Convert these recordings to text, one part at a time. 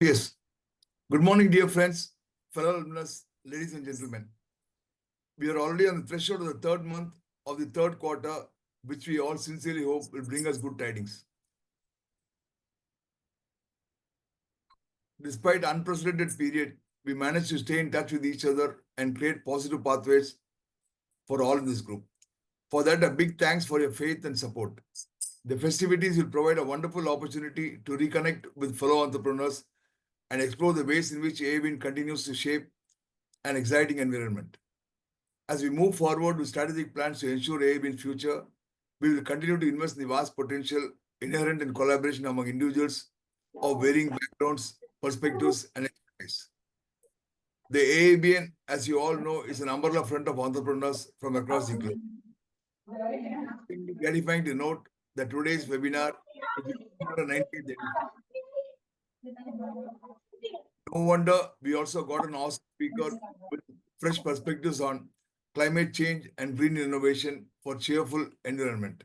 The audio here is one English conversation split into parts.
Yes. Good morning, dear friends, fellow alumnus, ladies and gentlemen. We are already on the threshold of the third month of the third quarter, which we all sincerely hope will bring us good tidings. Despite unprecedented period, we managed to stay in touch with each other and create positive pathways for all in this group. For that, a big thanks for your faith and support. The festivities will provide a wonderful opportunity to reconnect with fellow entrepreneurs and explore the ways in which AABN continues to shape an exciting environment. As we move forward with strategic plans to ensure AABN's future, we will continue to invest in the vast potential inherent in collaboration among individuals of varying backgrounds, perspectives, and expertise. The AABN, as you all know, is an umbrella front of entrepreneurs from across the globe. It's gratifying to note that today's webinar is the 90th edition. No wonder we also got an awesome speaker with fresh perspectives on climate change and green innovation for cheerful environment.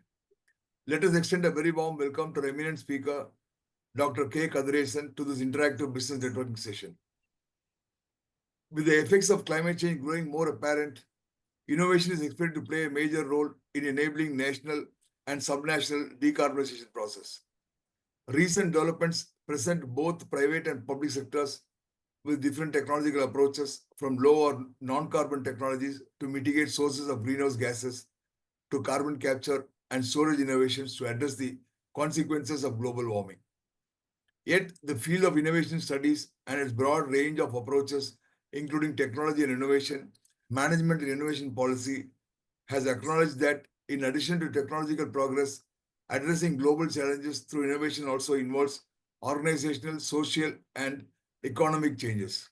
Let us extend a very warm welcome to our eminent speaker, Dr. K. Kathiresan, to this interactive business networking session. With the effects of climate change growing more apparent, innovation is expected to play a major role in enabling national and subnational decarbonization process. Recent developments present both private and public sectors with different technological approaches from low or non-carbon technologies to mitigate sources of greenhouse gases to carbon capture and storage innovations to address the consequences of global warming. Yet, the field of innovation studies and its broad range of approaches, including technology and innovation, management and innovation policy, has acknowledged that in addition to technological progress, addressing global challenges through innovation also involves organizational, social, and economic changes.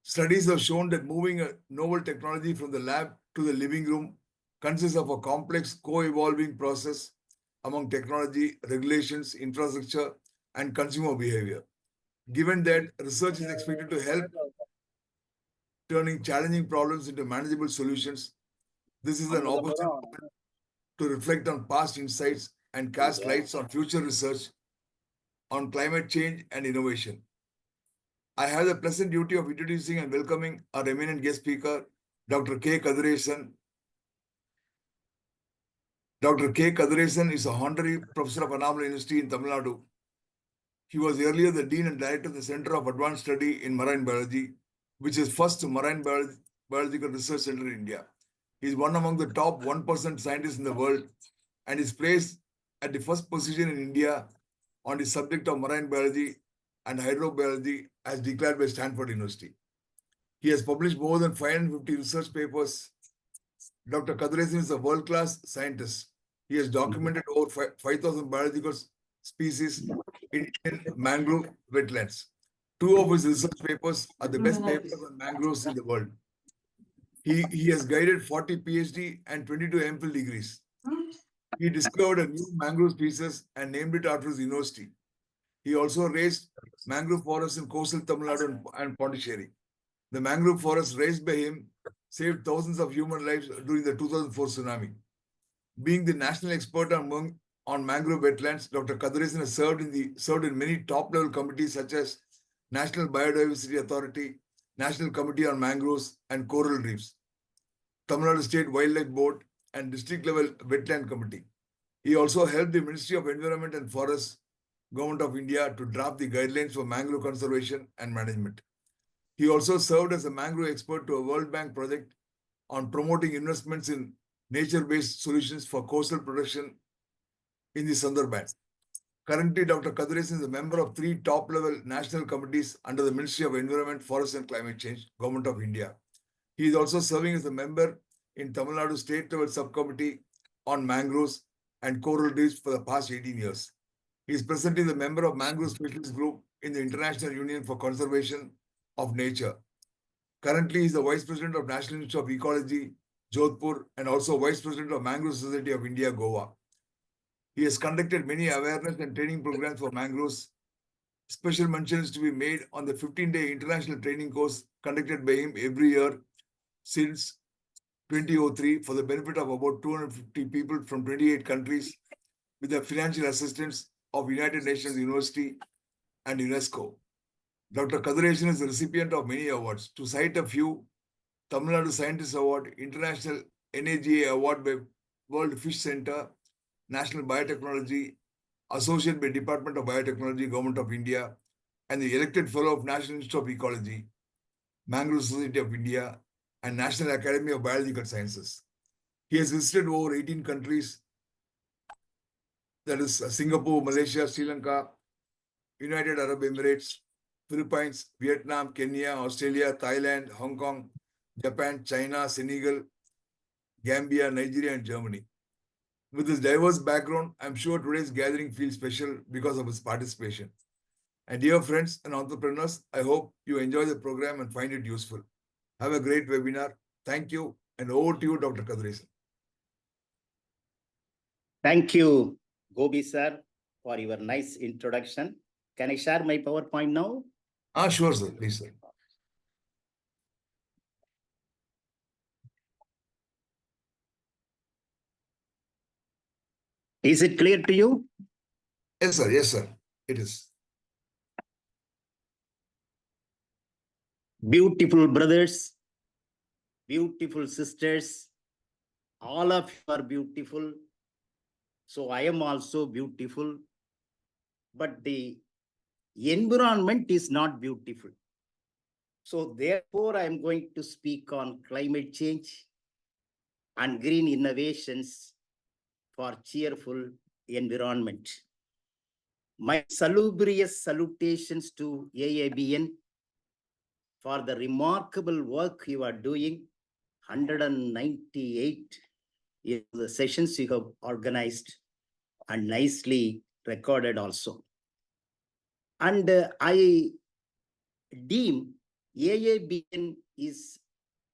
Studies have shown that moving a novel technology from the lab to the living room consists of a complex co-evolving process among technology, regulations, infrastructure, and consumer behavior. Given that research is expected to help turning challenging problems into manageable solutions, this is an opportunity to reflect on past insights and cast lights on future research on climate change and innovation. I have the pleasant duty of introducing and welcoming our eminent guest speaker, Dr. K. Kathiresan. Dr. K. Kathiresan is a honorary professor of Annamalai University in Tamil Nadu. He was earlier the Dean and Director of the Center of Advanced Study in Marine Biology, which is first marine biological research center in India. He is one among the top 1% scientists in the world and is placed at the first position in India on the subject of marine biology and hydrobiology as declared by Stanford University. He has published more than 550 research papers. Dr. Kathiresan is a world-class scientist. He has documented over 5,000 biological species in mangrove wetlands. Two of his research papers are the best papers on mangroves in the world. He has guided 40 PhD and 22 MPhil degrees. He discovered a new mangrove species and named it after his university. He also raised mangrove forests in coastal Tamil Nadu and Pondicherry. The mangrove forests raised by him saved thousands of human lives during the 2004 tsunami. Being the national expert on mangrove wetlands, Dr. Kathiresan has served in many top-level committees such as National Biodiversity Authority, National Committee on Mangroves and Coral Reefs, Tamil Nadu State Wildlife Board, and district-level Wetland Committee. He also helped the Ministry of Environment and Forests, Government of India, to draft the guidelines for mangrove conservation and management. He also served as a mangrove expert to a World Bank project on promoting investments in nature-based solutions for coastal protection in the Sundarban. Currently, Dr. Kathiresan is a member of 3 top-level national committees under the Ministry of Environment, Forests and Climate Change, Government of India. He is also serving as a member in Tamil Nadu State-level Subcommittee on Mangroves and Coral Reefs for the past 18 years. He is presently the member of Mangrove Specialist Group in the International Union for Conservation of Nature. Currently, he is the Vice President of National Institute of Ecology, Jodhpur, and also Vice President of Mangrove Society of India, Goa. He has conducted many awareness and training programs for mangroves. Special mention is to be made on the 15-day international training course conducted by him every year since 2003 for the benefit of about 250 people from 28 countries with the financial assistance of United Nations University and UNESCO. Dr. Kathiresan is the recipient of many awards. To cite a few, Tamil Nadu Scientist Award, International NAGA Award by World Fish Center, National Biotechnology, Associate by Department of Biotechnology, Government of India, and the elected fellow of National Institute of Ecology, Mangrove Society of India, and National Academy of Biological Sciences. He has visited over 18 countries, that is Singapore, Malaysia, Sri Lanka, United Arab Emirates, Philippines, Vietnam, Kenya, Australia, Thailand, Hong Kong, Japan, China, Senegal, Gambia, Nigeria, and Germany. With his diverse background, I'm sure today's gathering feels special because of his participation. And dear friends and entrepreneurs, I hope you enjoy the program and find it useful. Have a great webinar. Thank you. And over to you, Dr. Kathiresan. Thank you, Gobi sir, for your nice introduction. Can I share my PowerPoint now? Sure, sir. Please, sir. Is it clear to you? Yes, sir. Yes, sir. It is. Beautiful brothers, beautiful sisters, all of you are beautiful. So I am also beautiful. But the environment is not beautiful. So therefore, I am going to speak on climate change and green innovations for cheerful environment. My salubrious salutations to AABN for the remarkable work you are doing. 198 is the sessions you have organized and nicely recorded also. And I deem AABN is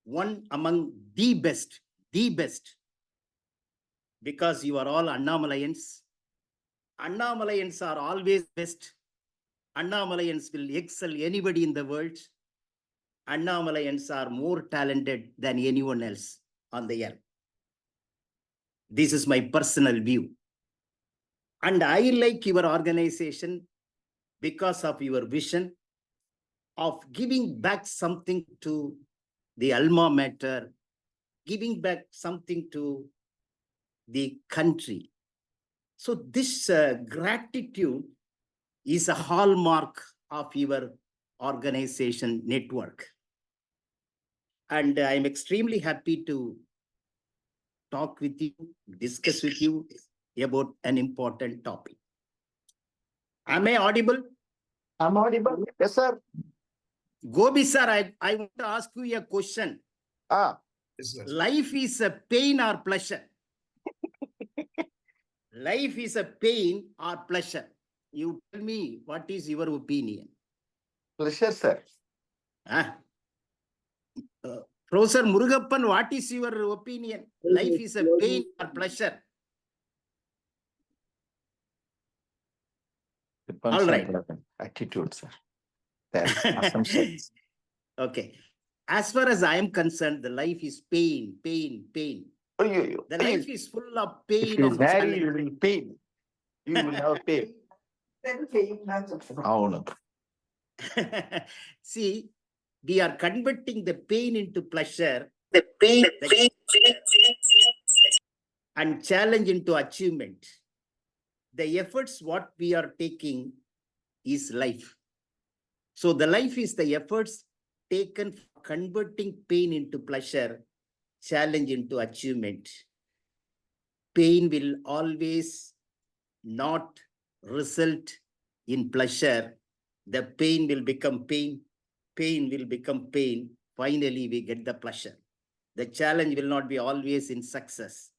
one among the best, because you are all Annamalayans. Annamalayans are always best. Annamalayans will excel anybody in the world. Annamalayans are more talented than anyone else on the earth. This is my personal view. And I like your organization because of your vision of giving back something to the alma mater, giving back something to the country. So this gratitude is a hallmark of your organization network. And I'm extremely happy to talk with you, discuss with you about an important topic. Am I audible? I'm audible. Yes, sir. Gobi sir, I want to ask you a question. Yes, sir. Life is a pain or pleasure? Life is a pain or pleasure? You tell me, what is your opinion? Pleasure, sir. Professor Murugappan, what is your opinion? Life is a pain or pleasure? Depends All right. on attitude, sir. That's assumption. Okay. As far as I am concerned, the life is pain. The life is full of pain. If you marry, you will pain. You will have pain. Oh, no. See, we are converting the pain into pleasure. And challenge into achievement. The efforts what we are taking is life. So the life is the efforts taken for converting pain into pleasure, challenge into achievement. Pain will always not result in pleasure. The pain will become pain. Pain will become pain. Finally, we get the pleasure. The challenge will not be always in success.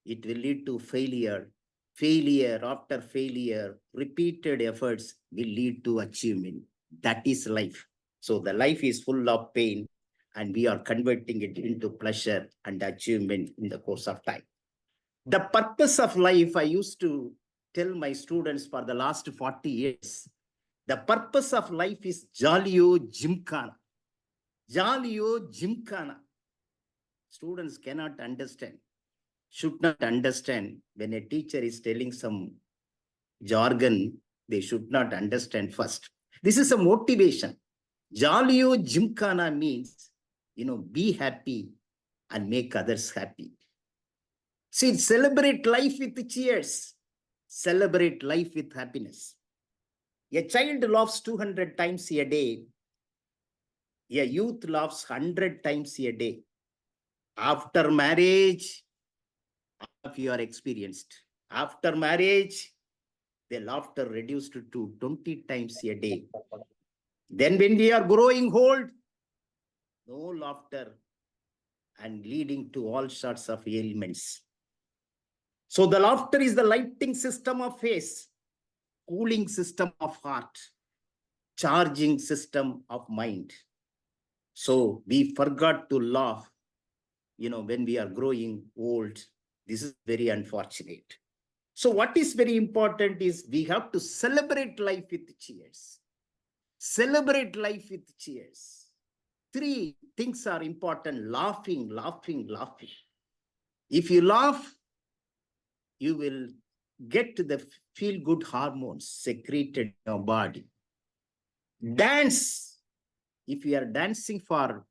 It will lead to failure. Failure after failure, repeated efforts will lead to achievement. That is life. So the life is full of pain, and we are converting it into pleasure and achievement in the course of time. The purpose of life, I used to tell my students for the last 40 years, the purpose of life is Jalio Gymkhana. Jalio Gymkhana. Students cannot understand, should not understand. When a teacher is telling some jargon, they should not understand first. This is a motivation. Jalio Gymkhana means, be happy and make others happy. See, celebrate life with cheers. Celebrate life with happiness. A child laughs 200 times a day. A youth laughs 100 times a day. After marriage, if you are experienced, after marriage, the laughter reduced to 20 times a day. Then when we are growing old, no laughter and leading to all sorts of ailments. So the laughter is the lighting system of face, cooling system of heart, charging system of mind. So we forgot to laugh, when we are growing old. This is very unfortunate. So what is very important is we have to celebrate life with cheers. Celebrate life with cheers. 3 things are important: laughing, laughing, laughing. If you laugh, you will get the feel-good hormones secreted in your body. Dance. If you are dancing for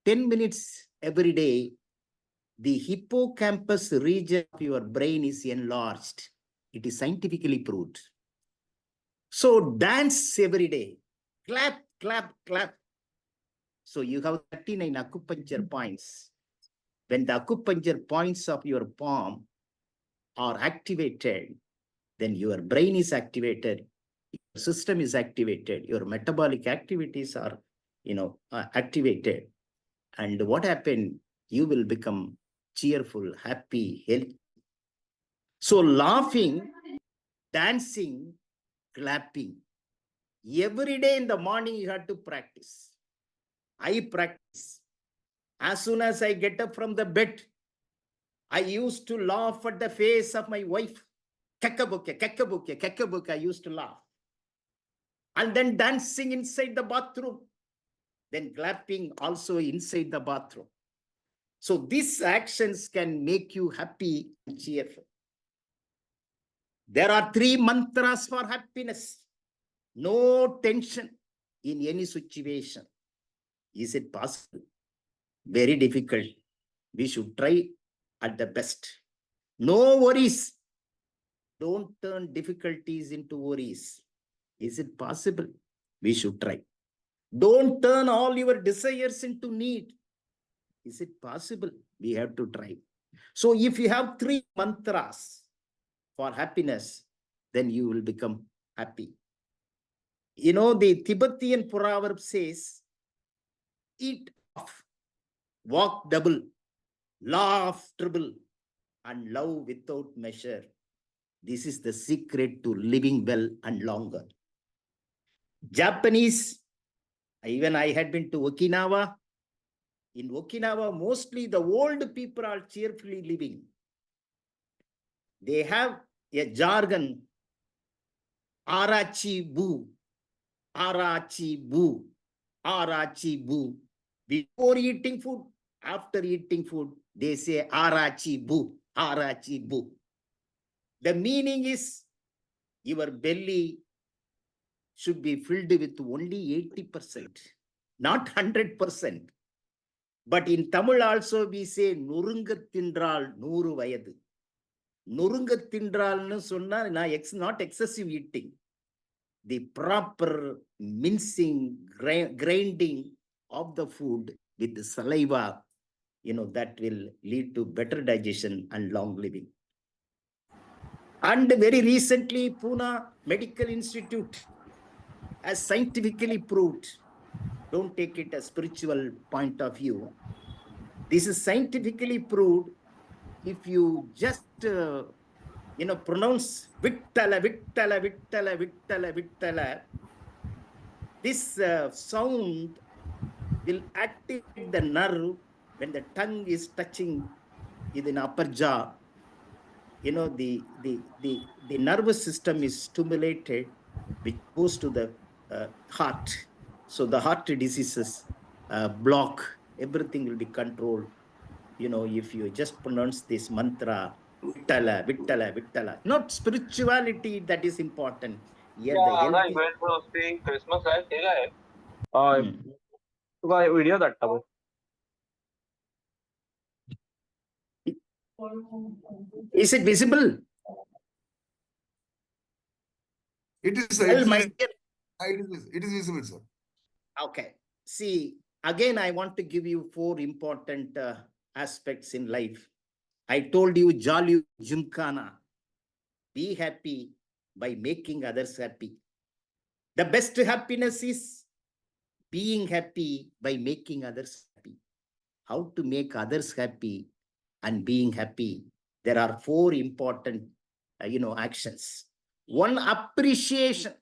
10 minutes every day, the hippocampus region of your brain is enlarged. It is scientifically proved. So dance every day. Clap, clap, clap. So you have 39 acupuncture points. When the acupuncture points of your palm are activated, then your brain is activated, your system is activated, your metabolic activities are, activated. And what happened? You will become cheerful, happy, healthy. So laughing, dancing, clapping. Every day in the morning, you have to practice. I practice. As soon as I get up from the bed, I used to laugh at the face of my wife. Kakabuke, kakabuke, kakabuke, I used to laugh. And then dancing inside the bathroom. Then clapping also inside the bathroom. So these actions can make you happy and cheerful. There are 3 mantras for happiness. No tension in any situation. Is it possible? Very difficult. We should try at the best. No worries. Don't turn difficulties into worries. Is it possible? We should try. Don't turn all your desires into need. Is it possible? We have to try. So if you have 3 mantras for happiness, then you will become happy. The Tibetan proverb says, eat off, walk double, laugh triple, and love without measure. This is the secret to living well and longer. Japanese, even I had been to Okinawa. In Okinawa, mostly the old people are cheerfully living. They have a jargon, arachi bu, arachi bu, arachi bu. Before eating food, after eating food, they say arachi bu, arachi bu. The meaning is your belly should be filled with only 80%, not 100%. But in Tamil also we say Nurunga Tindral Nuru Vayadu. Nurunga Tindral not excessive eating. The proper mincing, grinding of the food with the saliva, that will lead to better digestion and long living. And very recently, Pune Medical Institute has scientifically proved, don't take it as spiritual point of view. This is scientifically proved. If you just, pronounce Vittala, Vittala, Vittala, Vittala, Vittala, this sound will activate the nerve when the tongue is touching in the upper jaw. The nervous system is stimulated, which goes to the heart. So the heart diseases block, everything will be controlled. If you just pronounce this mantra, Vittala, Vittala, Vittala. Not spirituality that is important. Here Yeah, the health आता is, event नुसती Christmas आहे ते काय आहे? तुका video धाडटा पळय. is it visible? It is, sir. Well, my dear, It is visible, sir. okay. See, again, I want to give you 4 important aspects in life. I told you, Jolly Jumkana, be happy by making others happy. The best happiness is being happy by making others happy. How to make others happy and being happy? There are 4 important, actions. One, appreciation.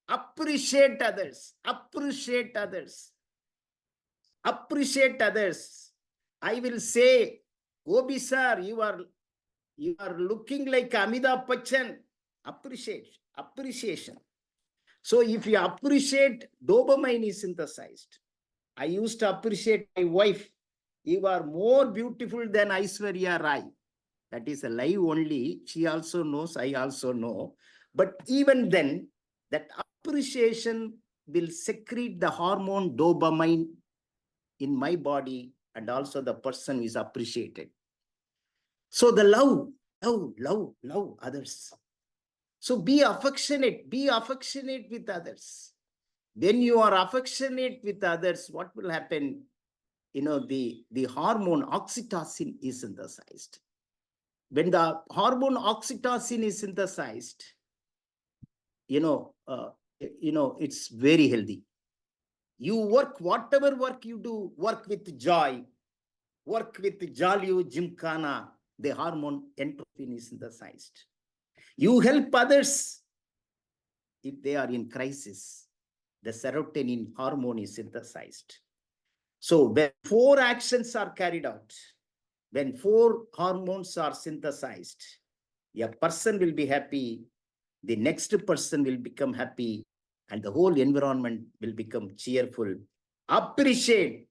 Appreciate others. Appreciate others. Appreciate others. I will say, Gobi sir, you are looking like Amitabh Bachchan. Appreciation. So if you appreciate, dopamine is synthesized. I used to appreciate my wife. You are more beautiful than Aishwarya Rai. That is a lie only. She also knows, I also know. But even then, that appreciation will secrete the hormone dopamine in my body, and also the person is appreciated. So the love others. So be affectionate with others. When you are affectionate with others, what will happen? The hormone oxytocin is synthesized. When the hormone oxytocin is synthesized, it's very healthy. You work, whatever work you do, work with joy, work with jolly, gymkhana, the hormone endorphin is synthesized. You help others if they are in crisis, the serotonin hormone is synthesized. So when 4 actions are carried out, when 4 hormones are synthesized, a person will be happy, the next person will become happy, and the whole environment will become cheerful. Appreciate,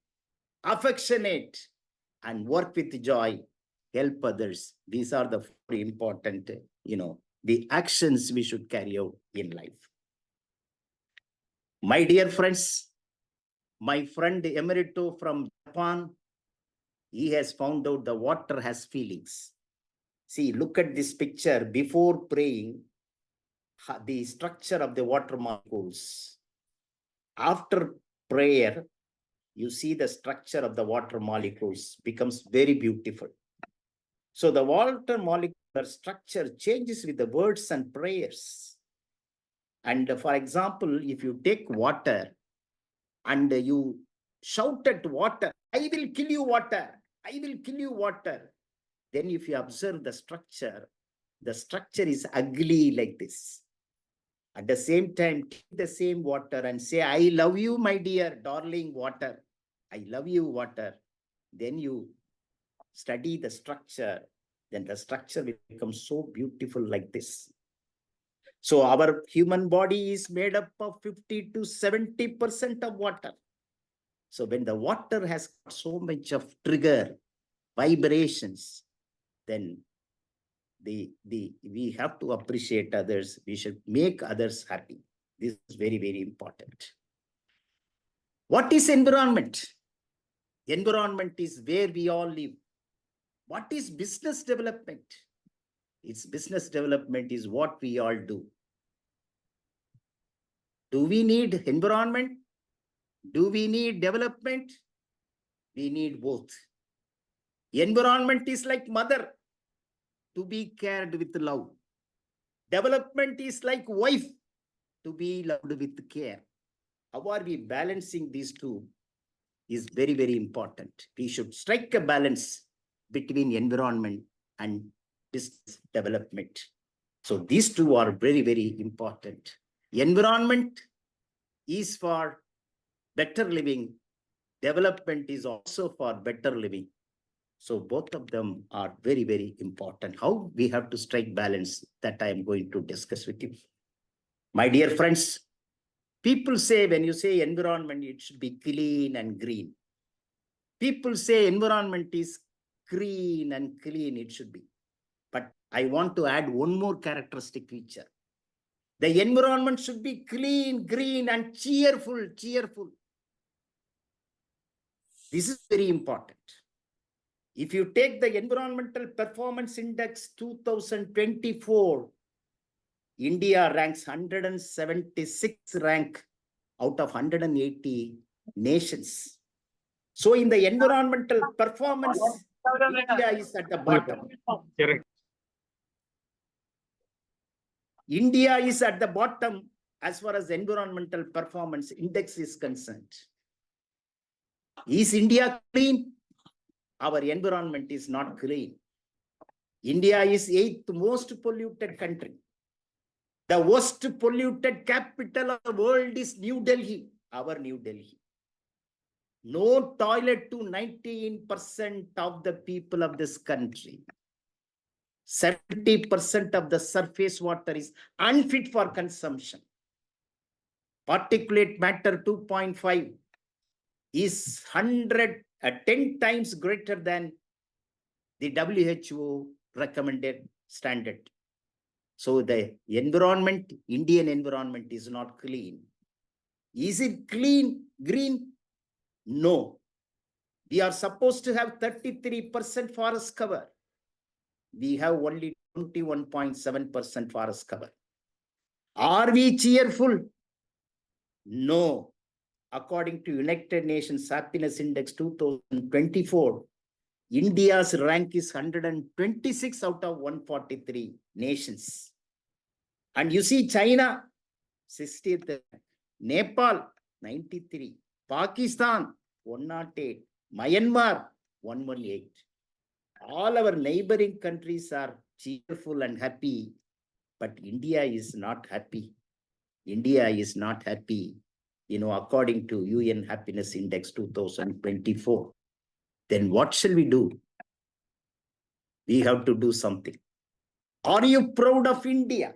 affectionate, and work with joy, help others. These are the 4 important, the actions we should carry out in life. My dear friends, my friend Emerito from Japan, he has found out the water has feelings. See, look at this picture. Before praying, the structure of the water molecules. After prayer, you see the structure of the water molecules becomes very beautiful. So the water molecular structure changes with the words and prayers. And for example, if you take water and you shout at water, I will kill you, water. I will kill you, water. Then if you observe the structure is ugly like this. At the same time, take the same water and say, I love you, my dear, darling water. I love you, water. Then you study the structure, then the structure will become so beautiful like this. So our human body is made up of 50 to 70% of water. So when the water has so much of trigger, vibrations, then we have to appreciate others. We should make others happy. This is very, very important. What is environment? Environment is where we all live. What is business development? It's business development is what we all do. Do we need environment? Do we need development? We need both. Environment is like mother, to be cared with love. Development is like wife, to be loved with care. How are we balancing these two is very, very important. We should strike a balance between environment and business development. So these two are very, very important. Environment is for better living. Development is also for better living. So both of them are very, very important. How we have to strike balance, that I am going to discuss with you. My dear friends, people say when you say environment, it should be clean and green. People say environment is green and clean, it should be. But I want to add one more characteristic feature. The environment should be clean, green, and cheerful, cheerful. This is very important. If you take the Environmental Performance Index 2024, India ranks 176th rank out of 180 nations. So in the environmental performance, India is at the bottom. India is at the bottom as far as environmental performance index is concerned. Is India clean? Our environment is not clean. India is 8th most polluted country. The worst polluted capital of the world is New Delhi, our New Delhi. No toilet to 19% of the people of this country. 70% of the surface water is unfit for consumption. Particulate matter 2.5 is 10 times greater than the WHO recommended standard. So the environment, Indian environment is not clean. Is it clean, green? No. We are supposed to have 33% forest cover. We have only 21.7% forest cover. Are we cheerful? No. According to United Nations Happiness Index 2024, India's rank is 126 out of 143 nations. And you see China, 60th, Nepal, 93, Pakistan, 108, Myanmar, 118. All our neighboring countries are cheerful and happy, but India is not happy. India is not happy, according to UN Happiness Index 2024. Then what shall we do? We have to do something. Are you proud of India?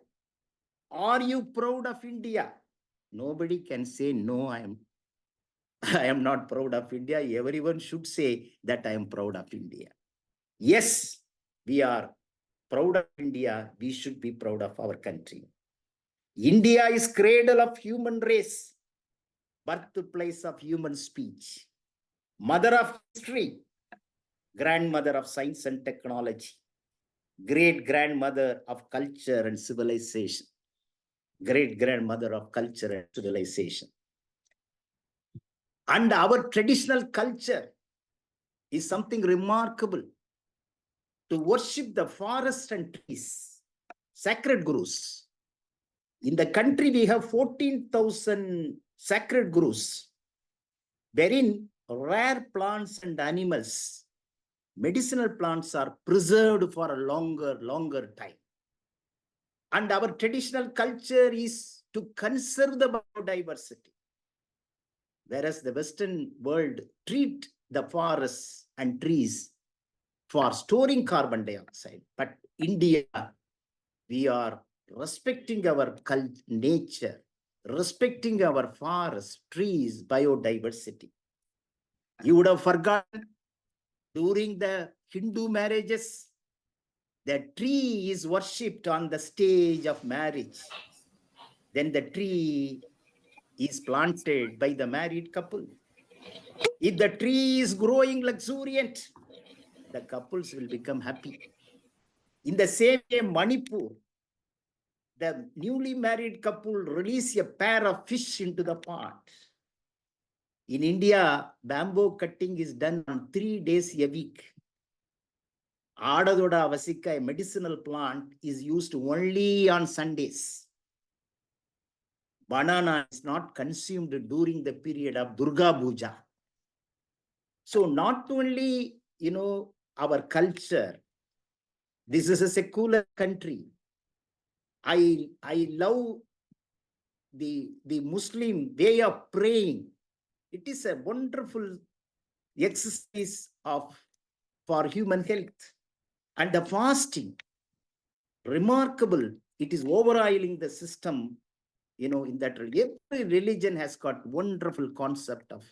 Are you proud of India? Nobody can say, no, I am not proud of India. Everyone should say that I am proud of India. Yes, we are proud of India. We should be proud of our country. India is cradle of human race, birthplace of human speech, mother of history, grandmother of science and technology, great-grandmother of culture and civilization, great-grandmother of culture and civilization. And our traditional culture is something remarkable. To worship the forest and trees, sacred gurus. In the country, we have 14,000 sacred gurus, wherein rare plants and animals, medicinal plants are preserved for a longer time. And our traditional culture is to conserve the biodiversity. Whereas the Western world treat the forests and trees for storing carbon dioxide. But India, we are respecting our nature, respecting our forests, trees, biodiversity. You would have forgotten during the Hindu marriages, the tree is worshipped on the stage of marriage. Then the tree is planted by the married couple. If the tree is growing luxuriant, the couples will become happy. In the same way, Manipur, the newly married couple release a pair of fish into the pond. In India, bamboo cutting is done on 3 days a week. Adadoda vasika, a medicinal plant, is used only on Sundays. Banana is not consumed during the period of Durga Puja. So not only, our culture, this is a secular country. I love the Muslim way of praying. It is a wonderful exercise for human health. And the fasting, remarkable. It is overhauling the system, in that every religion has got wonderful concept of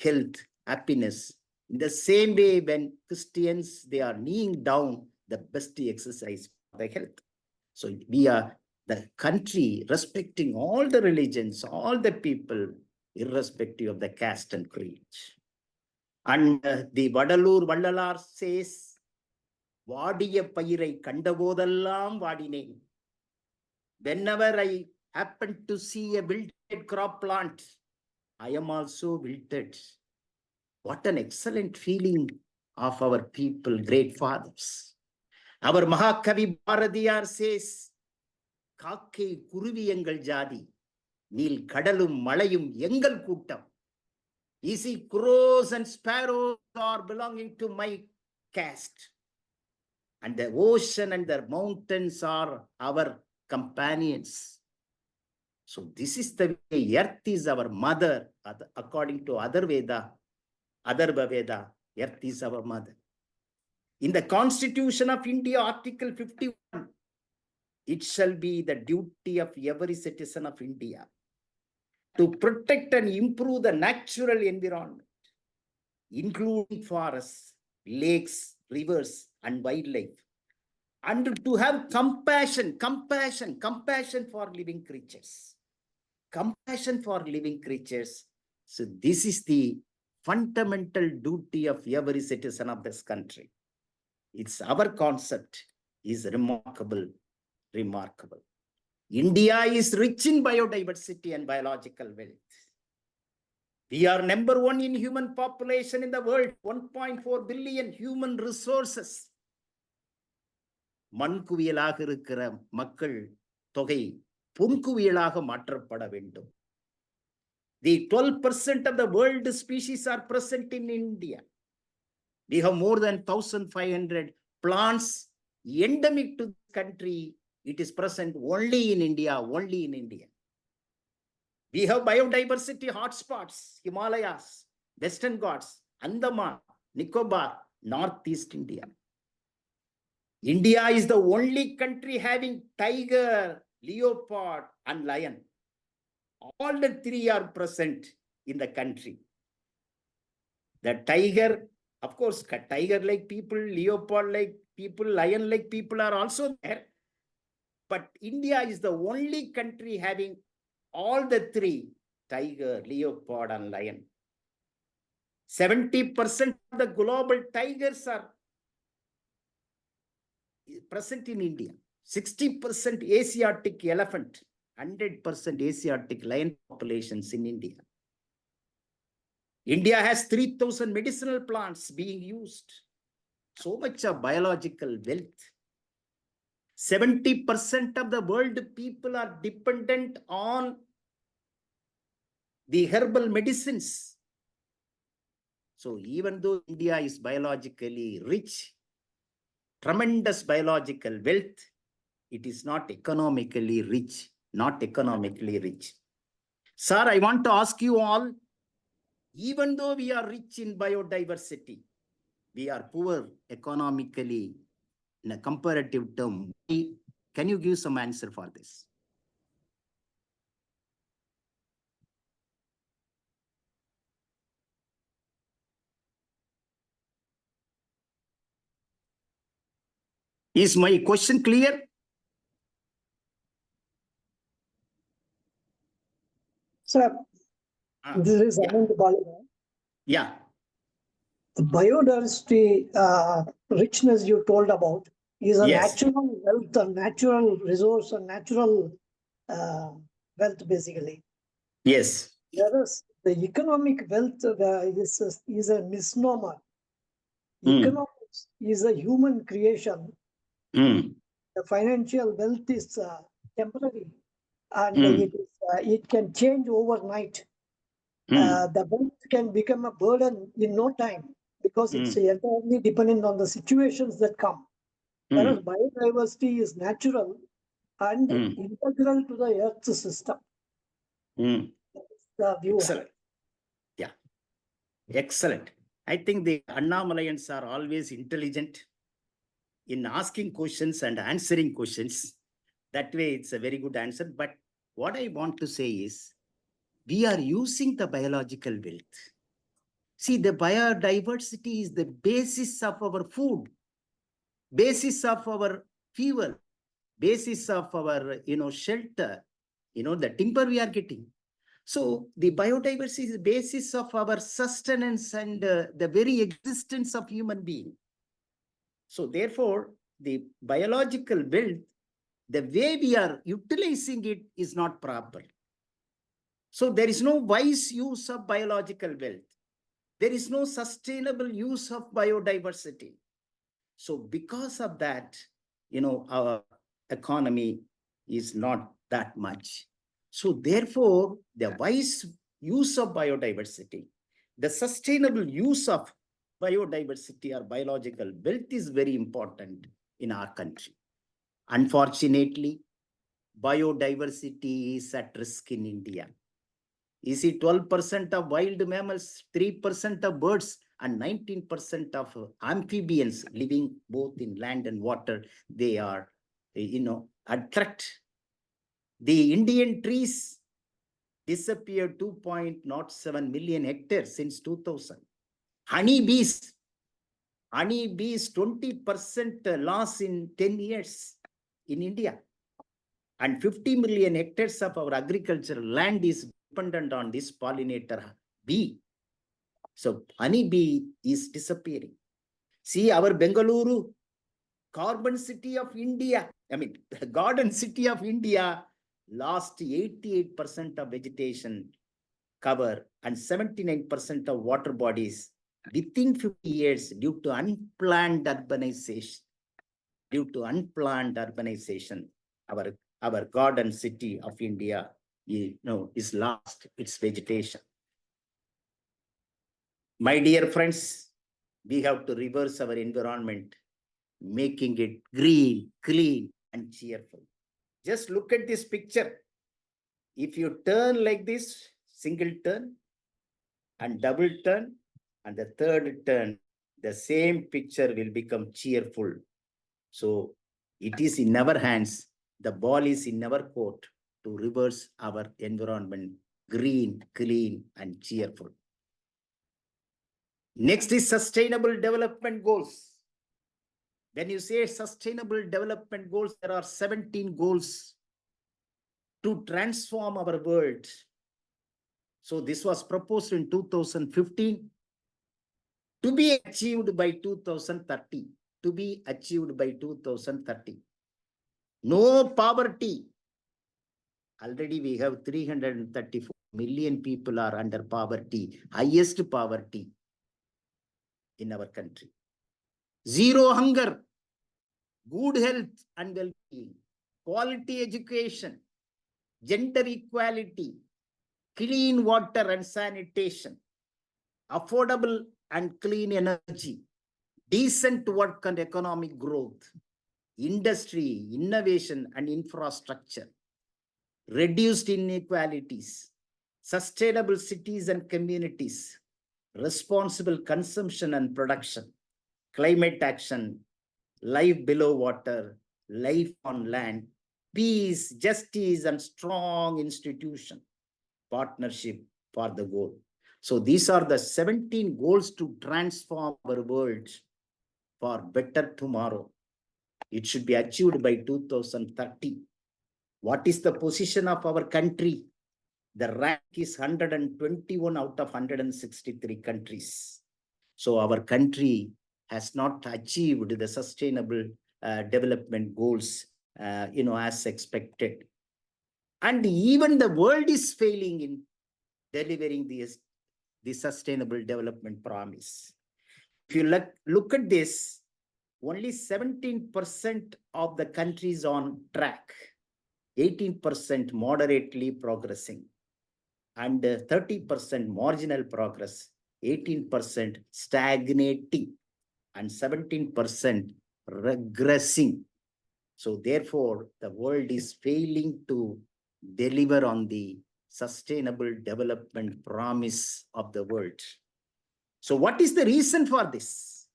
health, happiness. In the same way, when Christians, they are kneeling down, the best exercise for the health. So we are the country respecting all the religions, all the people, irrespective of the caste and creed. And the Vadalur Vallalar says, Vadiya Pairai Kandabodallam Vadine. Whenever I happen to see a wilted crop plant, I am also wilted. What an excellent feeling of our people, great fathers. Our Mahakavi Bharadiyar says, Kakke Kuruvi Engal Jadi, Nil Kadalum Malayum Engal Kuttam. You see, crows and sparrows are belonging to my caste. And the ocean and the mountains are our companions. So this is the way. Earth is our mother. According to other Veda, Atharva Veda, Earth is our mother. In the Constitution of India, Article 51, it shall be the duty of every citizen of India to protect and improve the natural environment, including forests, lakes, rivers, and wildlife, and to have compassion for living creatures. Compassion for living creatures. So this is the fundamental duty of every citizen of this country. It's our concept is remarkable. India is rich in biodiversity and biological wealth. We are number one in human population in the world, 1.4 billion human resources. மண்குவியலாக இருக்கிற மக்கள் தொகை பொன்குவியலாக மாற்றப்பட வேண்டும். The 12% of the world species are present in India. We have more than 1,500 plants endemic to this country. It is present only in India, We have biodiversity hotspots, Himalayas, Western Ghats, Andaman, Nicobar, Northeast India. India is the only country having tiger, leopard, and lion. All the three are present in the country. The tiger, of course, tiger like people, leopard like people, lion like people are also there. But India is the only country having all the three, tiger, leopard, and lion. 70% of the global tigers are present in India. 60% Asiatic elephant, 100% Asiatic lion populations in India. India has 3,000 medicinal plants being used. So much of biological wealth. 70% of the world people are dependent on the herbal medicines. So even though India is biologically rich, tremendous biological wealth, it is not economically rich, Sir, I want to ask you all, even though we are rich in biodiversity, we are poor economically in a comparative term. Can you give some answer for this? Is my question clear? Sir, this is Anand Balaga. Yeah. The biodiversity richness you told about is a Yes. natural wealth, a natural resource, a natural wealth, basically. Yes. Whereas the economic wealth is a misnomer. Economics is a human creation. The financial wealth is temporary, and it can change overnight. The wealth can become a burden in no time because it's entirely dependent on the situations that come. Whereas biodiversity is natural and integral to the Earth's system. The view. Excellent. Yeah. Excellent. I think the Annamalayans are always intelligent in asking questions and answering questions. That way, it's a very good answer. But what I want to say is, we are using the biological wealth. See, the biodiversity is the basis of our food, basis of our fuel, basis of our, shelter, the timber we are getting. So the biodiversity is the basis of our sustenance and the very existence of human being. So therefore, the biological wealth, the way we are utilizing it is not proper. So there is no wise use of biological wealth. There is no sustainable use of biodiversity. So because of that, our economy is not that much. So therefore, the wise use of biodiversity, the sustainable use of biodiversity or biological wealth is very important in our country. Unfortunately, biodiversity is at risk in India. You see, 12% of wild mammals, 3% of birds, and 19% of amphibians living both in land and water, they are, at threat. The Indian trees disappeared 2.07 million hectares since 2000. Honeybees, 20% loss in 10 years in India. And 50 million hectares of our agricultural land is dependent on this pollinator bee. So honeybee is disappearing. See, our Bengaluru, carbon city of India, garden city of India, lost 88% of vegetation cover and 79% of water bodies within 50 years due to unplanned urbanization. Due to unplanned urbanization, our garden city of India, is lost its vegetation. My dear friends, we have to reverse our environment, making it green, clean, and cheerful. Just look at this picture. If you turn like this, single turn and double turn, and the third turn, the same picture will become cheerful. So it is in our hands. The ball is in our court to reverse our environment green, clean, and cheerful. Next is sustainable development goals. When you say sustainable development goals, there are 17 goals to transform our world. So this was proposed in 2015 to be achieved by 2030. To be achieved by 2030. No poverty. Already we have 334 million people are under poverty, highest poverty in our country. Zero hunger, good health and well-being, quality education, gender equality, clean water and sanitation, affordable and clean energy, decent work and economic growth, industry, innovation and infrastructure, reduced inequalities, sustainable cities and communities, responsible consumption and production, climate action, life below water, life on land, peace, justice, and strong institution, partnership for the goal. So these are the 17 goals to transform our world for better tomorrow. It should be achieved by 2030. What is the position of our country? The rank is 121 out of 163 countries. So our country has not achieved the sustainable development goals, as expected. And even the world is failing in delivering the sustainable development promise. If you look at this, only 17% of the countries on track, 18% moderately progressing, and 30% marginal progress, 18% stagnating, and 17% regressing. So therefore, the world is failing to deliver on the sustainable development promise of the world. So what is the reason for this?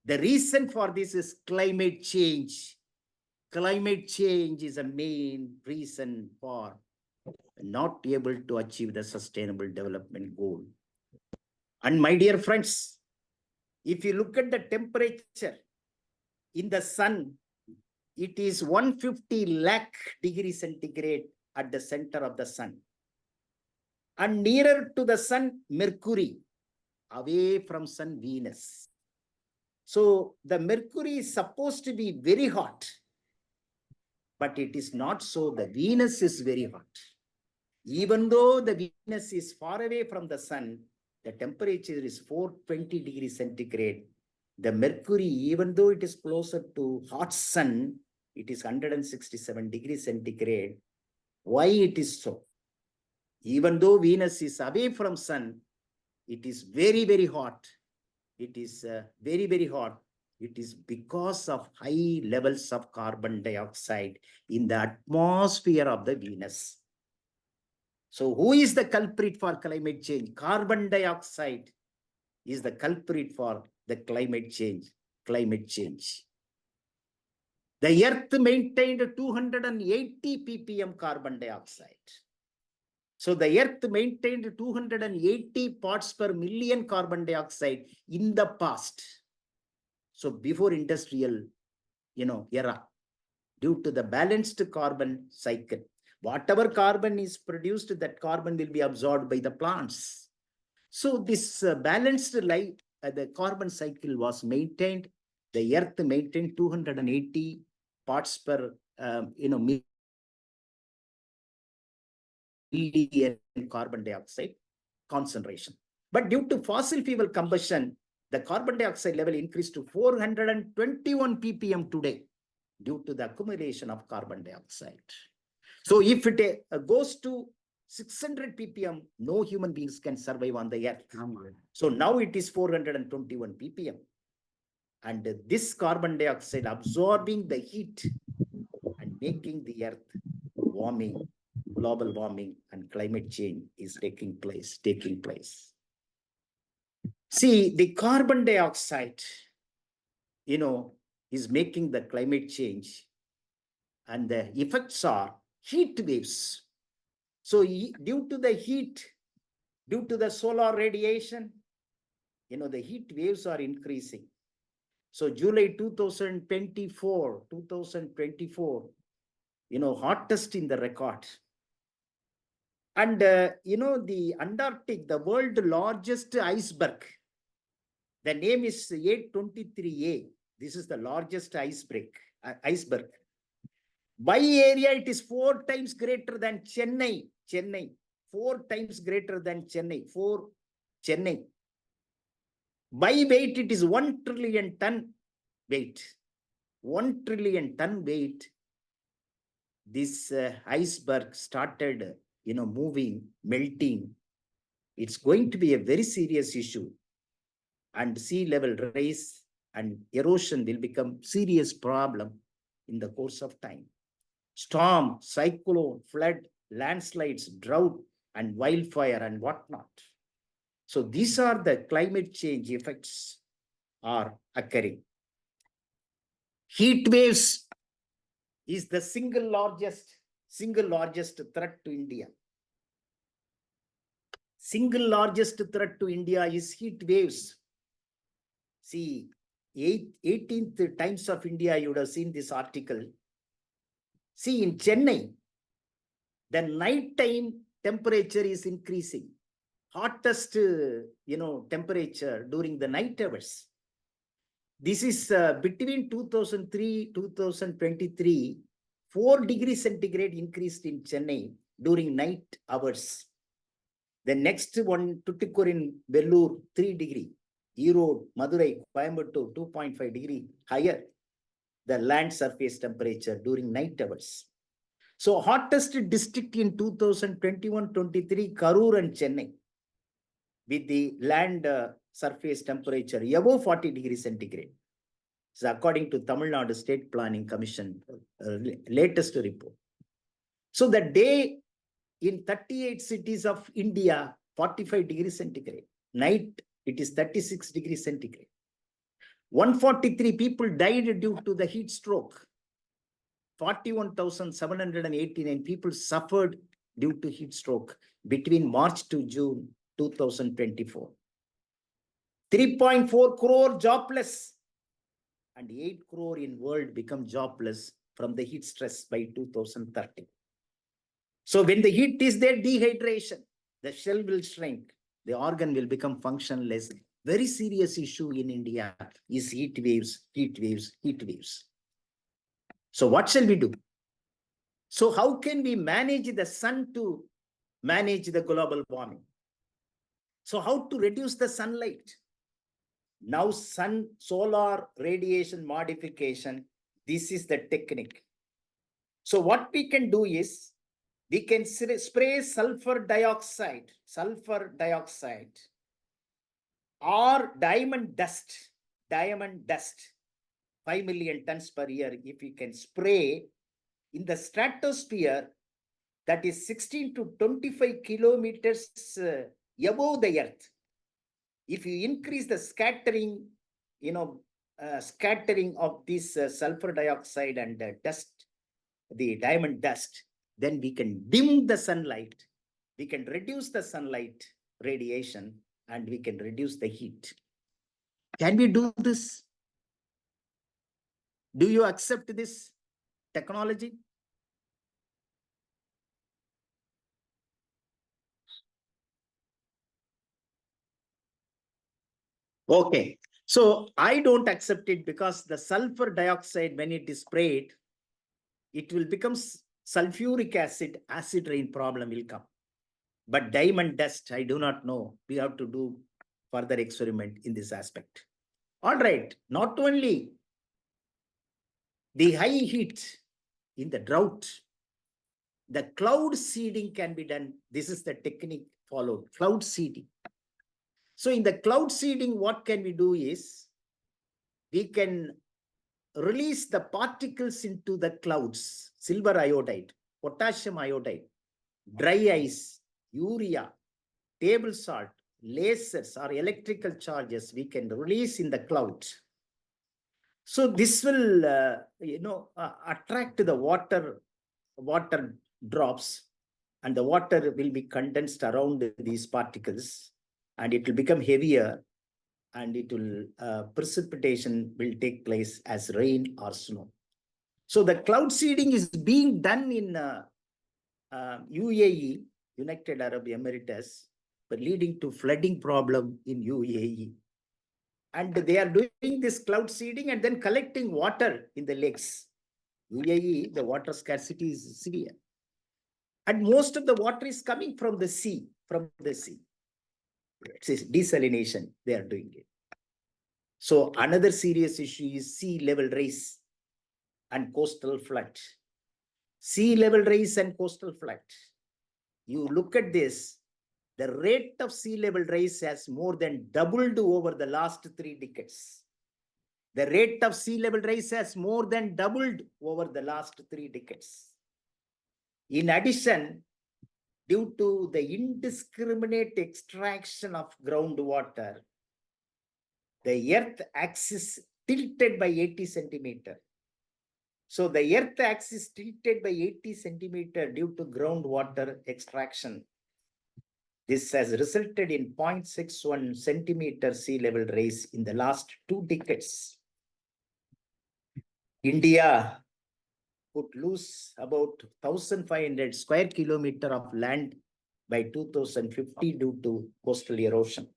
The reason for this is climate change. Climate change is a main reason for not able to achieve the sustainable development goal. And my dear friends, if you look at the temperature in the sun, it is 150 lakh degrees centigrade at the center of the sun. And nearer to the sun, Mercury, away from sun, Venus. So the Mercury is supposed to be very hot, but it is not so. The Venus is very hot. Even though the Venus is far away from the sun, the temperature is 420 degrees centigrade. The Mercury, even though it is closer to hot sun, it is 167 degrees centigrade. Why it is so? Even though Venus is away from sun, it is very, very hot. It is very, very hot. It is because of high levels of carbon dioxide in the atmosphere of the Venus. So who is the culprit for climate change? Carbon dioxide is the culprit for the climate change. The Earth maintained 280 ppm carbon dioxide. So the Earth maintained 280 parts per million carbon dioxide in the past. So before industrial, era, due to the balanced carbon cycle, whatever carbon is produced, that carbon will be absorbed by the plants. So this balanced life, the carbon cycle was maintained. The Earth maintained 280 parts per, million carbon dioxide concentration. But due to fossil fuel combustion, the carbon dioxide level increased to 421 ppm today due to the accumulation of carbon dioxide. So if it goes to 600 ppm, no human beings can survive on the earth. So now it is 421 ppm. And this carbon dioxide absorbing the heat and making the earth warming, global warming and climate change is taking place. See, the carbon dioxide, is making the climate change, and the effects are heat waves. So due to the heat, due to the solar radiation, the heat waves are increasing. So July 2024, hottest in the record. And, the Antarctic, the world's largest iceberg, the name is 823A. This is the largest iceberg. By area, it is 4 times greater than Chennai. 4 times greater than Chennai. By weight, it is 1 trillion ton weight. 1 trillion ton weight. This iceberg started, moving, melting. It's going to be a very serious issue. And sea level rise and erosion will become serious problem in the course of time. Storm, cyclone, flood, landslides, drought, and wildfire and whatnot. So these are the climate change effects are occurring. Heat waves is the single largest threat to India. Single largest threat to India is heat waves. See, 18th Times of India, you would have seen this article. See, in Chennai, the nighttime temperature is increasing. Hottest, temperature during the night hours. This is between 2003, 2023, 4 degrees centigrade increased in Chennai during night hours. The next one, Tuticorin, Vellore, 3 degree. Erode, Madurai, Coimbatore, 2.5 degree higher the land surface temperature during night hours. So hottest district in 2021-23, Karur and Chennai, with the land surface temperature above 40 degrees centigrade. So according to Tamil Nadu State Planning Commission latest report. So the day in 38 cities of India, 45 degrees centigrade. Night, it is 36 degrees centigrade. 143 people died due to the heat stroke. 41,789 people suffered due to heat stroke between March to June 2024. 3.4 crore jobless and 8 crore in world become jobless from the heat stress by 2030. So when the heat is there, dehydration, the shell will shrink, the organ will become functionless. Very serious issue in India is heat waves, heat waves, heat waves. So what shall we do? So how can we manage the sun to manage the global warming? So how to reduce the sunlight? Now solar radiation modification, this is the technique. So what we can do is, we can spray sulfur dioxide or diamond dust, 5 million tons per year. If we can spray in the stratosphere, that is 16 to 25 kilometers above the earth. If you increase the scattering, scattering of this sulfur dioxide and dust, the diamond dust, then we can dim the sunlight, we can reduce the sunlight radiation, and we can reduce the heat. Can we do this? Do you accept this technology? Okay, so I don't accept it because the sulfur dioxide, when it is sprayed, it will become sulfuric acid, acid rain problem will come. But diamond dust, I do not know. We have to do further experiment in this aspect. All right, not only the high heat in the drought, the cloud seeding can be done. This is the technique followed, cloud seeding. So in the cloud seeding, what can we do is, we can release the particles into the clouds, silver iodide, potassium iodide, dry ice, urea, table salt, lasers or electrical charges we can release in the cloud. So this will, attract the water drops, and the water will be condensed around these particles, and it will become heavier, and it will, precipitation will take place as rain or snow. So the cloud seeding is being done in UAE, United Arab Emirates, but leading to flooding problem in UAE. And they are doing this cloud seeding and then collecting water in the lakes. UAE, the water scarcity is severe. And most of the water is coming from the sea, It's desalination, they are doing it. So another serious issue is sea level rise and coastal flood. Sea level rise and coastal flood. You look at this, the rate of sea level rise has more than doubled over the last 3 decades. The rate of sea level rise has more than doubled over the last 3 decades. In addition, due to the indiscriminate extraction of groundwater, the earth axis tilted by 80 centimeter. So the earth axis tilted by 80 centimeter due to groundwater extraction. This has resulted in 0.61 centimeter sea level rise in the last 2 decades. India would lose about 1,500 square kilometer of land by 2050 due to coastal erosion.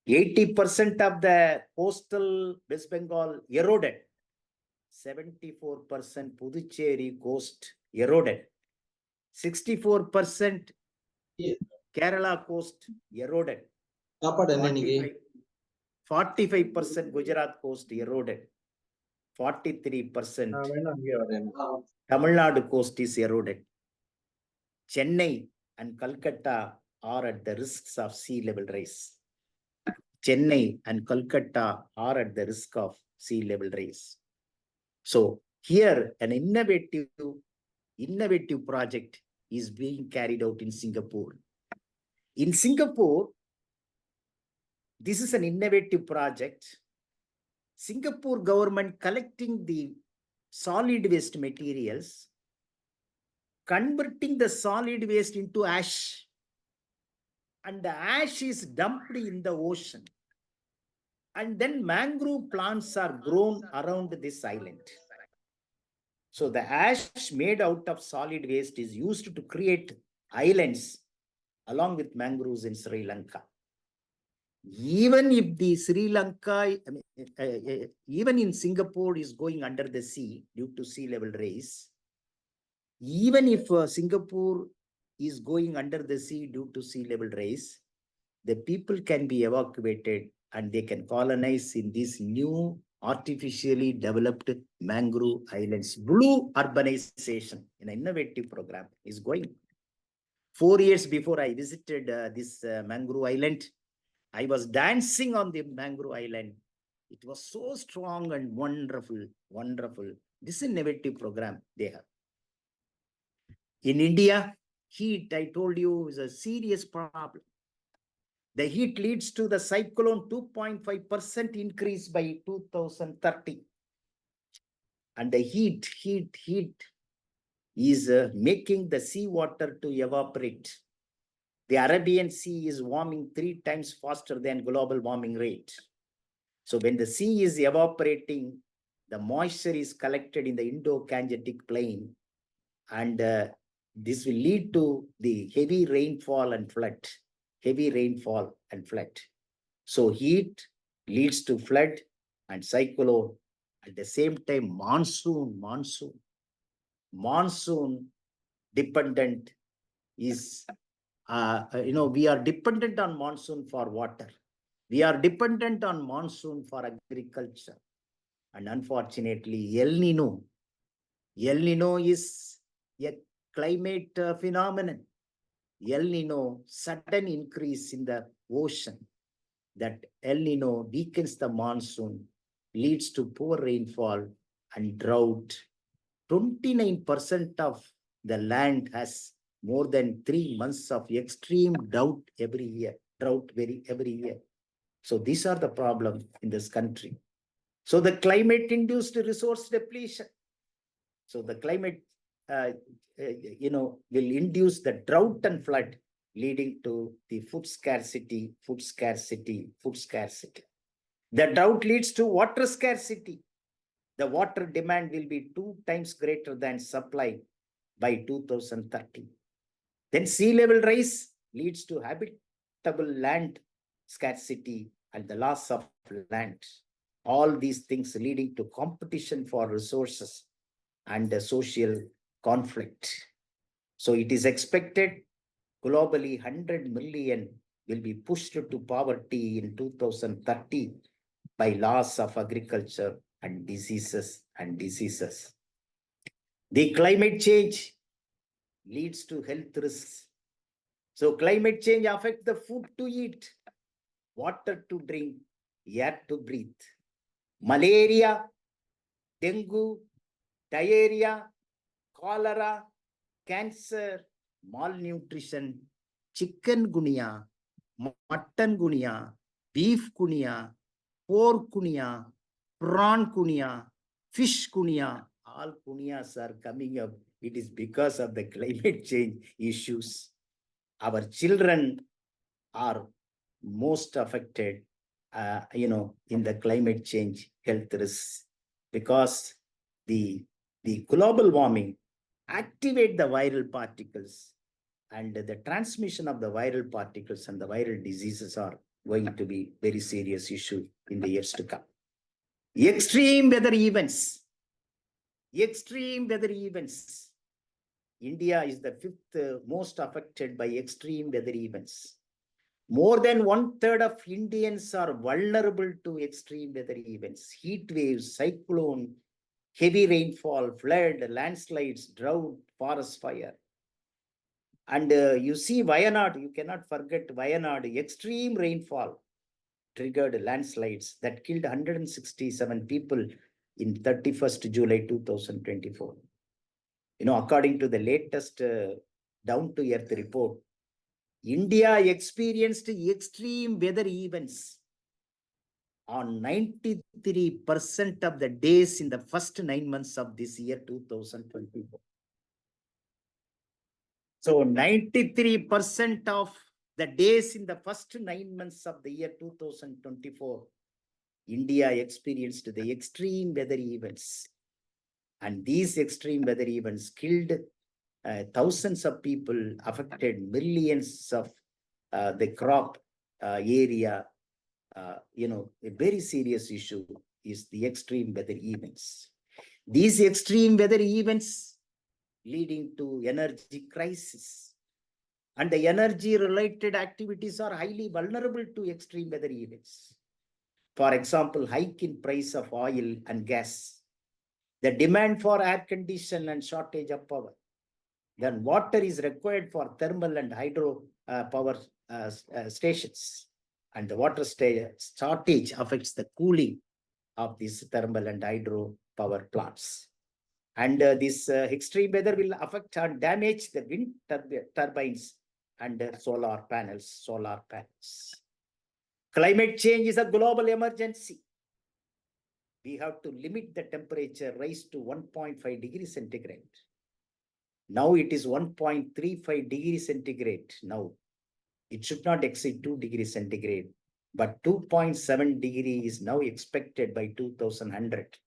80% of the coastal West Bengal eroded. 74% Puducherry coast eroded. 64% Kerala coast eroded. 45% Gujarat coast eroded. 43% Tamil Nadu coast is eroded. Chennai and Calcutta are at the risks of sea level rise. Chennai and Calcutta are at the risk of sea level rise. So here an innovative project is being carried out in Singapore. In Singapore, this is an innovative project. Singapore government collecting the solid waste materials, converting the solid waste into ash, and the ash is dumped in the ocean. And then mangrove plants are grown around this island. So the ash made out of solid waste is used to create islands along with mangroves in Sri Lanka. Even if the Sri Lanka, even in Singapore is going under the sea due to sea level rise, even if Singapore is going under the sea due to sea level rise, the people can be evacuated and they can colonize in these new artificially developed mangrove islands. Blue urbanization, an innovative program is going. 4 years before I visited this mangrove island, I was dancing on the mangrove island. It was so strong and wonderful, wonderful. This is an innovative program they have. In India, heat, I told you, is a serious problem. The heat leads to the cyclone 2.5% increase by 2030. And the heat is making the seawater to evaporate. The Arabian Sea is warming 3 times faster than global warming rate. So when the sea is evaporating, the moisture is collected in the Indo-Gangetic plain, and this will lead to the heavy rainfall and flood. So heat leads to flood and cyclone. At the same time, monsoon dependent is, we are dependent on monsoon for water. We are dependent on monsoon for agriculture. And unfortunately, El Nino is a climate phenomenon. El Nino, sudden increase in the ocean. That El Nino weakens the monsoon, leads to poor rainfall and drought. 29% of the land has more than 3 months of extreme drought every year. So these are the problems in this country. So the climate-induced resource depletion. So the climate, will induce the drought and flood, leading to the food scarcity. The drought leads to water scarcity. The water demand will be 2 times greater than supply by 2030. Then sea level rise leads to habitable land scarcity and the loss of land. All these things leading to competition for resources and social conflict. So it is expected globally 100 million will be pushed to poverty in 2030 by loss of agriculture and diseases. The climate change leads to health risks. So climate change affects the food to eat, water to drink, air to breathe. Malaria, dengue, diarrhea, cholera, cancer, malnutrition, chikungunya, mutton gunya, beef gunya, pork gunya, prawn gunya, fish gunya, all gunyas are coming up. It is because of the climate change issues. Our children are most affected, in the climate change health risks, because the global warming activate the viral particles, and the transmission of the viral particles and the viral diseases are going to be very serious issue in the years to come. Extreme weather events. India is the 5th most affected by extreme weather events. More than 1/3 of Indians are vulnerable to extreme weather events. Heat waves, cyclone, heavy rainfall, flood, landslides, drought, forest fire. And you see Wayanad, you cannot forget Wayanad, extreme rainfall triggered landslides that killed 167 people in 31st July 2024. According to the latest down-to-earth report, India experienced extreme weather events on 93% of the days in the first 9 months of this year, 2024. So 93% of the days in the first 9 months of the year 2024, India experienced the extreme weather events. And these extreme weather events killed thousands of people, affected millions of the crop area. A very serious issue is the extreme weather events. These extreme weather events leading to energy crisis, and the energy related activities are highly vulnerable to extreme weather events. For example, hike in price of oil and gas, the demand for air condition and shortage of power. Then water is required for thermal and hydro power stations, and the water shortage affects the cooling of these thermal and hydro power plants. And this extreme weather will affect and damage the wind turbines and solar panels. Climate change is a global emergency. We have to limit the temperature rise to 1.5 degrees centigrade. Now it is 1.35 degrees centigrade. Now it should not exceed 2 degrees centigrade, but 2.7 degree is now expected by 2100.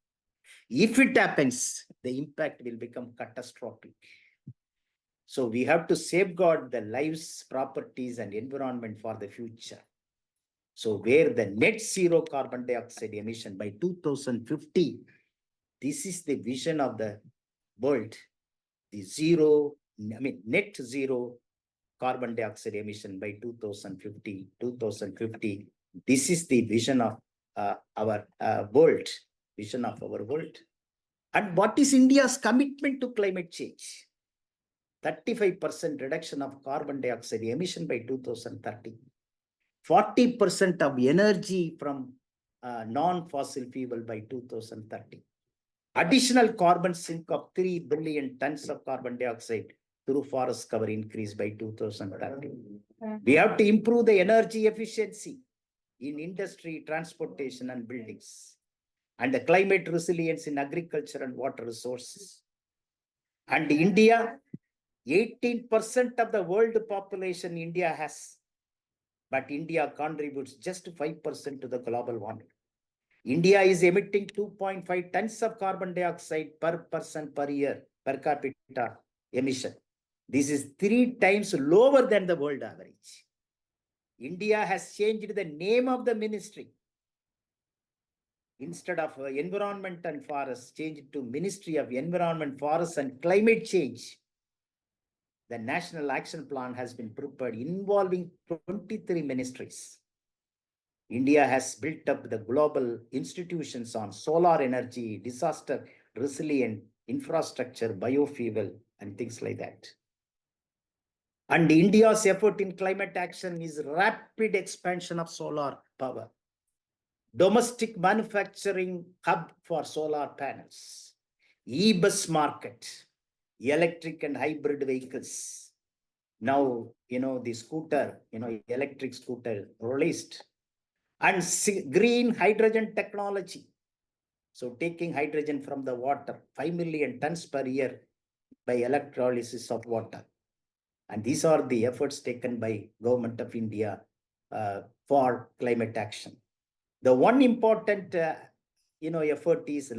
If it happens, the impact will become catastrophic. So we have to safeguard the lives, properties, and environment for the future. So where the net zero carbon dioxide emission by 2050, this is the vision of the world. The net zero carbon dioxide emission by 2050. This is the vision of our world. Vision of our world. And what is India's commitment to climate change? 35% reduction of carbon dioxide emission by 2030. 40% of energy from non-fossil fuel by 2030. Additional carbon sink of 3 billion tons of carbon dioxide through forest cover increase by 2030. We have to improve the energy efficiency in industry, transportation, and buildings, and the climate resilience in agriculture and water resources. And India, 18% of the world population India has, but India contributes just 5% to the global warming. India is emitting 2.5 tons of carbon dioxide per person per year, per capita emission. This is 3 times lower than the world average. India has changed the name of the ministry. Instead of Environment and Forests, changed to Ministry of Environment, Forests and Climate Change. The National Action Plan has been prepared involving 23 ministries. India has built up the global institutions on solar energy, disaster resilient infrastructure, biofuel, and things like that. And India's effort in climate action is rapid expansion of solar power, domestic manufacturing hub for solar panels, e-bus market, electric and hybrid vehicles. Now, the scooter, electric scooter released, and green hydrogen technology. So taking hydrogen from the water, 5 million tons per year by electrolysis of water. And these are the efforts taken by Government of India for climate action. The one important, effort is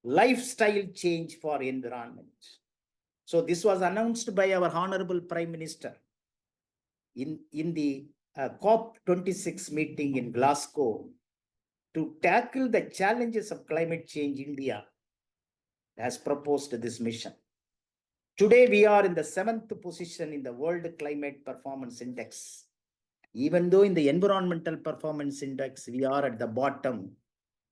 lifestyle change for environment. So this was announced by our Honorable Prime Minister in the COP26 meeting in Glasgow. To tackle the challenges of climate change, India has proposed this mission. Today, we are in the 7th position in the World Climate Performance Index. Even though in the Environmental Performance Index, we are at the bottom,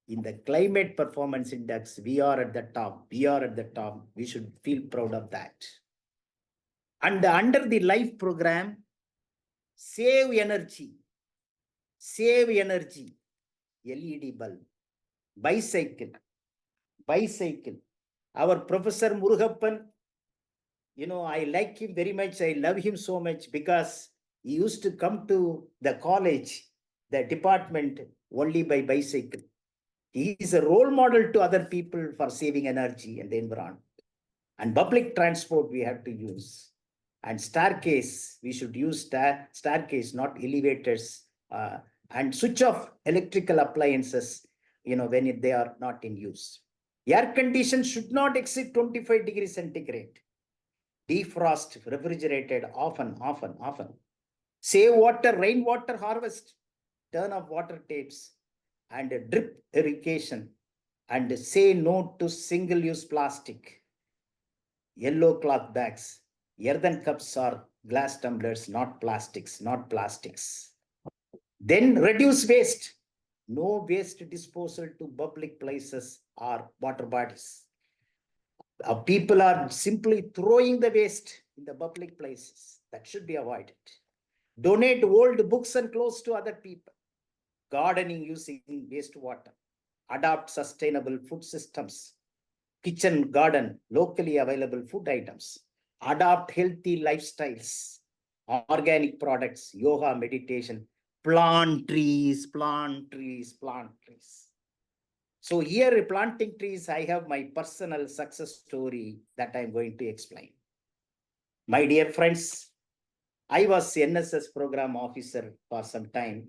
in the Climate Performance Index, we are at the top. We should feel proud of that. And under the LIFE program, save energy, LED bulb, bicycle. Our Professor Murugappan, I like him very much. I love him so much because he used to come to the college, the department, only by bicycle. He is a role model to other people for saving energy and the environment. And public transport we have to use. And staircase, we should use staircase, not elevators. And switch off electrical appliances, when they are not in use. Air condition should not exceed 25 degrees centigrade. Defrost, refrigerated, often. Save water, rainwater harvest, turn off water tapes, and drip irrigation, and say no to single-use plastic, yellow cloth bags, earthen cups or glass tumblers, not plastics. Then reduce waste. No waste disposal to public places or water bodies. People are simply throwing the waste in the public places. That should be avoided. Donate old books and clothes to other people. Gardening using wastewater. Adopt sustainable food systems. Kitchen garden, locally available food items. Adopt healthy lifestyles. Organic products, yoga, meditation. Plant trees. So here, planting trees, I have my personal success story that I'm going to explain. My dear friends, I was NSS program officer for some time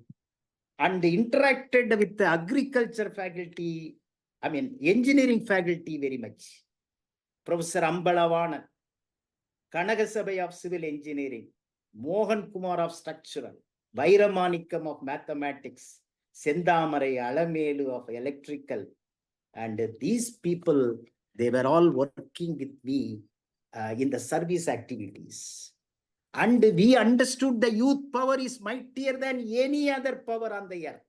and interacted with the agriculture faculty, engineering faculty very much. Professor Ambalavana, Kanagasabhay of Civil Engineering, Mohan Kumar of Structural, Vairamanikam of Mathematics, Sendamarai Alamelu of Electrical. And these people, they were all working with me in the service activities. And we understood the youth power is mightier than any other power on the earth.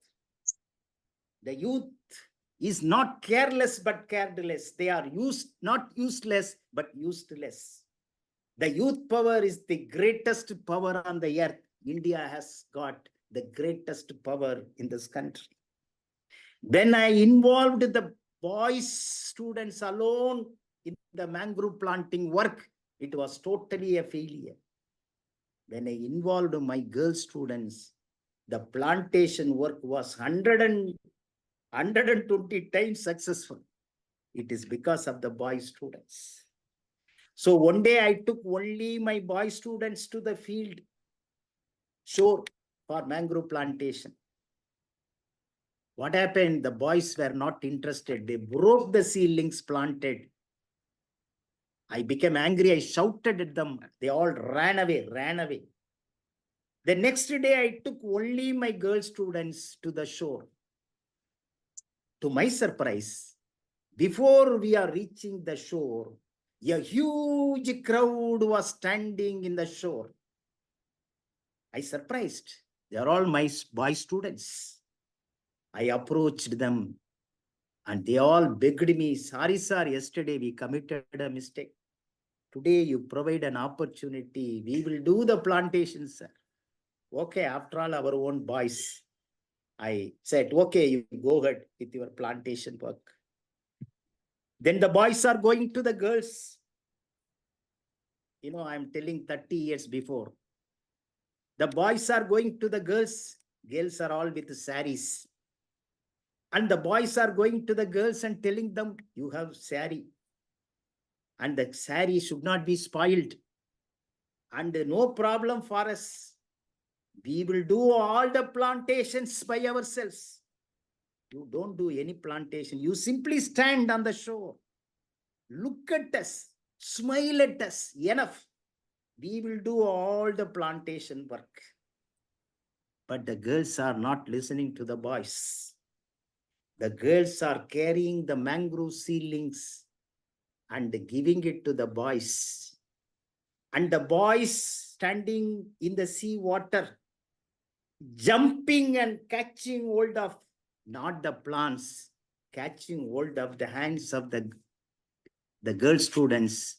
The youth is not careless but careless. They are not useless but useless. The youth power is the greatest power on the earth. India has got the greatest power in this country. When I involved the boys students alone in the mangrove planting work, it was totally a failure. When I involved my girl students, the plantation work was 120 times successful. It is because of the boy students. So one day I took only my boy students to the field shore for mangrove plantation. What happened? The boys were not interested. They broke the seedlings planted. I became angry. I shouted at them. They all ran away. The next day, I took only my girl students to the shore. To my surprise, before we are reaching the shore, a huge crowd was standing in the shore. I surprised. They are all my boy students. I approached them and they all begged me, sorry, sir, yesterday we committed a mistake. Today you provide an opportunity. We will do the plantation, sir. Okay, after all, our own boys. I said, okay, you go ahead with your plantation work. Then the boys are going to the girls. You know, I'm telling 30 years before. The boys are going to the girls. Girls are all with saris. And the boys are going to the girls and telling them, you have sari. And the sari should not be spoiled. And no problem for us. We will do all the plantations by ourselves. You don't do any plantation. You simply stand on the shore. Look at us. Smile at us. Enough. We will do all the plantation work. But the girls are not listening to the boys. The girls are carrying the mangrove seedlings and giving it to the boys. And the boys standing in the sea water, jumping and catching hold of, not the plants, catching hold of the hands of the girl students.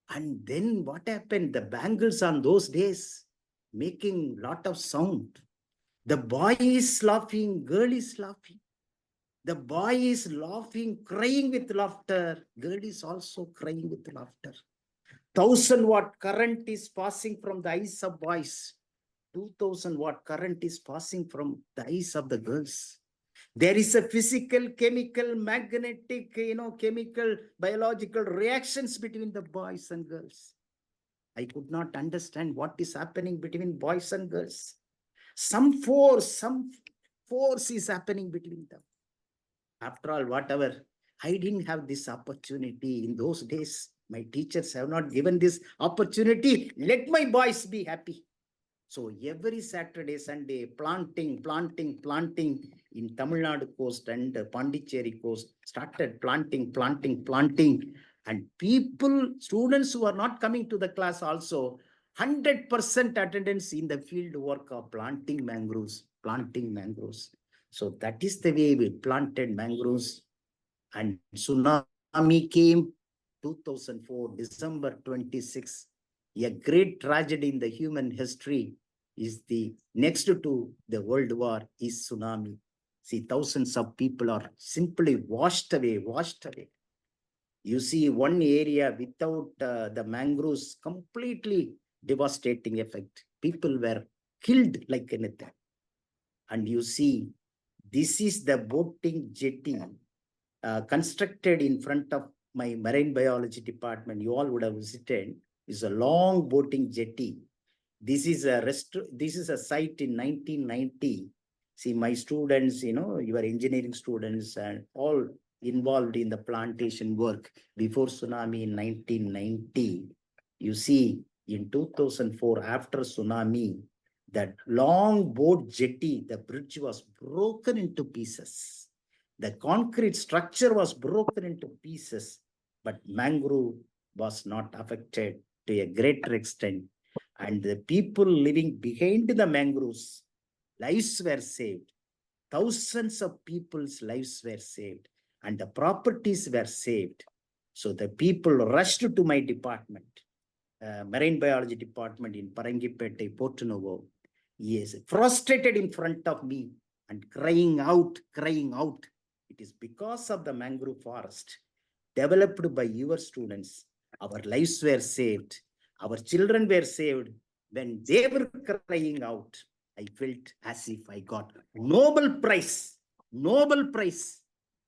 And then what happened? The bangles on those days making lot of sound. The boy is laughing, girl is laughing. The boy is laughing, crying with laughter. Girl is also crying with laughter. 1,000-watt current is passing from the eyes of boys. 2,000-watt current is passing from the eyes of the girls. There is a physical, chemical, magnetic, chemical, biological reactions between the boys and girls. I could not understand what is happening between boys and girls. Some force is happening between them. After all, whatever I didn't have this opportunity in those days. My teachers have not given this opportunity. Let my boys be happy. So every Saturday, Sunday, planting in Tamil Nadu coast and Pondicherry coast, started planting. And people, students who are not coming to the class also, 100% attendance in the field work of planting mangroves. So that is the way we planted mangroves. And tsunami came 2004, December 26. A great tragedy in the human history is the next to the world war is tsunami. See, thousands of people are simply washed away. You see one area without the mangroves, completely devastating effect. People were killed like anything. And you see, this is the boating jetty constructed in front of my marine biology department. You all would have visited. Is a long boating jetty. This is a site in 1990. See, my students, your engineering students and all involved in the plantation work before tsunami in 1990. You see, in 2004, after tsunami, that long boat jetty, the bridge was broken into pieces. The concrete structure was broken into pieces, but mangrove was not affected to a greater extent. And the people living behind the mangroves, lives were saved. Thousands of people's lives were saved, and the properties were saved. So the people rushed to my department, marine biology department in Parangipete, Porto Novo. Yes, frustrated in front of me and crying out. It is because of the mangrove forest developed by your students. Our lives were saved. Our children were saved. When they were crying out, I felt as if I got Nobel Prize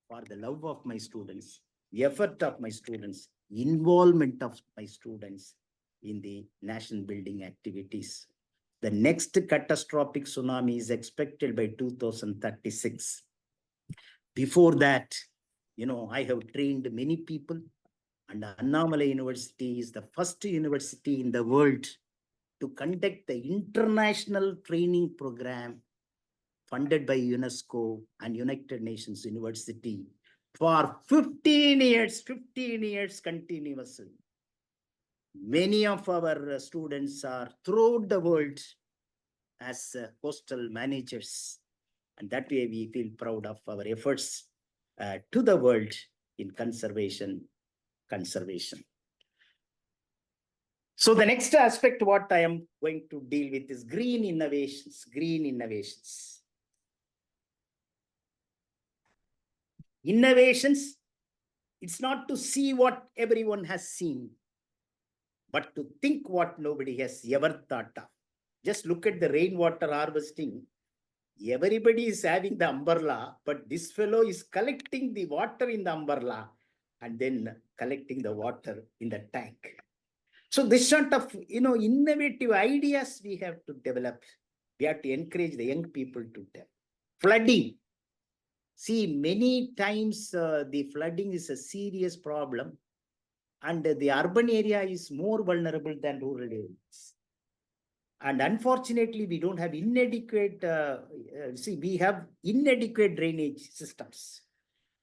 for the love of my students, the effort of my students, involvement of my students in the nation building activities. The next catastrophic tsunami is expected by 2036. Before that, I have trained many people, and Annamalai University is the first university in the world to conduct the international training program funded by UNESCO and United Nations University for 15 years continuously. Many of our students are throughout the world as coastal managers, and that way we feel proud of our efforts to the world in conservation. So the next aspect what I am going to deal with is green innovations. Innovations, it's not to see what everyone has seen, but to think what nobody has ever thought of. Just look at the rainwater harvesting. Everybody is having the umbrella, but this fellow is collecting the water in the umbrella and then collecting the water in the tank. So this sort of, innovative ideas we have to develop. We have to encourage the young people to develop. Flooding. See, many times the flooding is a serious problem, and the urban area is more vulnerable than rural areas. And unfortunately, we don't have inadequate, we have inadequate drainage systems,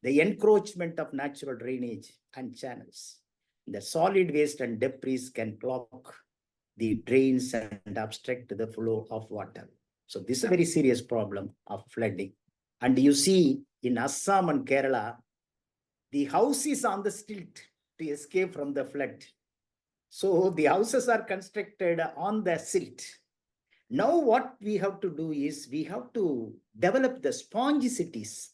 the encroachment of natural drainage and channels. The solid waste and debris can clog the drains and obstruct the flow of water. So this is a very serious problem of flooding. And you see in Assam and Kerala, the house is on the stilt to escape from the flood. So the houses are constructed on the silt. Now what we have to do is we have to develop the sponge cities.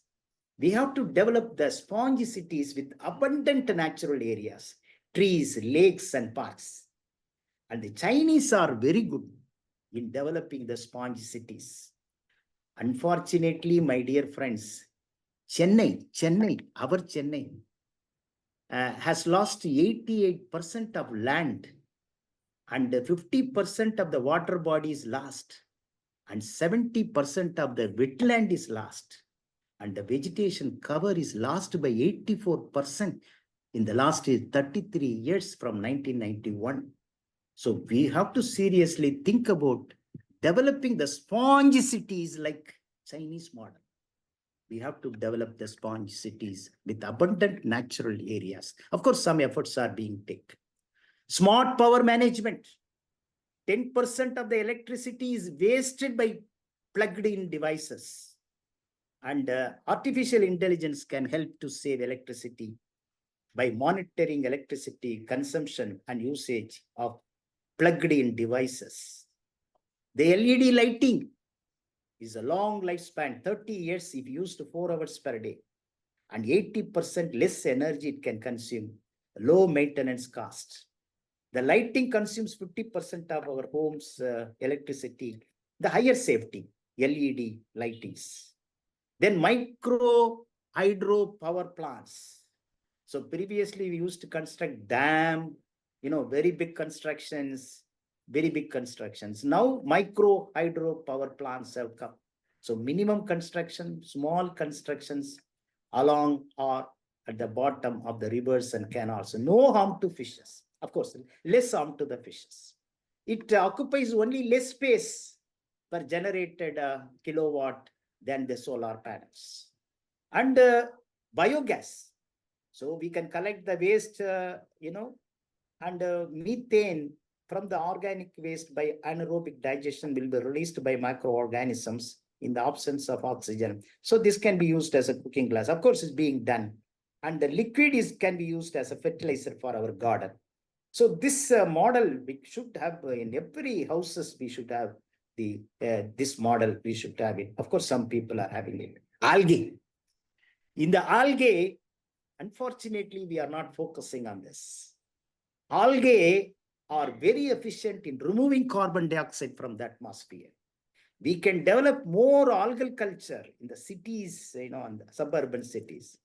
We have to develop the sponge cities with abundant natural areas, trees, lakes, and parks. And the Chinese are very good in developing the sponge cities. Unfortunately, my dear friends, our Chennai has lost 88% of land, and 50% of the water body is lost, and 70% of the wetland is lost. And the vegetation cover is lost by 84% in the last 33 years from 1991. So we have to seriously think about developing the sponge cities like Chinese model. We have to develop the sponge cities with abundant natural areas. Of course, some efforts are being taken. Smart power management. 10% of the electricity is wasted by plugged-in devices. And artificial intelligence can help to save electricity by monitoring electricity consumption and usage of plugged-in devices. The LED lighting is a long lifespan, 30 years if used 4 hours per day, and 80% less energy it can consume, low maintenance cost. The lighting consumes 50% of our home's electricity, the higher safety, LED lightings. Then micro hydro power plants. So previously we used to construct dam, very big constructions. Now micro hydro power plants have come. So minimum construction, small constructions along or at the bottom of the rivers and canals. No harm to fishes. Of course, less harm to the fishes. It occupies only less space per generated kilowatt than the solar panels. And biogas. So we can collect the waste, and methane from the organic waste by anaerobic digestion will be released by microorganisms in the absence of oxygen. So this can be used as a cooking gas. Of course, it's being done. And the liquid can be used as a fertilizer for our garden. So this model, we should have in every houses, we should have this model, we should have it. Of course, some people are having it. Algae. In the algae, unfortunately, we are not focusing on this. Algae are very efficient in removing carbon dioxide from the atmosphere. We can develop more algal culture in the cities, in the suburban cities.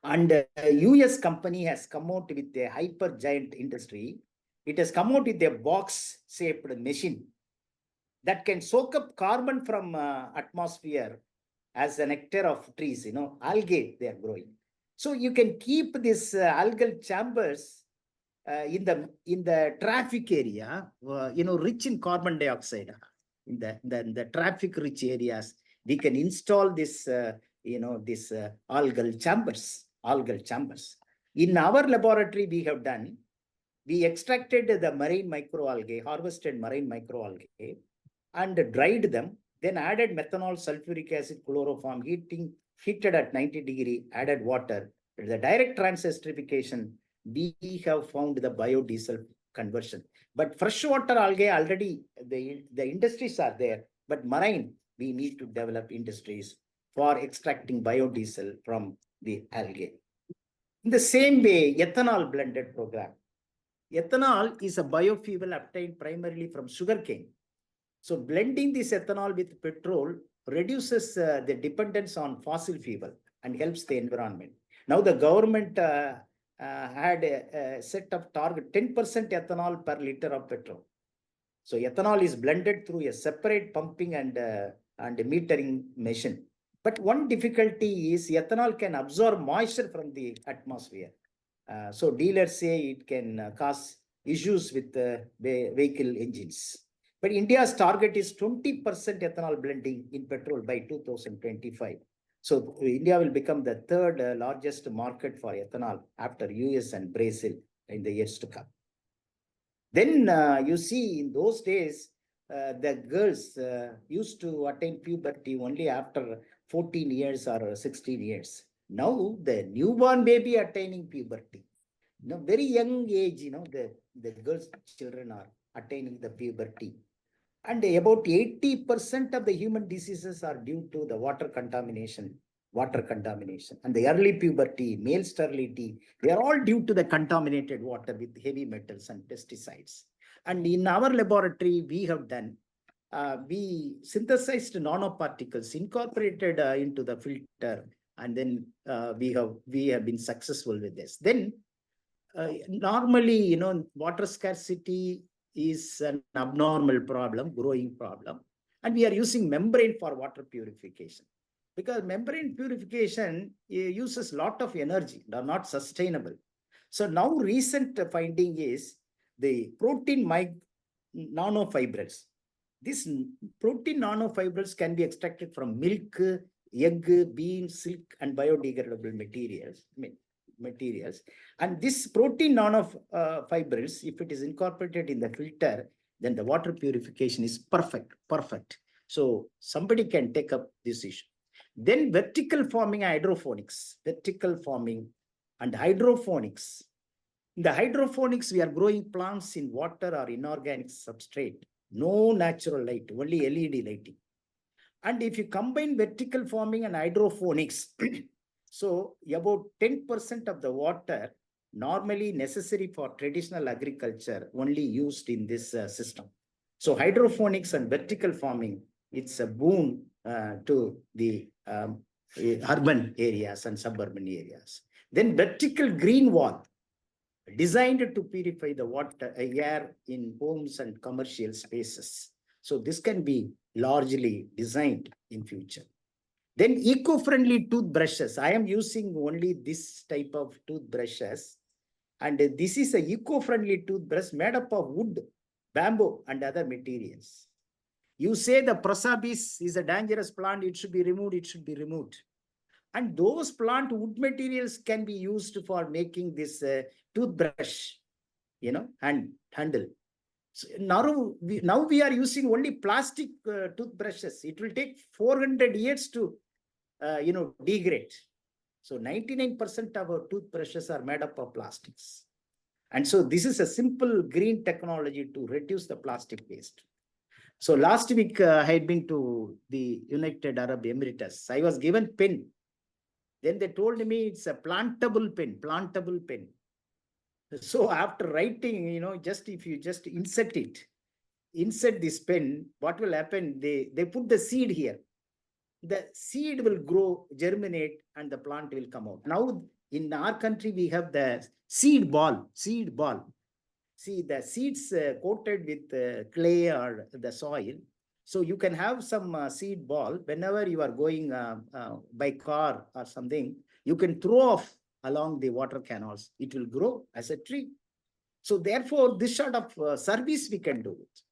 And US company has come out with a hyper giant industry. It has come out with a box-shaped machine that can soak up carbon from atmosphere as the nectar of trees, algae they are growing. So you can keep this algal chambers in the traffic area, rich in carbon dioxide. In the traffic rich areas, we can install this, algal chambers. In our laboratory, we extracted the marine microalgae, harvested marine microalgae, and dried them, then added methanol, sulfuric acid, chloroform, heated at 90 degrees, added water. The direct transesterification, we have found the biodiesel conversion. But freshwater algae already, the industries are there, but marine, we need to develop industries for extracting biodiesel from the algae. In the same way, ethanol blended program. Ethanol is a biofuel obtained primarily from sugarcane. So blending this ethanol with petrol reduces the dependence on fossil fuel and helps the environment. Now the government had a set of target 10% ethanol per liter of petrol. So ethanol is blended through a separate pumping and metering machine. But one difficulty is ethanol can absorb moisture from the atmosphere. So dealers say it can cause issues with vehicle engines. But India's target is 20% ethanol blending in petrol by 2025. So India will become the third largest market for ethanol after US and Brazil in the years to come. Then you see in those days, the girls used to attain puberty only after 14 years or 16 years. Now the newborn baby attaining puberty. Very young age, the girls, children are attaining the puberty. And about 80% of the human diseases are due to the water contamination. And the early puberty, male sterility, they are all due to the contaminated water with heavy metals and pesticides. And in our laboratory, we have done, we synthesized nanoparticles, incorporated into the filter, and then we have been successful with this. Then normally, water scarcity is an abnormal problem, growing problem, and we are using membrane for water purification. because membrane purification uses a lot of energy, they are not sustainable. So now recent finding is the protein nanofibrils. These protein nanofibrils can be extracted from milk, egg, bean, silk, and biodegradable materials. And this protein nanofibrils, if it is incorporated in the filter, then the water purification is perfect. So somebody can take up this issue. Then vertical farming and hydroponics. Vertical farming and hydroponics. In the hydroponics, we are growing plants in water or inorganic substrate. No natural light, only LED lighting. And if you combine vertical farming and hydroponics, so about 10% of the water normally necessary for traditional agriculture only used in this system. So hydroponics and vertical farming, it's a boon to the urban areas and suburban areas. Then vertical green wall, designed to purify the water, air in homes and commercial spaces. So this can be largely designed in future. Then eco-friendly toothbrushes. I am using only this type of toothbrushes. And this is a eco-friendly toothbrush made up of wood, bamboo, and other materials. You say the prosopis is a dangerous plant, it should be removed. And those plant wood materials can be used for making this toothbrush, and handle. So now we are using only plastic toothbrushes. It will take 400 years to, degrade. So 99% of our toothbrushes are made up of plastics. And so this is a simple green technology to reduce the plastic waste. So last week I had been to the United Arab Emirates. I was given pen. Then they told me it's a plantable pen. So after writing, if you just insert this pen, what will happen? They put the seed here. The seed will grow, germinate, and the plant will come out. Now, in our country, we have the seed ball. See, the seeds coated with clay or the soil. So you can have some seed ball. Whenever you are going by car or something, you can throw off along the water canals. It will grow as a tree. So therefore, this sort of service we can do it.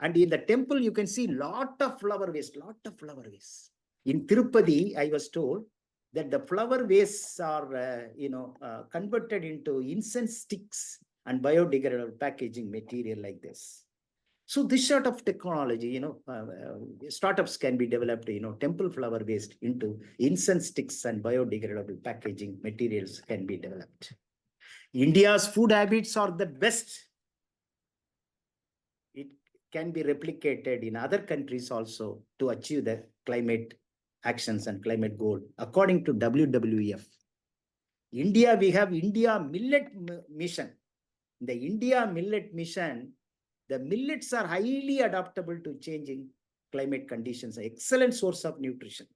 And in the temple, you can see lot of flower waste. In Tirupati, I was told that the flower wastes are, converted into incense sticks and biodegradable packaging material like this. So this sort of technology, startups can be developed, temple flower waste into incense sticks and biodegradable packaging materials can be developed. India's food habits are the best. It can be replicated in other countries also to achieve the climate actions and climate goal. According to WWF, India, we have India Millet Mission. The India Millet Mission, the millets are highly adaptable to changing climate conditions, an excellent source of nutrition.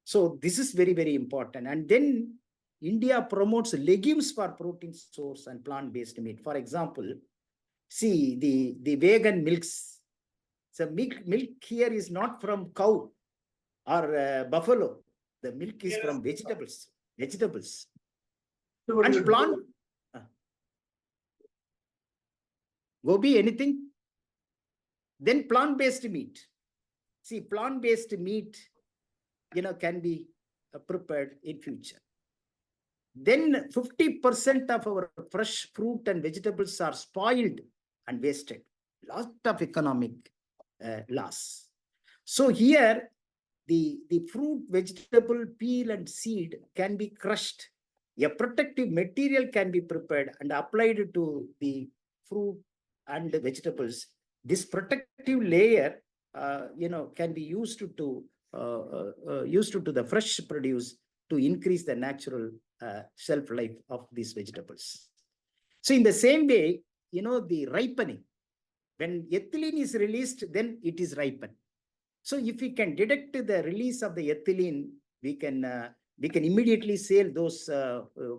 So this is very, very important. And then India promotes legumes for protein source and plant-based meat. For example, see the vegan milks. So milk here is not from cow or buffalo. The milk is from vegetables. And plant. Gobi, anything? Then plant-based meat. See, plant-based meat, can be prepared in future. Then 50% of our fresh fruit and vegetables are spoiled and wasted. Lot of economic loss. So here, the fruit, vegetable, peel and seed can be crushed. A protective material can be prepared and applied to the fruit and the vegetables. This protective layer, can be used to the fresh produce to increase the natural shelf life of these vegetables. So in the same way, the ripening, when ethylene is released, then it is ripened. So if we can detect the release of the ethylene, we can immediately sell those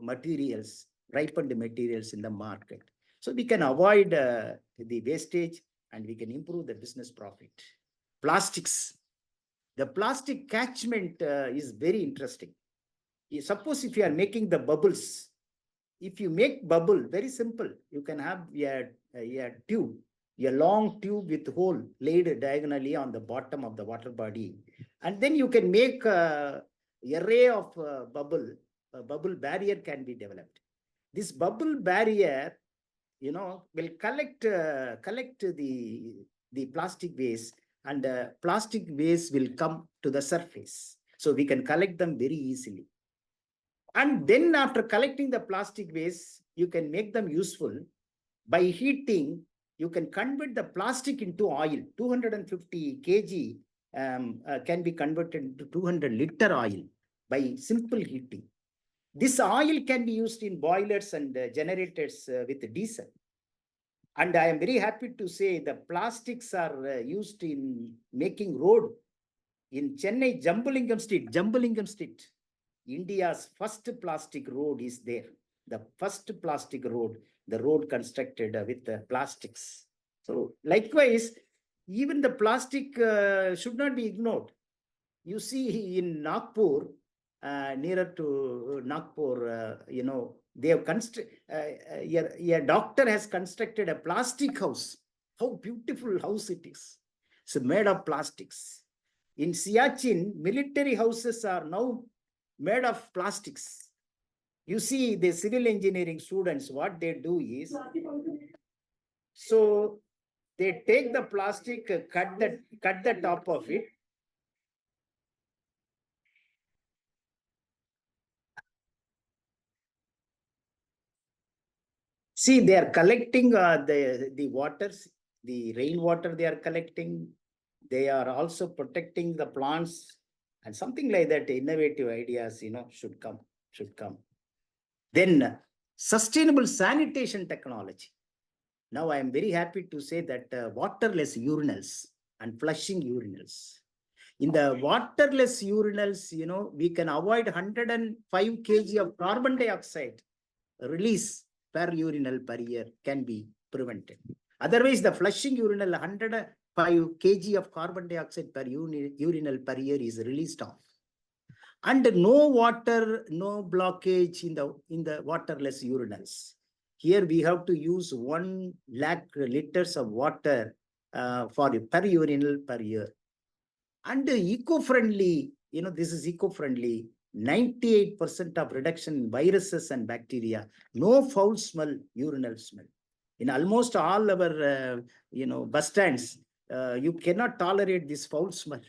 materials, ripened materials in the market. So we can avoid the wastage and we can improve the business profit. Plastics. The plastic catchment is very interesting. Suppose if you are making the bubbles, if you make bubble, very simple, you can have a tube, a long tube with hole laid diagonally on the bottom of the water body. And then you can make a array of bubble. A bubble barrier can be developed. This bubble barrier, will collect the plastic waste, and plastic waste will come to the surface. So we can collect them very easily. And then after collecting the plastic waste, you can make them useful. By heating, you can convert the plastic into oil. 250 kg can be converted into 200 liter oil by simple heating. This oil can be used in boilers and generators with diesel. And I am very happy to say the plastics are used in making road in Chennai, Jambalingam Street. India's first plastic road is there. The first plastic road, the road constructed with plastics. So likewise, even the plastic should not be ignored. You see in Nagpur, nearer to Nagpur, they have constructed, a doctor has constructed a plastic house. How beautiful house it is. It's made of plastics. In Siachen, military houses are now made of plastics. You see the civil engineering students, what they do is, so they take the plastic, cut the top of it. See, they are collecting the waters, the rainwater they are collecting. They are also protecting the plants, and something like that. Innovative ideas, should come. Then sustainable sanitation technology. Now I am very happy to say that waterless urinals and flushing urinals. In the waterless urinals, we can avoid 105 kg of carbon dioxide release per urinal per year can be prevented. Otherwise, the flushing urinal, 105 kg of carbon dioxide per urinal per year is released off. And no water, no blockage in the waterless urinals. Here we have to use 1 lakh liters of water for per urinal per year. And eco-friendly, this is eco-friendly, 98% of reduction in viruses and bacteria, no foul smell, urinal smell. In almost all our, bus stands, you cannot tolerate this foul smell.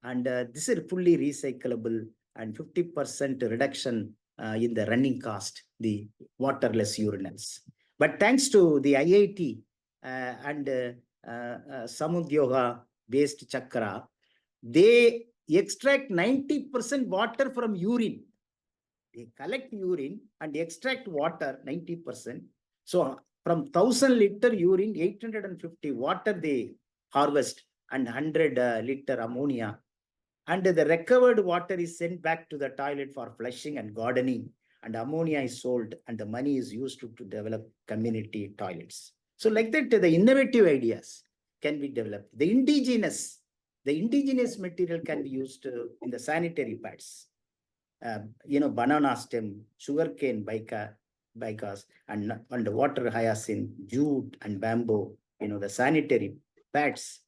And this is fully recyclable, and 50% reduction in the running cost, the waterless urinals. But thanks to the IIT and Samudyoga based Chakra, they extract 90% water from urine. They collect urine and extract water 90%. So from 1000 liter urine, 850 water they harvest and 100 liter ammonia. And the recovered water is sent back to the toilet for flushing and gardening, and ammonia is sold, and the money is used to develop community toilets. So like that, the innovative ideas can be developed. The indigenous material can be used in the sanitary pads. Banana stem, sugarcane, bicas, and water hyacinth, jute, and bamboo, the sanitary pads.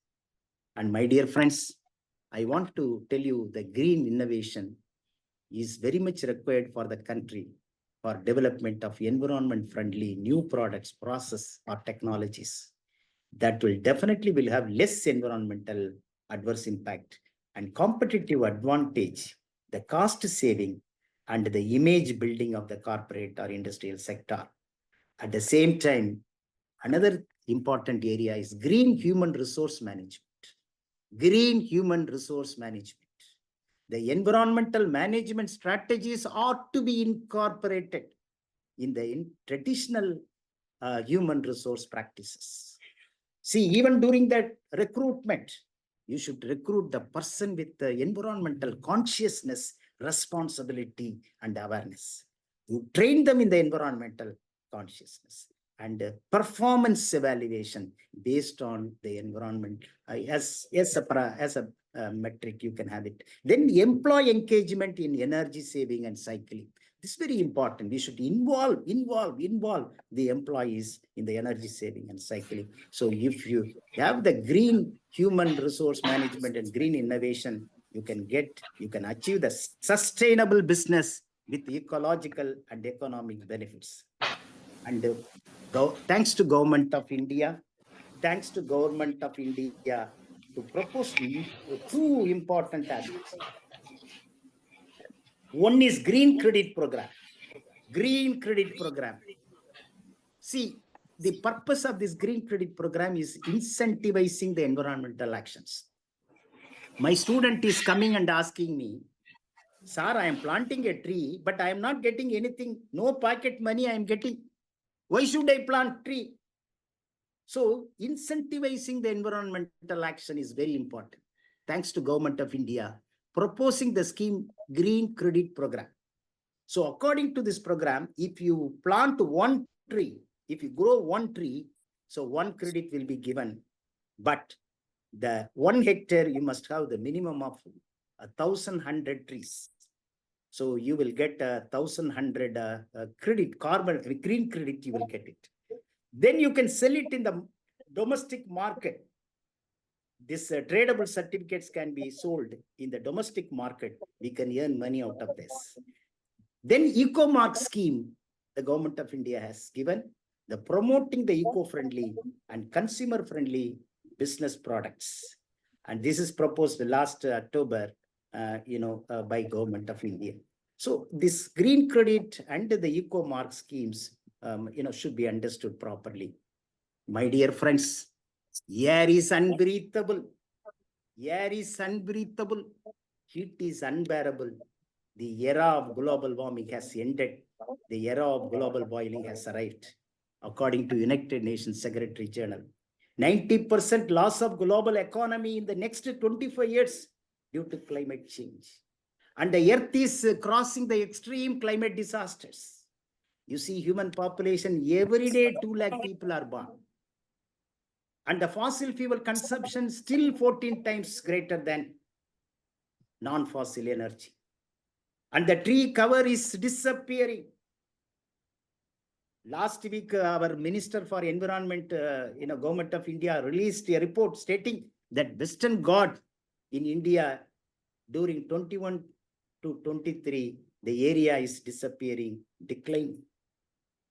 And my dear friends, I want to tell you the green innovation is very much required for the country for development of environment-friendly new products, process, or technologies that will definitely have less environmental adverse impact and competitive advantage, the cost saving, and the image building of the corporate or industrial sector. At the same time, another important area is green human resource management. Green human resource management. The environmental management strategies ought to be incorporated in the traditional human resource practices. See, even during that recruitment, you should recruit the person with the environmental consciousness, responsibility, and awareness. You train them in the environmental consciousness. and performance evaluation based on the environment as a metric, you can have it. Then employee engagement in energy saving and cycling. This is very important. We should involve the employees in the energy saving and cycling. So if you have the green human resource management and green innovation, you can achieve the sustainable business with ecological and economic benefits. And thanks to Government of India to propose two important aspects. One is green credit program. See, the purpose of this green credit program is incentivizing the environmental actions. My student is coming and asking me, sir, I am planting a tree, but I am not getting anything. No pocket money I am getting. Why should I plant tree? So incentivizing the environmental action is very important. Thanks to Government of India proposing the scheme Green Credit Program. So according to this program, if you plant one tree, if you grow one tree, so one credit will be given. But the 1 hectare, you must have the minimum of 1,100 trees. So you will get 1,100 credit, green credit, you will get it. Then you can sell it in the domestic market. This tradable certificates can be sold in the domestic market. We can earn money out of this. Then Eco-Mark scheme, the Government of India has given, the promoting the eco-friendly and consumer-friendly business products. And this is proposed last October, by Government of India. So this green credit and the Eco-Mark schemes, should be understood properly. My dear friends, air is unbreathable. Heat is unbearable. The era of global warming has ended. The era of global boiling has arrived. According to United Nations Secretary General, 90% loss of global economy in the next 25 years due to climate change. And the earth is crossing the extreme climate disasters. You see, human population, every day 2 lakh people are born. And the fossil fuel consumption still 14 times greater than non-fossil energy. And the tree cover is disappearing. Last week, our Minister for Environment, Government of India released a report stating that Western Ghats in India during 21 to 23, the area is disappearing, declining.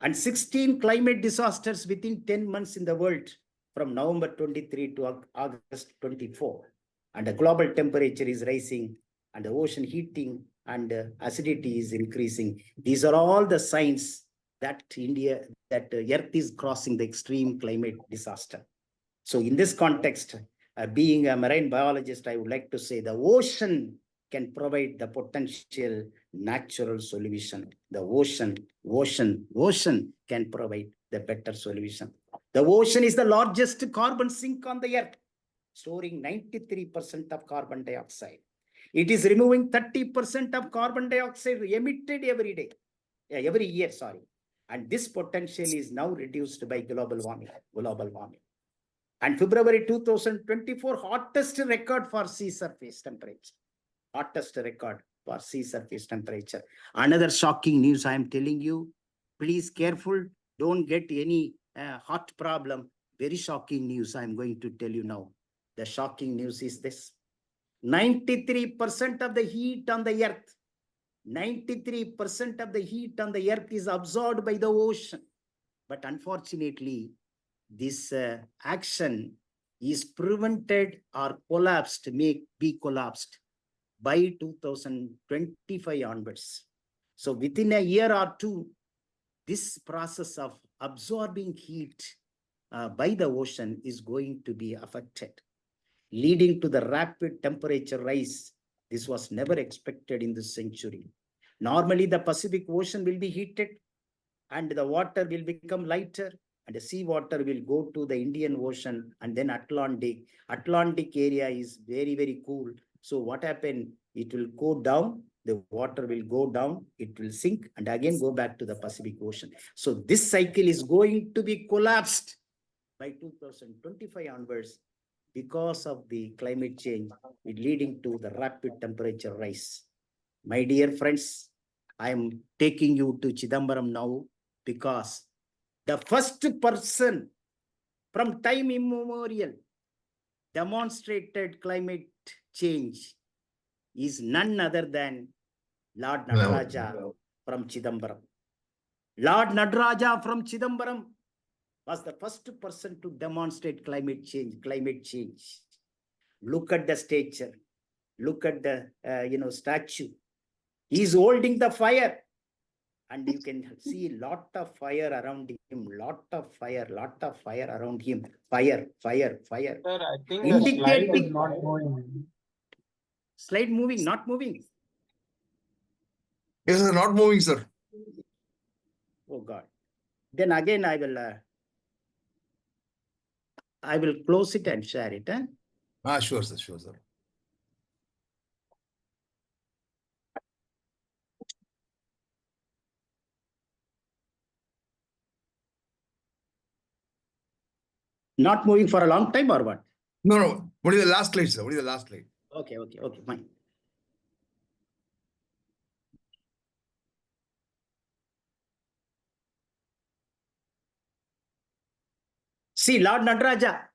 And 16 climate disasters within 10 months in the world from November 23 to August 24. And the global temperature is rising and the ocean heating and acidity is increasing. These are all the signs that Earth is crossing the extreme climate disaster. So in this context, being a marine biologist, I would like to say the ocean can provide the potential natural solution. The ocean can provide the better solution. The ocean is the largest carbon sink on the earth, storing 93% of carbon dioxide. It is removing 30% of carbon dioxide emitted every year. And this potential is now reduced by global warming. And February 2024, hottest record for sea surface temperature. Another shocking news I am telling you. Please careful, don't get any hot problem. Very shocking news I am going to tell you now. The shocking news is this. 93% of the heat on the earth, 93% of the heat on the earth is absorbed by the ocean. But unfortunately, this action is prevented or may be collapsed by 2025 onwards. So within a year or two, this process of absorbing heat by the ocean is going to be affected, leading to the rapid temperature rise. This was never expected in this century. Normally, the Pacific Ocean will be heated and the water will become lighter and the seawater will go to the Indian Ocean and then Atlantic. Atlantic area is very, very cool. So what happened? It will go down the water will go down, it will sink, and again go back to the Pacific Ocean. So this cycle is going to be collapsed by 2025 onwards because of the climate change, leading to the rapid temperature rise. My dear friends, I am taking you to Chidambaram now because the first person from time immemorial demonstrated climate change is none other than Lord Nataraja from Chidambaram. Lord Nataraja from Chidambaram was the first person to demonstrate climate change. Look at the stature. Look at the statue. He is holding the fire, and you can see lot of fire around him. Lot of fire around him. Fire. Sir, I think the slide Indicating- is not moving. Slide moving, not moving. Yes, sir, not moving, sir. Oh God. Then again I will close it and share it. Sure, sir, sure, sir. Not moving for a long time or what? No. What is the last slide, sir? What is the last slide? Okay, fine. See, Lord Nataraja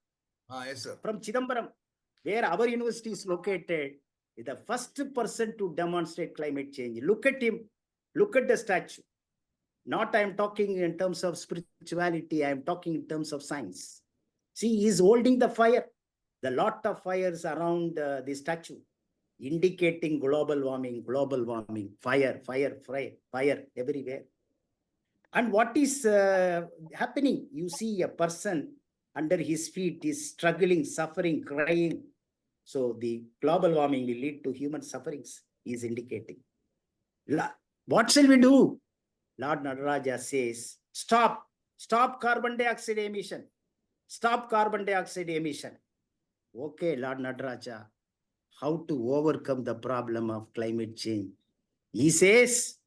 Yes, sir. from Chidambaram, where our university is located, is the first person to demonstrate climate change. Look at him. Look at the statue. Not I am talking in terms of spirituality. I am talking in terms of science. See, he is holding the fire. The lot of fires around the statue, indicating global warming, fire everywhere. And what is happening? You see a person under his feet is struggling, suffering, crying. So the global warming will lead to human sufferings, he is indicating. What shall we do? Lord Nataraja says, stop carbon dioxide emission. Stop carbon dioxide emission. Okay, Lord Nataraja, how to overcome the problem of climate change? He says,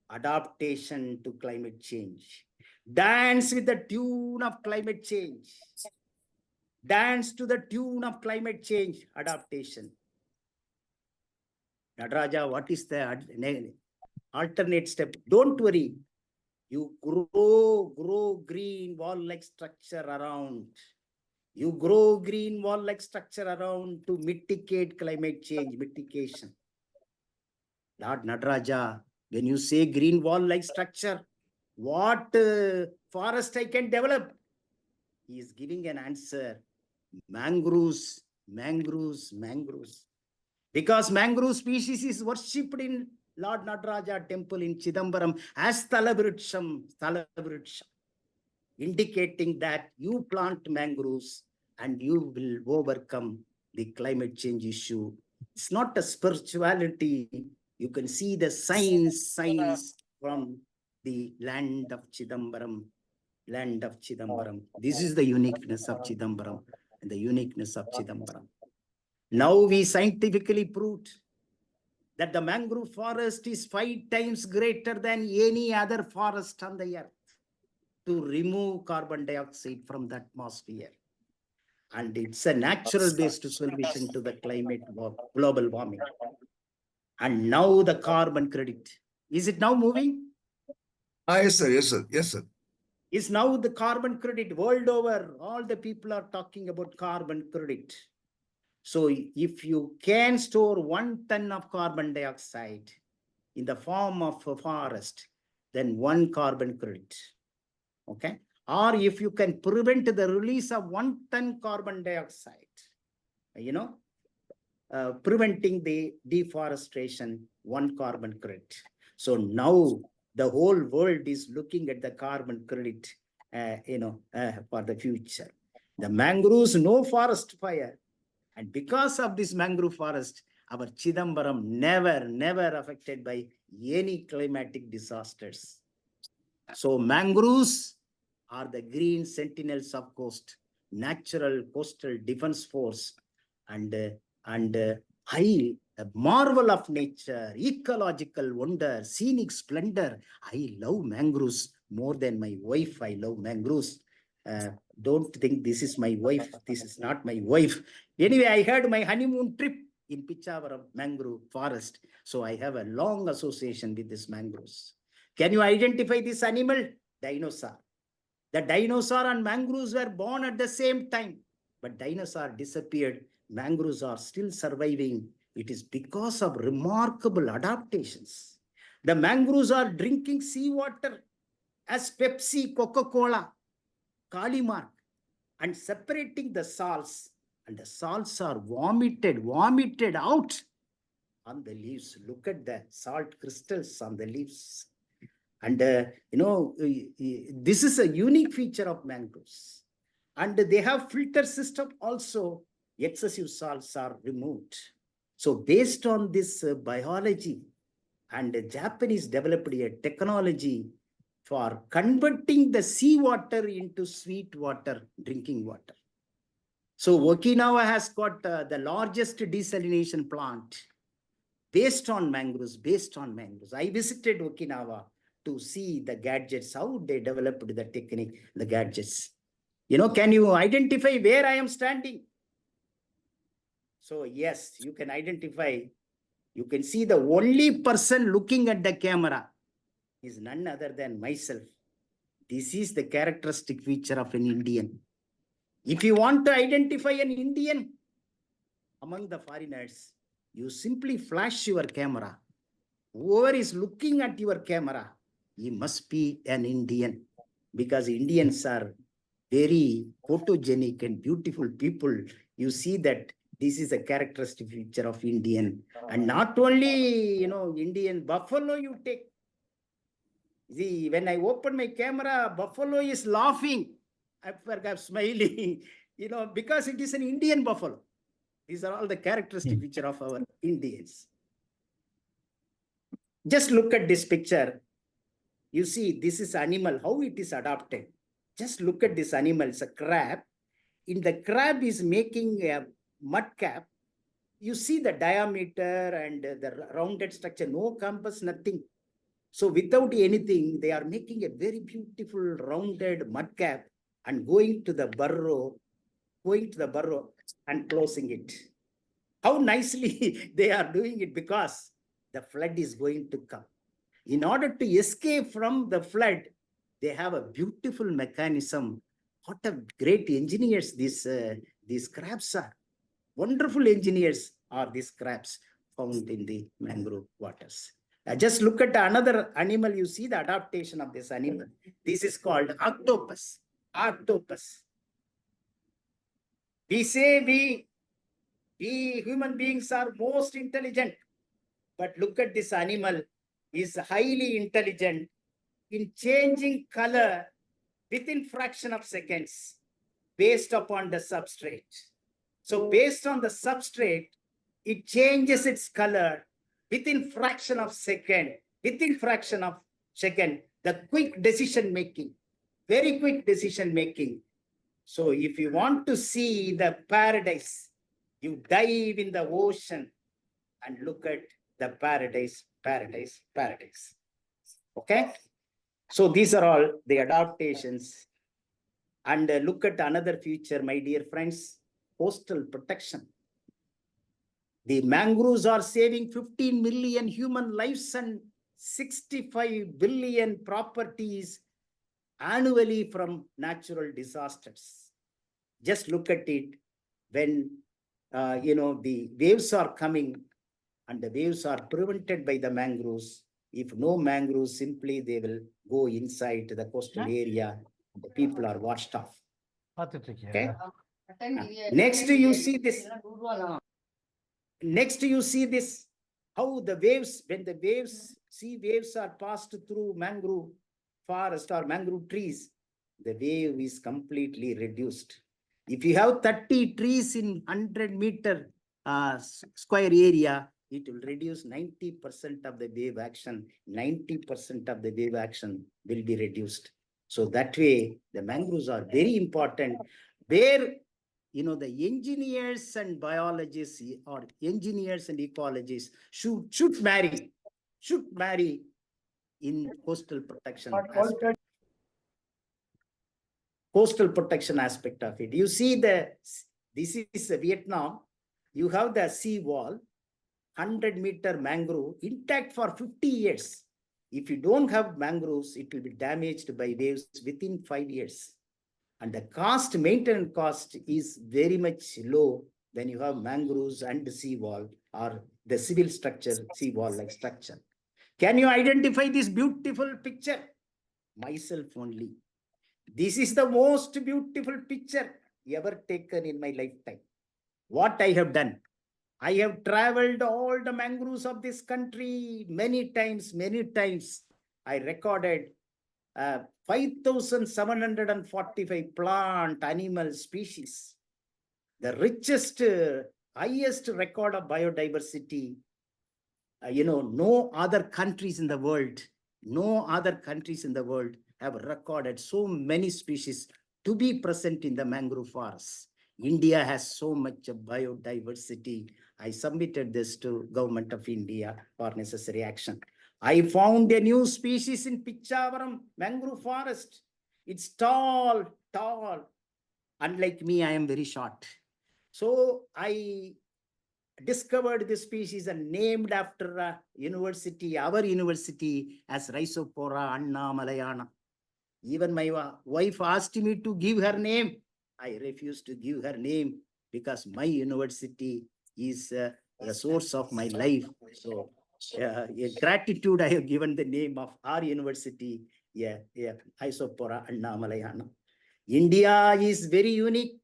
adaptation to climate change. Dance with the tune of climate change. Dance to the tune of climate change, adaptation. Nataraja, what is the alternate step? Don't worry. You grow green wall-like structure around. You grow green wall-like structure around to mitigate climate change, mitigation. Lord Nataraja, when you say green wall-like structure, what forest I can develop? He is giving an answer. Mangroves. Because mangrove species is worshipped in Lord Nataraja temple in Chidambaram as Thalabhriksham, indicating that you plant mangroves and you will overcome the climate change issue. It's not a spirituality. You can see the science from the land of Chidambaram. This is the uniqueness of Chidambaram and the uniqueness of Chidambaram. Now we scientifically proved that the mangrove forest is 5 times greater than any other forest on the earth to remove carbon dioxide from the atmosphere. And it's a natural-based solution to the climate global warming. And now the carbon credit. Is it now moving? Yes, sir. Is now the carbon credit world over? All the people are talking about carbon credit. So if you can store 1 ton of carbon dioxide in the form of a forest, then 1 carbon credit. Okay. Or if you can prevent the release of 1 ton carbon dioxide, preventing the deforestation, 1 carbon credit. So now the whole world is looking at the carbon credit, for the future. The mangroves, no forest fire. And because of this mangrove forest, our Chidambaram never affected by any climatic disasters. So mangroves are the green sentinels of coast, natural coastal defense force, and high a marvel of nature, ecological wonder, scenic splendor. I love mangroves more than my wife. I love mangroves. Don't think this is my wife. This is not my wife. Anyway, I had my honeymoon trip in Pichavaram mangrove forest. So I have a long association with this mangroves. Can you identify this animal? Dinosaur. The dinosaur and mangroves were born at the same time, but dinosaur disappeared. Mangroves are still surviving. It is because of remarkable adaptations. The mangroves are drinking seawater as Pepsi, Coca-Cola, Kalimark, and separating the salts, and the salts are vomited out on the leaves. Look at the salt crystals on the leaves. And this is a unique feature of mangroves. And they have filter system also. Excessive salts are removed. So based on this biology, and the Japanese developed a technology for converting the seawater into sweet water, drinking water. So Okinawa has got the largest desalination plant based on mangroves, I visited Okinawa to see the gadgets, how they developed the technique, the gadgets. Can you identify where I am standing? So yes, you can identify. You can see the only person looking at the camera is none other than myself. This is the characteristic feature of an Indian. If you want to identify an Indian among the foreigners, you simply flash your camera. Whoever is looking at your camera, he must be an Indian, because Indians are very photogenic and beautiful people. You see that this is a characteristic feature of Indian. And not only, Indian buffalo you take. See, when I open my camera, buffalo is laughing. I'm smiling, because it is an Indian buffalo. These are all the characteristic feature of our Indians. Just look at this picture. You see, this is animal, how it is adapted. Just look at this animal, it's a crab. In the crab is making a mud cap. You see the diameter and the rounded structure, no compass, nothing. So without anything, they are making a very beautiful rounded mud cap and going to the burrow and closing it. How nicely they are doing it, because the flood is going to come. In order to escape from the flood, they have a beautiful mechanism. What a great engineers these crabs are. Wonderful engineers are these crabs found in the mangrove waters. Just look at another animal. You see the adaptation of this animal. This is called octopus. Octopus. We say we human beings are most intelligent, but look at this animal. Is highly intelligent in changing color within fraction of seconds based upon the substrate. So based on the substrate, it changes its color within fraction of second, the quick decision making, very quick decision making. So if you want to see the paradise, you dive in the ocean and look at the paradise. Okay. So these are all the adaptations. And look at another feature, my dear friends, coastal protection. The mangroves are saving 15 million human lives and 65 billion properties annually from natural disasters. Just look at it when, the waves are coming and the waves are prevented by the mangroves. If no mangroves, simply they will go inside the coastal area. The people are washed off. Okay. Next, you see this. How the waves, when the sea waves are passed through mangrove forest or mangrove trees, the wave is completely reduced. If you have 30 trees in 100-meter square area, it will reduce 90% of the wave action. 90% of the wave action will be reduced. So that way, the mangroves are very important. Where the engineers and biologists or engineers and ecologists should marry in coastal protection aspect. Coastal protection aspect of it. You see this is Vietnam. You have the sea wall, 100-meter mangrove intact for 50 years. If you don't have mangroves, it will be damaged by waves within 5 years. And the maintenance cost is very much low when you have mangroves and the seawall or the civil structure, seawall like structure. Can you identify this beautiful picture? Myself only. This is the most beautiful picture ever taken in my lifetime. What I have done, I have traveled all the mangroves of this country many times. I recorded 5,745 plant, animal species. The richest, highest record of biodiversity. No other countries in the world have recorded so many species to be present in the mangrove forests. India has so much biodiversity. I submitted this to Government of India for necessary action. I found a new species in Pichavaram mangrove forest. It's tall. Unlike me, I am very short. So I discovered this species and named after our university as Rhizopora Annamalayana. Even my wife asked me to give her name. I refused to give her name because my university is the source of my life. So gratitude, I have given the name of our university, Rhizopora Annamalayana. India is very unique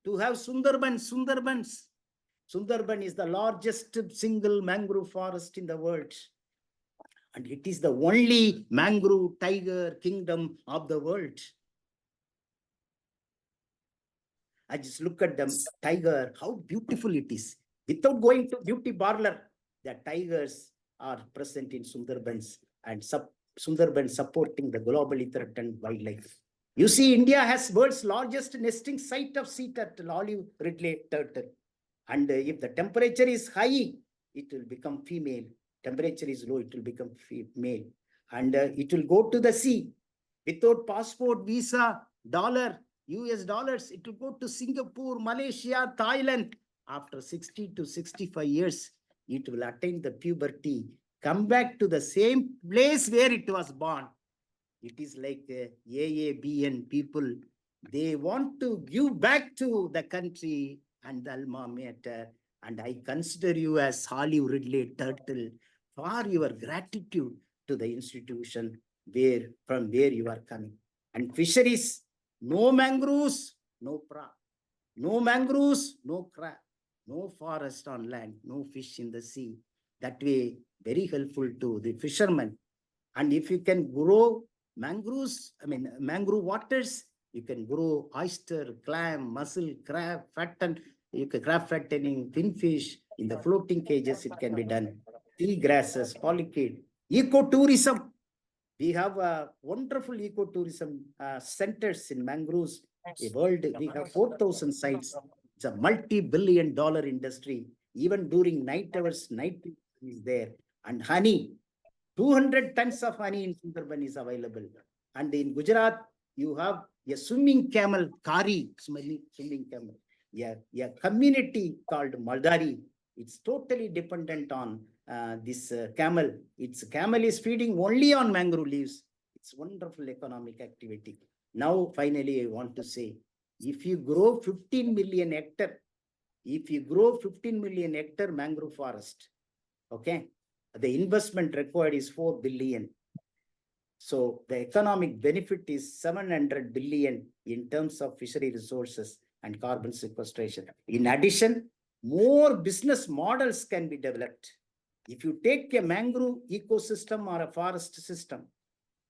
to have Sundarbans. Sundarban is the largest single mangrove forest in the world. And it is the only mangrove tiger kingdom of the world. I just look at the tiger, how beautiful it is. Without going to beauty parlor, the tigers are present in Sundarbans and Sundarbans supporting the globally threatened wildlife. You see, India has world's largest nesting site of sea turtle, olive ridley turtle. And if the temperature is high, it will become female. Temperature is low, it will become male. And it will go to the sea. Without passport, visa, US dollars, it will go to Singapore, Malaysia, Thailand. After 60 to 65 years, it will attain the puberty, come back to the same place where it was born. It is like AABN people. They want to give back to the country and the alma mater, and I consider you as olive ridley turtle for your gratitude to the institution from where you are coming. And fisheries, no mangroves, no crab. No mangroves, no crab. No forest on land, no fish in the sea. That way, very helpful to the fishermen. And if you can grow mangroves, mangrove waters, you can grow oyster, clam, mussel, crab, fattening, finfish. In the floating cages, it can be done. Sea grasses, polychaete, ecotourism. We have wonderful ecotourism centers in mangroves. A world, we have 4,000 sites. It's a multi-billion-dollar industry. Even during night hours, night is there. And honey, 200 tons of honey in Sundarban is available. And in Gujarat, you have a swimming camel, Kari, swimming camel. A community called Maldari. It's totally dependent on this camel. Its camel is feeding only on mangrove leaves. It's wonderful economic activity. Now, finally, I want to say, if you grow 15 million hectare mangrove forest, okay, the investment required is 4 billion. So the economic benefit is 700 billion in terms of fishery resources and carbon sequestration. In addition, more business models can be developed. If you take a mangrove ecosystem or a forest system,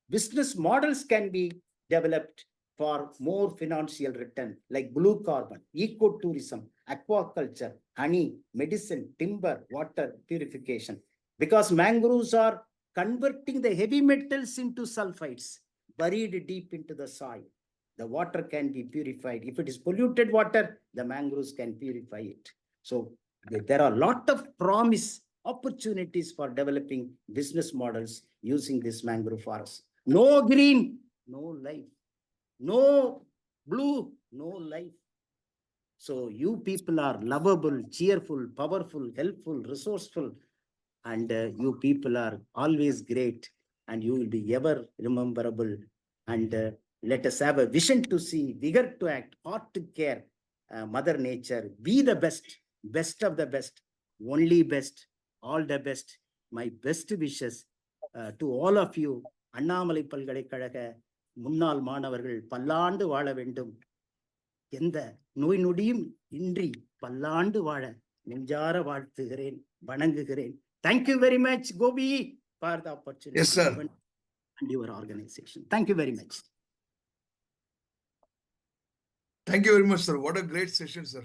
business models can be developed for more financial return, like blue carbon, ecotourism, aquaculture, honey, medicine, timber, water purification. Because mangroves are converting the heavy metals into sulfides buried deep into the soil. the water can be purified. If it is polluted water, the mangroves can purify it. So there are a lot of promise opportunities for developing business models using this mangrove forest. No green, no life. No blue, no life. So you people are lovable, cheerful, powerful, helpful, resourceful, and you people are always great, and you will be ever rememberable. And let us have a vision to see, vigor to act, heart to care, Mother Nature. Be the best, best of the best, only best, all the best. My best wishes to all of you. Annamalai பல்கலைக்கழக முன்னாள் மாணவர்கள் பல்லாண்டு வாழ வேண்டும். எந்த நோய் நொடியும் இன்றி பல்லாண்டு வாழ நெஞ்சார வாழ்த்துகிறேன், வணங்குகிறேன். Thank you very much, Gobi, for the opportunity. Yes, sir. And your organization. Thank you very much. Thank you very much, sir. What a great session, sir.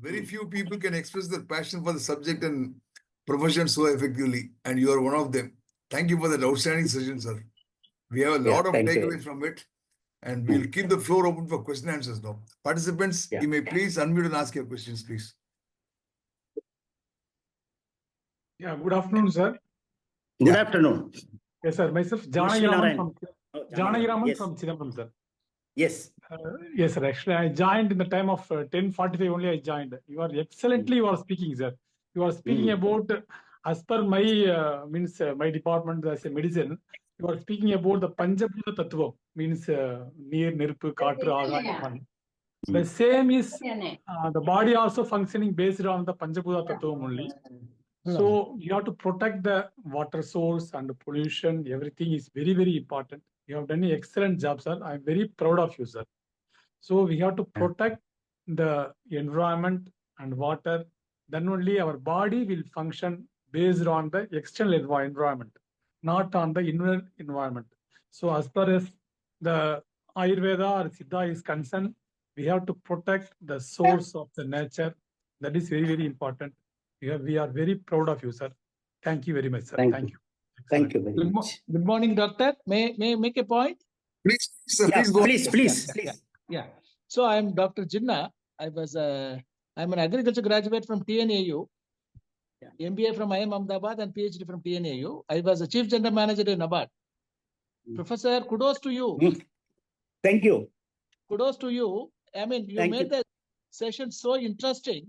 Very few people can express their passion for the subject and profession so effectively, and you are one of them. Thank you for that outstanding session, sir. We have a lot of takeaways from it, and we'll keep the floor open for question and answers now. Participants, you may please unmute and ask your questions, please. Yeah, good afternoon, sir. Good afternoon. Yes, sir. Myself, Janagiraman from Chidambaram, sir. Yes. Yes, sir. Actually, I joined in the time of 10:45 only. I joined. You are excellently. You are speaking, sir. You are speaking about, as per my my department as a medicine. You are speaking about the Panchabhuta Tattva, means near Nirpu, Katra, Agayam. The same is the body also functioning based on the Panchabhuta Tattva only. So you have to protect the water source and the pollution. Everything is very, very important. You have done an excellent job, sir. I'm very proud of you, sir. So we have to protect the environment and water. Then only our body will function based on the external environment, not on the inner environment. So as far as the Ayurveda or Siddha is concerned, we have to protect the source of the nature. That is very, very important. We are very proud of you, sir. Thank you very much, sir. Thank you. Thank you very much. Good morning, doctor. May I make a point? Please, sir, Yeah, please go. please. Yeah. So I am Dr. Jinnah. I'm an agriculture graduate from TNAU, MBA from IIM Ahmedabad and PhD from TNAU. I was a chief general manager in NABARD. Professor, kudos to you. Thank you. Kudos to you. I mean, you made the session so interesting.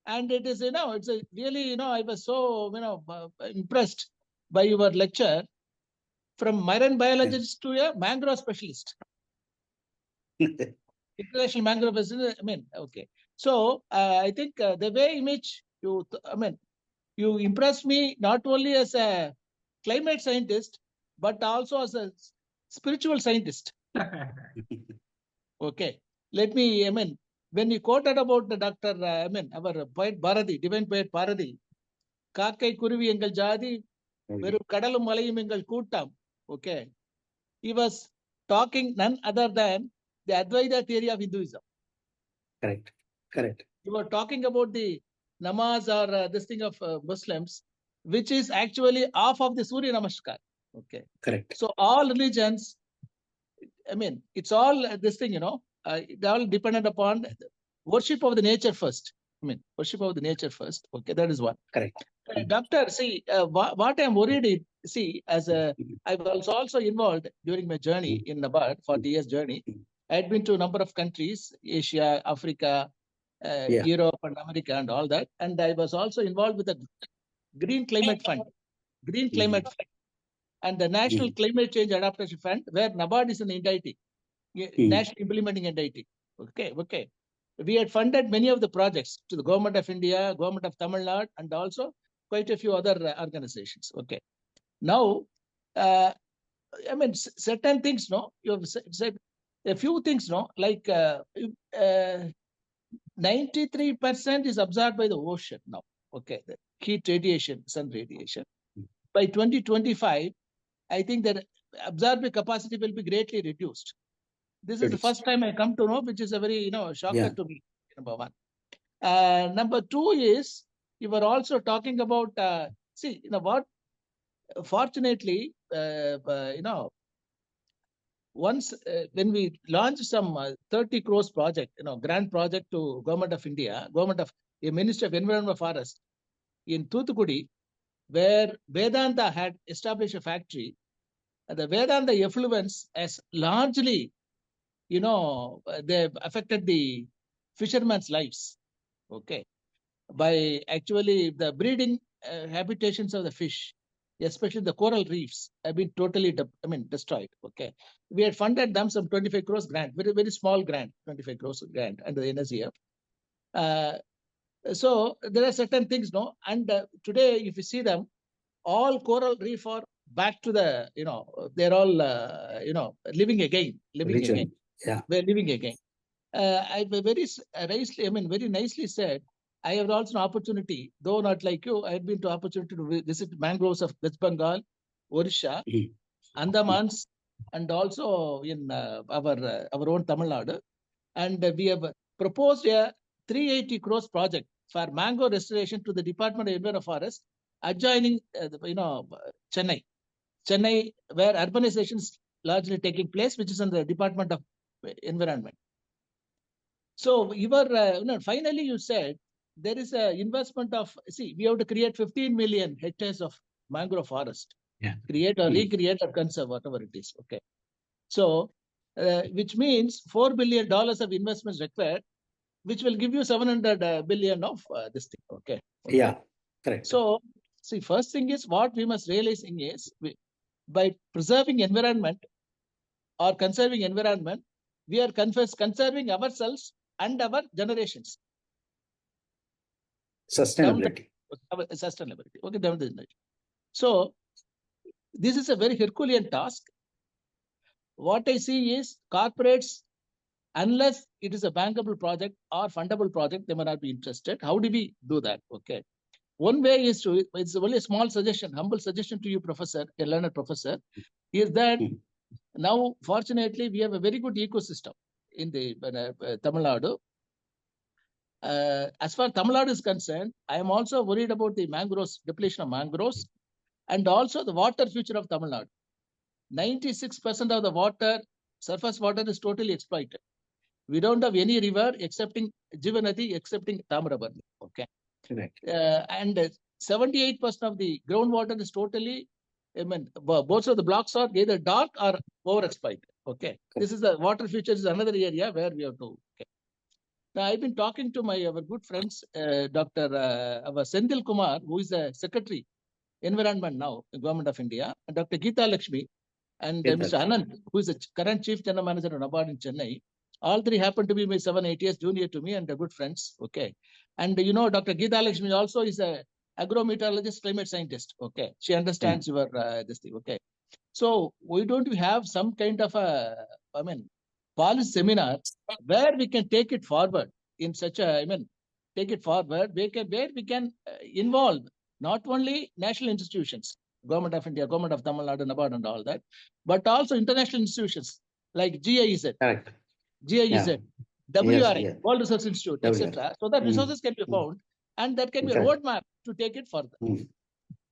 And it is, it's a really, I was so, impressed by your lecture, from marine biologist to a mangrove specialist. International mangrove business. Okay. So I think the way in which you impressed me not only as a climate scientist, but also as a spiritual scientist. Okay. Let me, when you quoted about the doctor, our poet Bharati, divine poet Bharati, Kakai Kuruvi Engal Jadi, Veru Kadalum Malayum Engal Kuttam. Okay. He was talking none other than the Advaita theory of Hinduism. Correct. You were talking about the namaz or this thing of Muslims, which is actually half of the Surya Namaskar. Okay. Correct. So all religions, it's all this thing, it all dependent upon worship of the nature first. Worship of the nature first. Okay, that is one. Correct. Doctor, see, what I'm worried is, see, I was also involved during my journey in NABARD, 40 years journey. I had been to a number of countries, Asia, Africa, Europe and America and all that. And I was also involved with the Green Climate Fund, and the National Climate Change Adaptation Fund, where NABARD is an entity, national implementing entity. Okay. We had funded many of the projects to the government of India, government of Tamil Nadu, and also quite a few other organizations. Okay. Now, certain things, you have said a few things, like 93% is absorbed by the ocean now. Okay. The heat radiation, sun radiation. By 2025, I think that absorbing capacity will be greatly reduced. This is the first time I come to know, which is a very, shocker to me, number one. Number two is, you were also talking about, what, fortunately, once when we launched some 30 crores project, grant project to Government of India, a Ministry of Environment and Forest in Thoothukudi, where Vedanta had established a factory. The Vedanta effluents has largely, they've affected the fishermen's lives. Okay, by actually the breeding habitations of the fish, especially the coral reefs, have been totally, destroyed. Okay, we had funded them some 25 crores grant, very, very small grant, 25 crores grant under the NSEF. So there are certain things, no, and today, if you see them, all coral reef are back to the, they're all, living again. Yeah. We're living again. I very nicely said, I have also an opportunity, though not like you, I had been to opportunity to visit mangroves of West Bengal, Odisha, Andamans, and also in our own Tamil Nadu. And we have proposed a 380 crores project for mango restoration to the Department of Environment and Forest, adjoining, Chennai, where urbanization is largely taking place, which is in the Department of Environment. So you were, finally you said there is an investment of, we have to create 15 million hectares of mangrove forest. Yeah. Create or recreate or conserve, whatever it is. Okay. So, which means $4 billion of investments required, which will give you 700 billion of this thing. Okay. Yeah, correct. So, first thing is what we must realizing is by preserving environment or conserving environment, we are conserving ourselves and our generations. Sustainability. Sustainability. Okay, down the generation. So, this is a very Herculean task. What I see is corporates, unless it is a bankable project or fundable project, they may not be interested. How do we do that? Okay. One way is to, it's only a small suggestion, humble suggestion to you, professor, a learned professor, is that now, fortunately, we have a very good ecosystem in the Tamil Nadu. As far as Tamil Nadu is concerned, I am also worried about the mangroves, depletion of mangroves, and also the water future of Tamil Nadu. 96% of the water, surface water is totally exploited. We don't have any river excepting Jivanadi, excepting Tamarabarni. Okay. Correct. And 78% of the groundwater is totally, both of the blocks are either dark or overexploited. Okay. This is the water future is another area where we have to. Okay. Now, I've been talking to our good friends, Dr. Senthil Kumar, who is the Secretary, Environment now, the Government of India, and Dr. Geeta Lakshmi, and Mr. Anand, who is the current Chief General Manager of NABARD in Chennai. All three happen to be my 7-8 years junior to me and they're good friends. Okay. And Dr. Geeta Lakshmi also is a agrometeorologist, climate scientist. Okay. She understands your this thing. Okay. So why don't we have some kind of a, policy seminar where we can take it forward in such a, take it forward where we can involve not only national institutions, Government of India, Government of Tamil Nadu, NABARD and all that, but also international institutions like GIZ. Correct. GIZ, WRI, World Research Institute, WRI. etc. So that resources can be found and that can be a roadmap to take it further.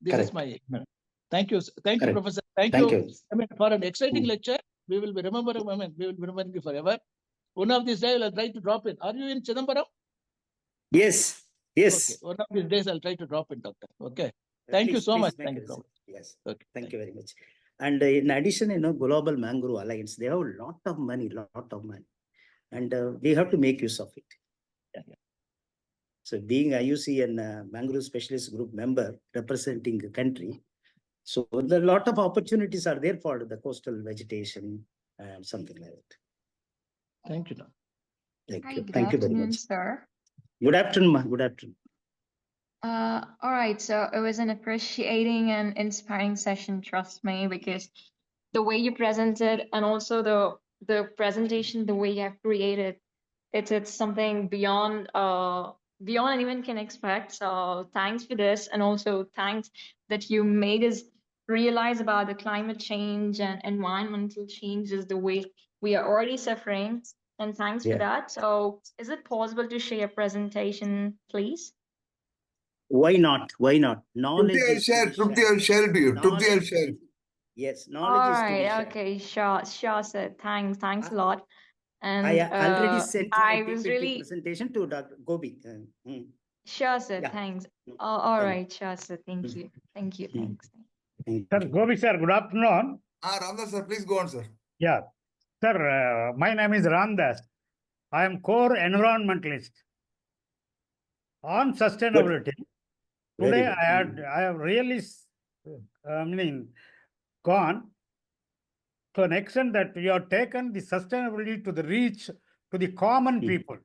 This is my. Thank you, Professor. Thank you. For an exciting lecture, we will be remembering. We will be remembering you forever. One of these days, I'll try to drop in. Are you in Chidambaram? Yes. Yes. Okay. One of these days, I'll try to drop in, Doctor. Okay. Thank you so much. Thank you so much. Yes. Okay. Thank you very much. And in addition, Global Mangrove Alliance, they have a lot of money. And we have to make use of it. Yeah. So being IUC and Mangrove Specialist Group member representing the country, so there are a lot of opportunities are there for the coastal vegetation and something like that. Thank you. Thank Hi, you. good Thank you very afternoon, much. sir. Good afternoon, ma. Good afternoon. All right, so it was an appreciating and inspiring session, trust me, because the way you presented and also the presentation, the way you have created, it's something beyond anyone can expect. So thanks for this, and also thanks that you made us realize about the climate change and environmental changes, the way we are already suffering. And thanks for that. So is it possible to share a presentation, please? Why not? Why not? Knowledge. Trupti, I'll share it to you. Trupti, I'll share it. Yes, All knowledge is to be right. shared. Okay. Sure, sir. Thanks a lot. And I already sent my I was PPT really presentation to Dr. Gobi. sure, sir. Yeah. Thanks. Mm. All Thank right. Sure, sir. Thank you. Thank you. Mm. Thanks. Thank Sir, you. Gobi sir, good afternoon. Ramdas sir, please go on, sir. Yeah. Sir, my name is Ramdas. I am core environmentalist. On sustainability, Very today good. I have really gone to an extent that we have taken the sustainability to the reach to the common people.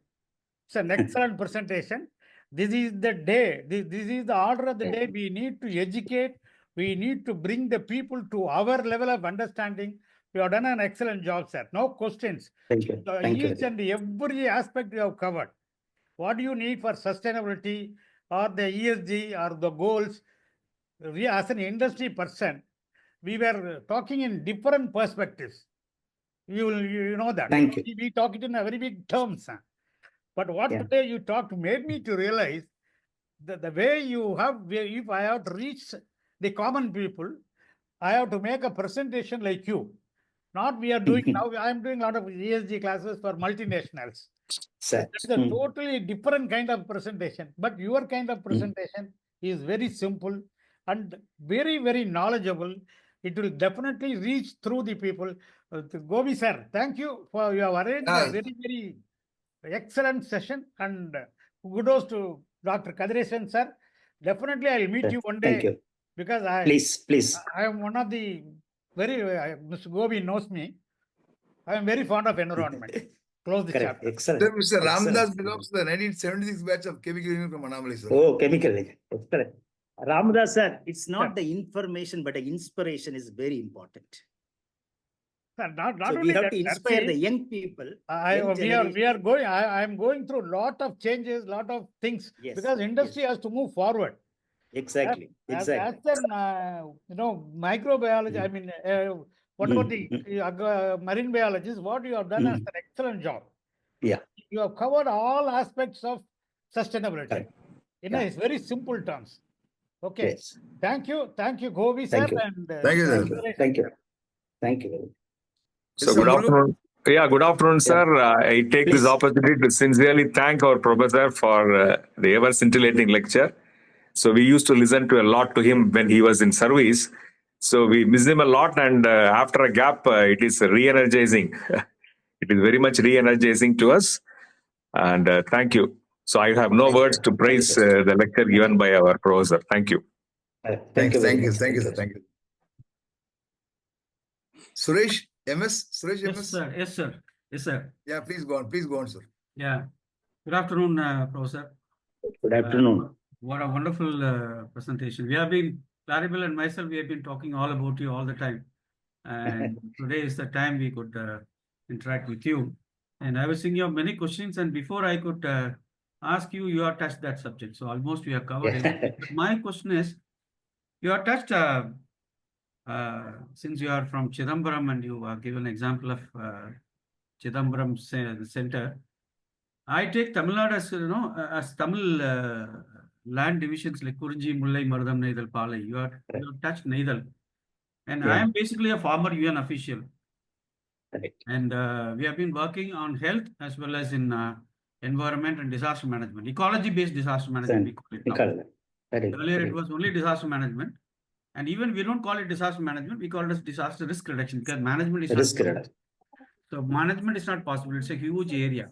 It's an excellent presentation. This is the day, this is the order of the day. We need to educate, we need to bring the people to our level of understanding. You have done an excellent job, sir. No questions. Thank you. Thank you. Each and every aspect you have covered. What do you need for sustainability or the ESG or the goals? We, as an industry person, we were talking in different perspectives. You know that. Thank you. We talk it in a very big terms. But what Yeah. today you talked made me to realize that the way you have, if I have to reach the common people, I have to make a presentation like you. Not we are doing now, I am doing a lot of ESG classes for multinationals. Sir. It's a totally different kind of presentation, but your kind of presentation is very simple and very, very knowledgeable. It will definitely reach through the people. Gobi sir, thank you for you have arranged a very, very excellent session, and kudos to Dr. Kathiresan sir. Definitely I'll meet you one day. Thank you. Because Please. I am one of the very, Mr. Gobi knows me. I am very fond of environment. Close the Correct. chapter. Excellent. Sir, Mr. Excellent. Ramdas belongs to the 1976 batch of chemical engineering from Annamalai, sir. Oh, chemical. Excellent. Ramdas sir, it's not the information, but the inspiration is very important. Sir, not So only we have that, to inspire the young people. I am going through lot of changes, lot of things, Yes, because industry has to move forward. Exactly. As an microbiology, I mean, whatever the marine biologist, what you have done is an excellent job. Yeah. You have covered all aspects of sustainability Correct. in a very simple terms. Okay. Yes. Thank you, Gobi sir. Thank you. And Thank you, sir. Thank you. Thank you. So Mr. good Mullu? afternoon. Yeah, good afternoon, sir. I take Please. this opportunity to sincerely thank our professor for the ever scintillating lecture. So we used to listen to a lot to him when he was in service. So we miss him a lot, and after a gap, it is re-energizing. It is very much re-energizing to us. And thank you. So I have no words to praise the lecture given by our professor. Thank you. Thank you. Thank you, sir. Thank you. Suresh, MS? Suresh, Yes, MS? sir. Yes, sir. Yes, sir. Yeah, please go on, sir. Yeah. Good afternoon, Professor. Good afternoon. What a wonderful presentation. We have been, Claribel and myself, we have been talking all about you all the time. And today is the time we could interact with you. And I was thinking of many questions. And before I could ask you, you have touched that subject. So almost we have covered it. But my question is, you have touched, since you are from Chidambaram and you have given an example of Chidambaram Center, I take Tamil Nadu as, as Tamil land divisions like Kurji, Mullai, Mardam, Neidal, Palai. You have touched Neidal. And I am basically a former UN official. Correct. And we have been working on health as well as in environment and disaster management, ecology-based disaster management. We call it now. Earlier it was only disaster management. And even we don't call it disaster management, we call it as disaster risk reduction, because management is Risk not reduction. so management is not possible. It's a huge area.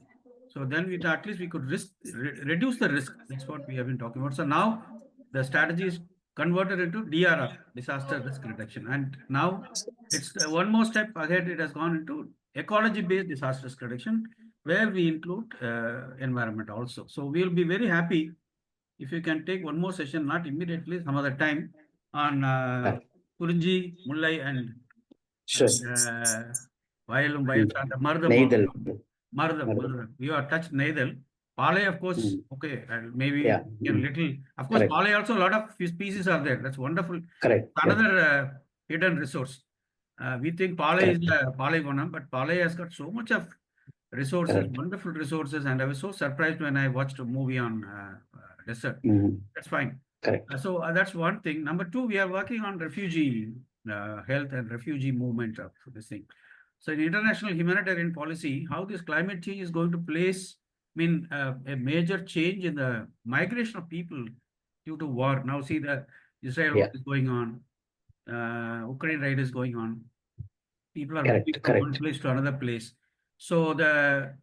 So then at least we could reduce the risk. That's what we have been talking about. So now the strategy is converted into DRR, disaster risk reduction. And now it's one more step ahead. It has gone into ecology-based disaster risk reduction, where we include environment also. So we'll be very happy if you can take one more session, not immediately, some other time, on Kurinji, Mullai, and Vayalum, Mardam. Mardam. You have touched Neidal. Palai, of course, okay, maybe a little. Of course, Palai also, a lot of species are there. That's wonderful. Correct. Another hidden resource. We think Palai is the Palai Vanam, but Palai has got so much of resources, wonderful resources. And I was so surprised when I watched a movie on desert. That's fine. Correct. So that's one thing. Number two, we are working on refugee health and refugee movement of this thing. So in international humanitarian policy, how this climate change is going to place, a major change in the migration of people due to war. Now see the Israel war is going on, Ukraine raid is going on. People are moving from one place to another place. So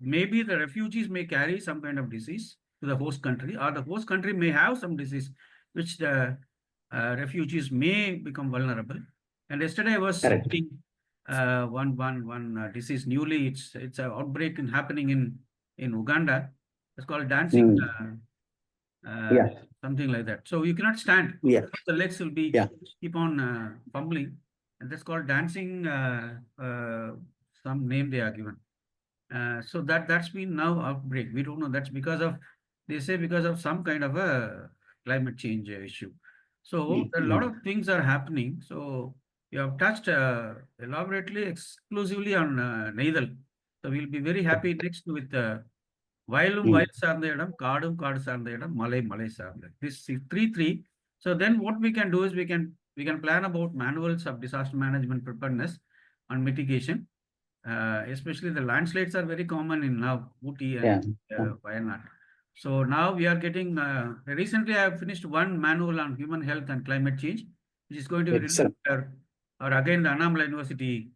maybe the refugees may carry some kind of disease to the host country, or the host country may have some disease which the refugees may become vulnerable. And yesterday I was seeing one disease newly. It's an outbreak happening in Uganda. It's called dancing. Something like that. So you cannot stand. Yeah. The legs will be keep on fumbling, and that's called dancing. Some name they are given. So that's been now outbreak. We don't know. That's because of, they say, because of some kind of a climate change issue. So a lot of things are happening. So you have touched elaborately, exclusively on Neithal. So we'll be very happy next with வயலும் வயல் சார்ந்த இடம், காடும் காடு சார்ந்த இடம், மலை மலை சார்ந்த. This 3. So then what we can do is we can plan about manuals of disaster management preparedness and mitigation. Especially the landslides are very common in now Ooty and Wayanad. So now we are getting, recently I have finished one manual on human health and climate change, which is going to be released, or again the Annamalai University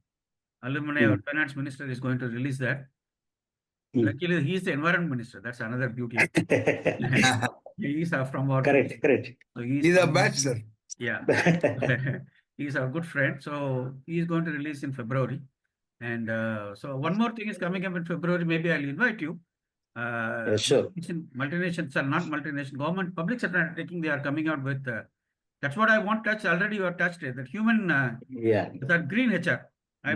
alumni or finance minister is going to release that. Luckily, he is the environment minister. That's another beauty. He is from our correct. So He's a batch, sir. Yeah. He is our good friend. So he is going to release in February. And so one more thing is coming up in February. Maybe I'll invite you. Sure. Multinations are not multinational. Government, public sector undertaking, they are coming out with. That's what I want to touch. Already you have touched it. That human. That green HR. I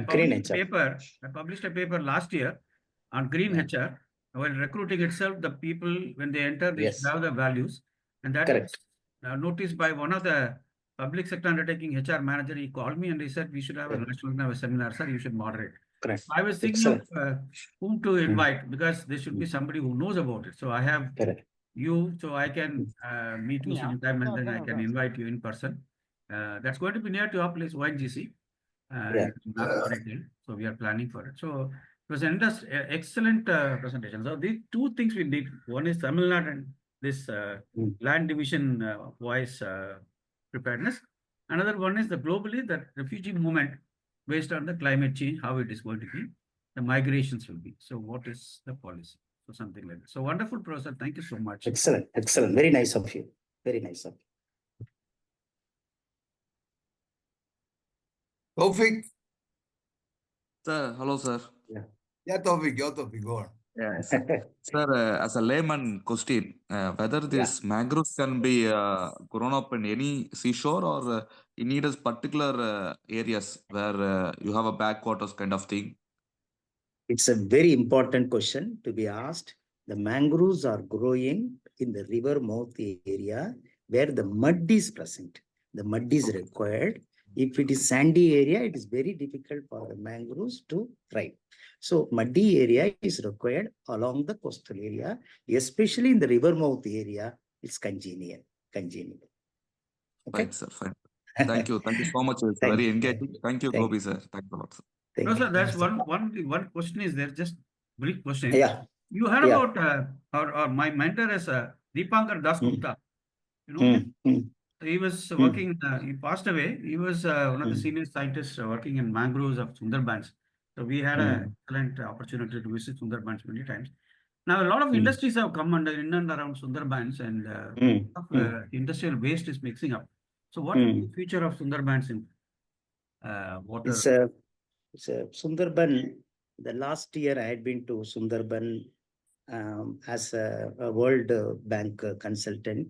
published a paper last year on green HR. While recruiting itself, the people, when they enter, they should have the values. And that is noticed by one of the public sector undertaking HR manager. He called me and he said, we should have a national seminar, sir. You should moderate. I was thinking of whom to invite, because there should be somebody who knows about it. So I have you, so I can meet you sometime and then I can invite you in person. That's going to be near to your place, ONGC. So we are planning for it. So it was an excellent presentation. So these two things we did. One is Tamil Nadu and this land division wise preparedness. Another one is the globally the refugee movement based on the climate change, how it is going to be, the migrations will be. So what is the policy? So something like that. So wonderful, Professor. Thank you so much. Excellent. Very nice of you. Very nice of you. Taufik. Sir, hello, sir. Yeah, Taufik, go on. Yes. Sir, as a layman question, whether this mangroves can be grown up in any seashore, or you need a particular areas where you have a backwaters kind of thing? It's a very important question to be asked. The mangroves are growing in the river mouth area where the mud is present. The mud is required. If it is sandy area, it is very difficult for the mangroves to thrive. So muddy area is required along the coastal area, especially in the river mouth area. It's congenial. Okay? Fine, sir. Fine. Thank you. Thank you so much. It's very engaging. Thank you, Gopi, sir. Thanks a lot, sir. No, sir, that's one question is there. Just brief question. Yeah. You heard about or my mentor is Deepankar Das Gupta. You know, he was working. He passed away. He was one of the senior scientists working in mangroves of Sundarbans. So we had an excellent opportunity to visit Sundarbans many times. Now a lot of industries have come in and around Sundarbans, and industrial waste is mixing up. So what is the future of Sundarbans in water? It's a Sundarban. The last year I had been to Sundarban as a World Bank consultant.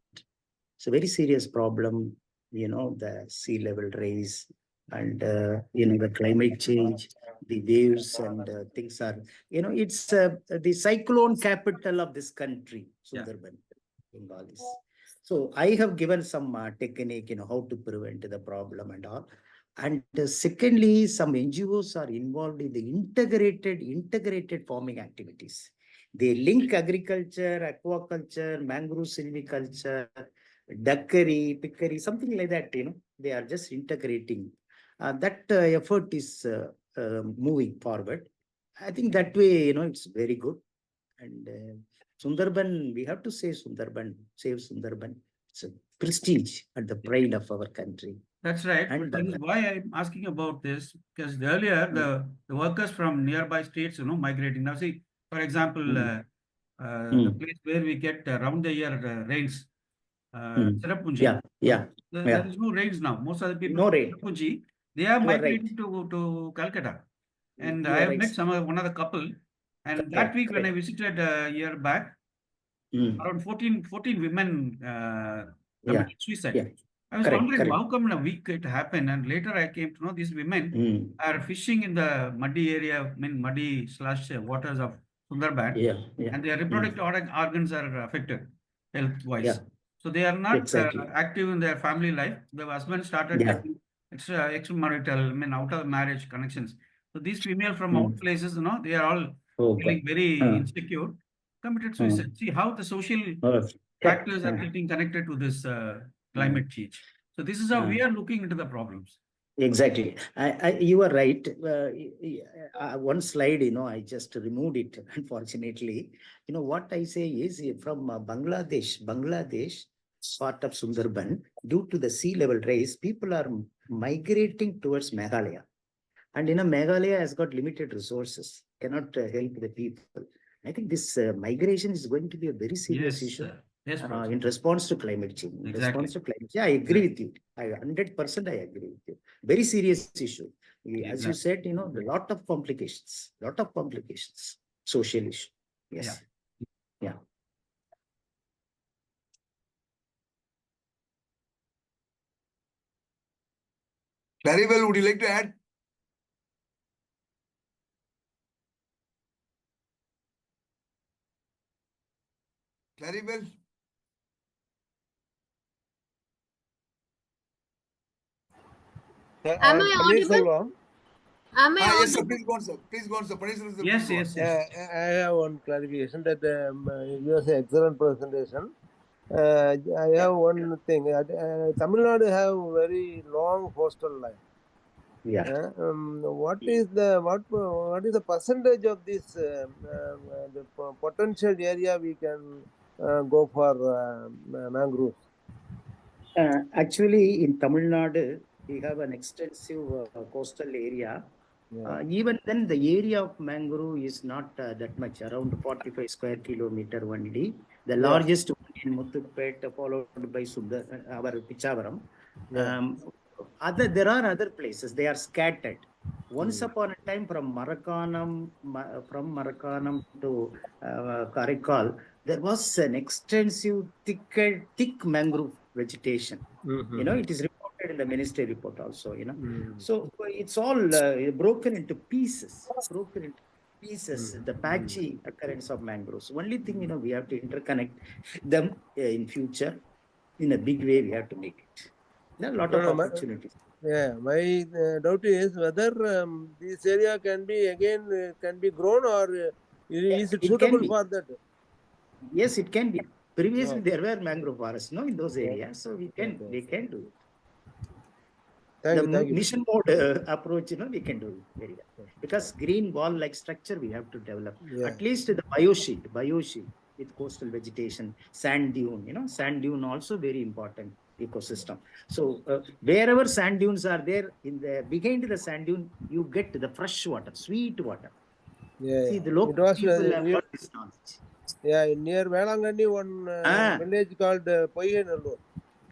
It's a very serious problem, the sea level rise and, the climate change, the waves and things are, it's the cyclone capital of this country, Sundarban, Bengalis. So I have given some technique, how to prevent the problem and all. And secondly, some NGOs are involved in the integrated farming activities. They link agriculture, aquaculture, mangrove silviculture, duckery, pickery, something like that, they are just integrating. that effort is moving forward. I think that way, it's very good. And Sundarban, we have to say Sundarban, save Sundarban. It's a prestige and the pride of our country. That's right. And That is why I'm asking about this, because earlier the workers from nearby states, migrating. Now, see, for example, the place where we get round the year rains, Cherrapunji. There is no rains now. Most of the people from Cherrapunji, they are migrating to Calcutta. And I have met one of the couple, and that week when I visited a year back, around 14 women committed suicide. I was wondering how come in a week it happened, and later I came to know these women are fishing in the muddy area, muddy / waters of Sundarban, and their reproductive organs are affected health-wise. So they are not active in their family life. The husband started getting extramarital, out of marriage connections. So these female from out places, they are all feeling very insecure, committed suicide. See how the social factors are getting connected to this climate change. So this is how we are looking into the problems. Exactly. You are right. One slide, I just removed it, unfortunately. What I say is from Bangladesh, part of Sundarban, due to the sea level rise, people are migrating towards Meghalaya. And Meghalaya has got limited resources, cannot help the people. I think this migration is going to be a very serious issue. Yes, in response to climate change. I agree with you. 100% I agree with you. Very serious issue. As you said, a lot of complications, social issue. Yes. Yeah. Claribel, would you like to add? Claribel? Am I audible? Am I Yes, sir. audible? Please go on, sir. Please go on, sir. Yes. I have one clarification that you have an excellent presentation. I have one thing. Tamil Nadu have very long coastal line. What is the percentage of this the potential area we can go for mangroves? Actually, in Tamil Nadu, we have an extensive coastal area. Even then, the area of mangrove is not that much, around 45 square kilometer only. The largest one in Muthupet, followed by our Pichavaram. There are other places, they are scattered. Once upon a time, from Marakanam to Karikal, there was an extensive thick mangrove vegetation. It is reported in the ministry report also. So it's all broken into pieces. The patchy occurrence of mangroves. Only thing we have to interconnect them in future in a big way. We have to make it. There are a lot of opportunities. My doubt is whether this area can be grown, or is it suitable for that? Yes, it can be. Previously, there were mangrove forests, in those areas, so we can do it. Thank you. Mission mode approach, we can do it very well. Because green wall-like structure we have to develop. At least the bioshield with coastal vegetation, sand dune, sand dune also very important ecosystem. So wherever sand dunes are there, behind the sand dune, you get the fresh water, sweet water. See, the local people have got this knowledge. Near Velangani, one village called Poyenallur.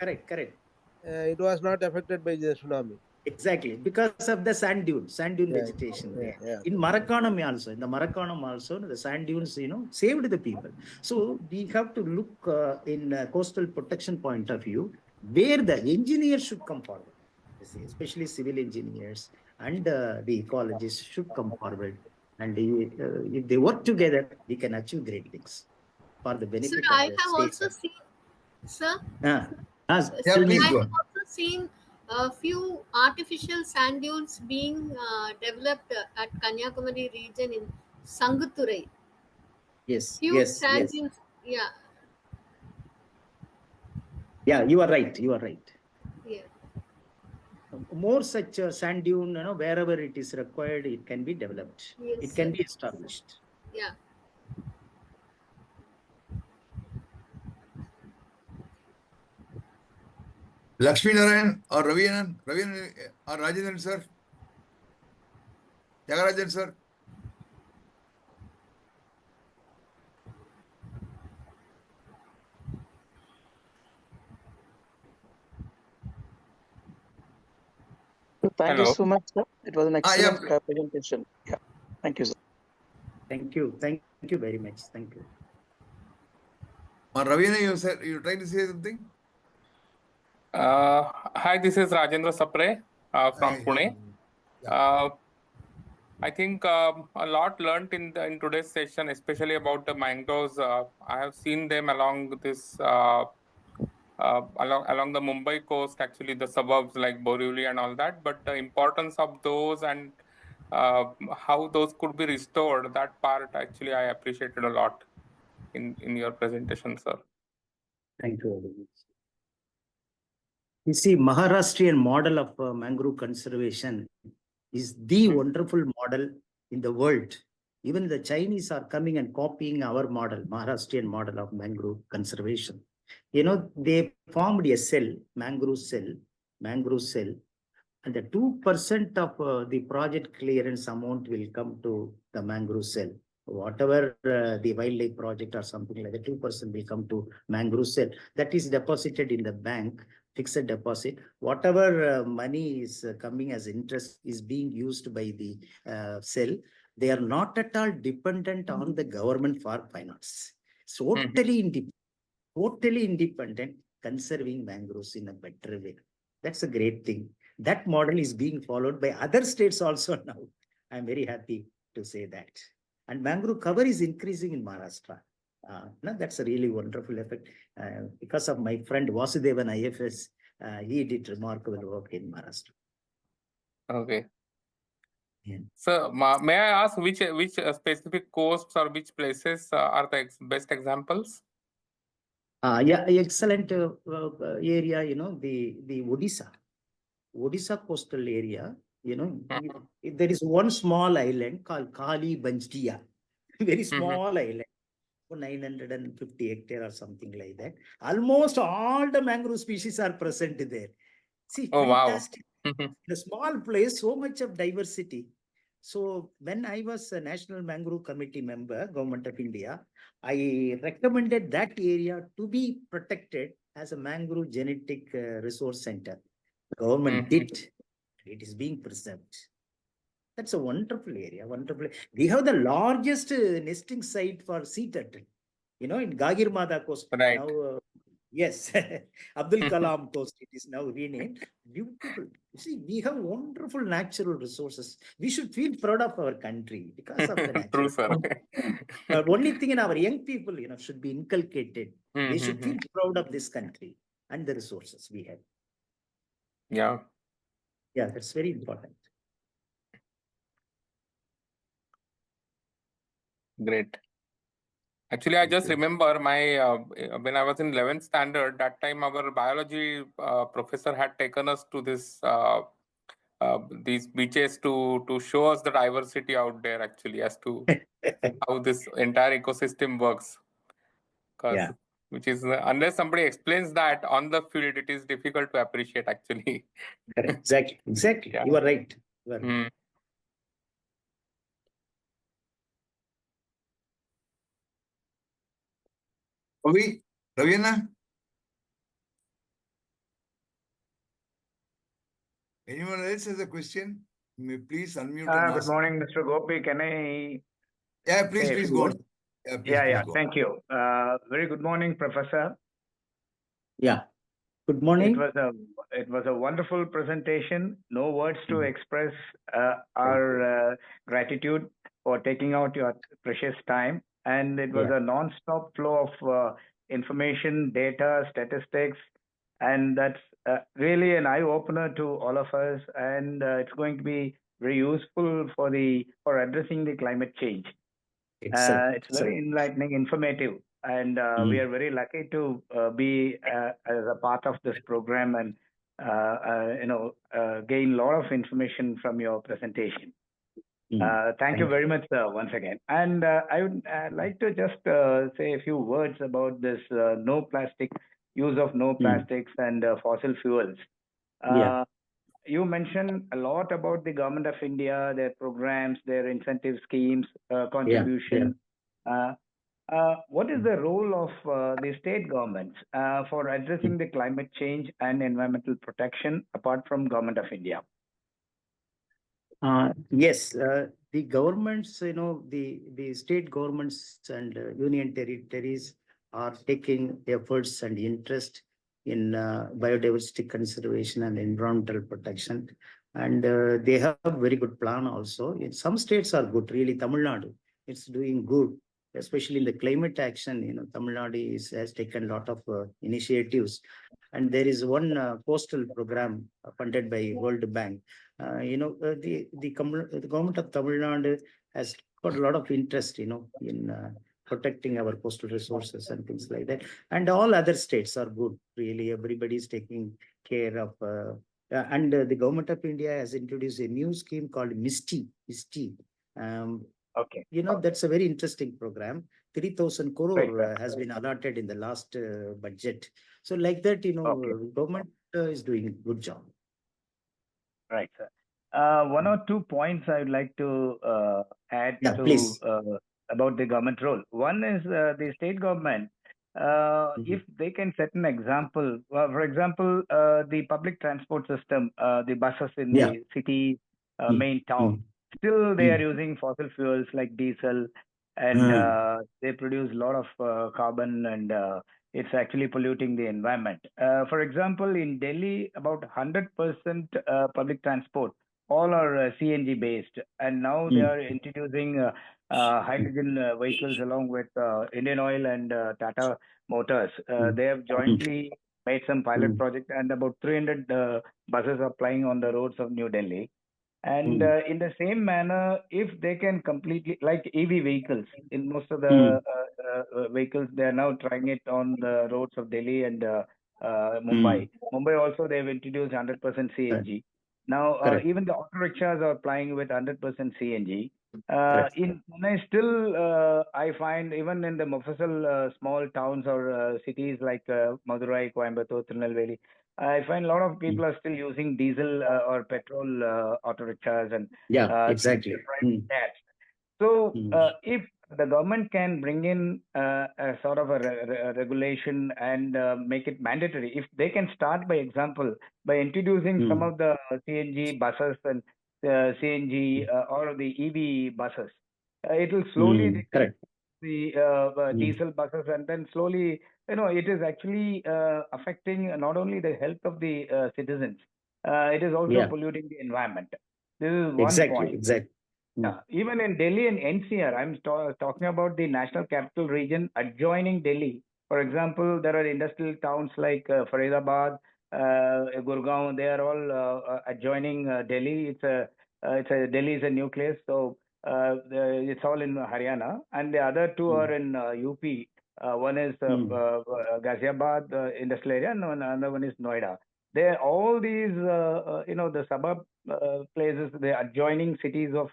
Correct. It was not affected by the tsunami. Exactly, because of the sand dune vegetation there. In Marakanam also, the sand dunes, saved the people. So we have to look in coastal protection point of view, where the engineers should come forward, especially civil engineers and the ecologists should come forward. And if they work together, we can achieve great things for the benefit of the I have also seen, sir. Please go. I have also seen a few artificial sand dunes being developed at Kanyakumari region in Sanguturai. Yes. Sand dunes. Yeah, you are right. Yeah. more such sand dune, wherever it is required, it can be developed. Yes, it can sir. be established. Yeah. Lakshmi Narayan or Ravianan or Rajendran sir? Tyagarajan sir? Thank you Hello. so much, sir. It was an excellent Yeah. presentation. Yeah. Thank you, sir. Thank you. Thank you very much. Thank you. Raviana, you're trying to say something? Hi, this is Rajendra Sapre from Hi. Pune. Yeah. I think a lot learned in today's session, especially about the mangroves. I have seen them along this along the Mumbai coast, actually the suburbs like Borivali and all that. But the importance of those and how those could be restored, that part actually I appreciated a lot in your presentation, sir. Thank you very much. You see, Maharashtrian model of mangrove conservation is the wonderful model in the world. Even the Chinese are coming and copying our model, Maharashtrian model of mangrove conservation. They formed a cell, mangrove cell, and the 2% of the project clearance amount will come to the mangrove cell. Whatever the wildlife project or something like that, 2% will come to mangrove cell. That is deposited in the bank, fixed deposit. Whatever money is coming as interest is being used by the cell. They are not at all dependent on the government for finance. Totally independent, conserving mangroves in a better way. That's a great thing. That model is being followed by other states also now. I'm very happy to say that. And mangrove cover is increasing in Maharashtra. That's a really wonderful effect. Because of my friend Vasudevan IFS, he did remarkable work in Maharashtra. Okay. Yeah. So, may I ask which specific coasts or which places are the best examples? Yeah, excellent area, the Odisha coastal area, there is one small island called Kali Banjdia, very small island, 950 hectares or something like that. Almost all the mangrove species are present there. See, fantastic. Wow. In a small place, so much of diversity. So when I was a National Mangrove Committee member, Government of India, I recommended that area to be protected as a mangrove genetic resource center. The government did. It is being preserved. That's a wonderful area. Wonderful. We have the largest nesting site for sea turtle. In Gagirmada coast. Right. Now, yes, Abdul Kalam coast, it is now renamed. Beautiful. You see, we have wonderful natural resources. We should feel proud of our country because of the natural. True, sir. Only thing in our young people, should be inculcated. They should feel proud of this country and the resources we have. Yeah. Yeah, that's very important. Great. Actually, I just remember when I was in 11th standard, that time our biology professor had taken us to these beaches to show us the diversity out there, actually, as to how this entire ecosystem works. Yeah. Which is, unless somebody explains that on the field, it is difficult to appreciate, actually. Exactly. Yeah. You are right. You are right. Raviana? Anyone else has a question? May please unmute and ask. Good morning, Mr. Gopi. Can I? Yeah, please go on. Yeah, please go on. Thank you. Very good morning, Professor. Yeah. Good morning. It was a wonderful presentation. No words to express our gratitude for taking out your precious time. And it was a non-stop flow of information, data, statistics, and that's really an eye-opener to all of us. And it's going to be very useful for addressing the climate change. It's very enlightening, informative, and we are very lucky to be as a part of this program. And gain a lot of information from your presentation. Thank you very much once again. And I would like to just say a few words about this no plastic, use of no plastics and fossil fuels. You mentioned a lot about the government of India, their programs, their incentive schemes, contribution. What is the role of the state governments for addressing the climate change and environmental protection apart from government of India? Yes, the governments, the state governments and union territories are taking efforts and interest in biodiversity conservation and environmental protection. And they have a very good plan also. In some states are good, really. Tamil Nadu, it's doing good, especially in the climate action. Tamil Nadu has taken a lot of initiatives. And there is one coastal program funded by World Bank. The government of Tamil Nadu has got a lot of interest, in protecting our coastal resources and things like that. And all other states are good, really. Everybody is taking care of. And the government of India has introduced a new scheme called MISTI. Okay. That's a very interesting program. 3,000 crore has been allotted in the last budget. So like that, government is doing a good job. Right, sir. One or two points I would like to add about the government role. One is the state government. If they can set an example, for example, the public transport system, the buses in the city, main town, still they are using fossil fuels like diesel, and they produce a lot of carbon, and it's actually polluting the environment. For example, in Delhi, about 100% public transport, all are CNG based, and now they are introducing hydrogen vehicles along with Indian Oil and Tata Motors. They have jointly made some pilot project, and about 300 buses are plying on the roads of New Delhi. And in the same manner, if they can completely, like EV vehicles, in most of the vehicles, they are now trying it on the roads of Delhi and Mumbai. Mumbai also, they've introduced 100% CNG. Now, even the auto rickshaws are plying with 100% CNG. In Pune, still, I find even in the Mofussil small towns or cities like Madurai, Coimbatore, Tirunelveli, I find a lot of people are still using diesel or petrol auto rickshaws and exactly. That. So, if the government can bring in a sort of a regulation and make it mandatory, if they can start by example by introducing some of the CNG buses and CNG or the EV buses, it will slowly the diesel buses, and then slowly, it is actually affecting not only the health of the citizens, it is also polluting the environment. This is one point. Exactly. Even in Delhi and NCR, I'm talking about the National Capital Region adjoining Delhi. For example, there are industrial towns like Faridabad, Gurgaon. They are all adjoining Delhi. Delhi is a nucleus, so it's all in Haryana, and the other two are in UP. One is Ghaziabad industrial area, and another one is Noida. All these, the suburb places, the adjoining cities of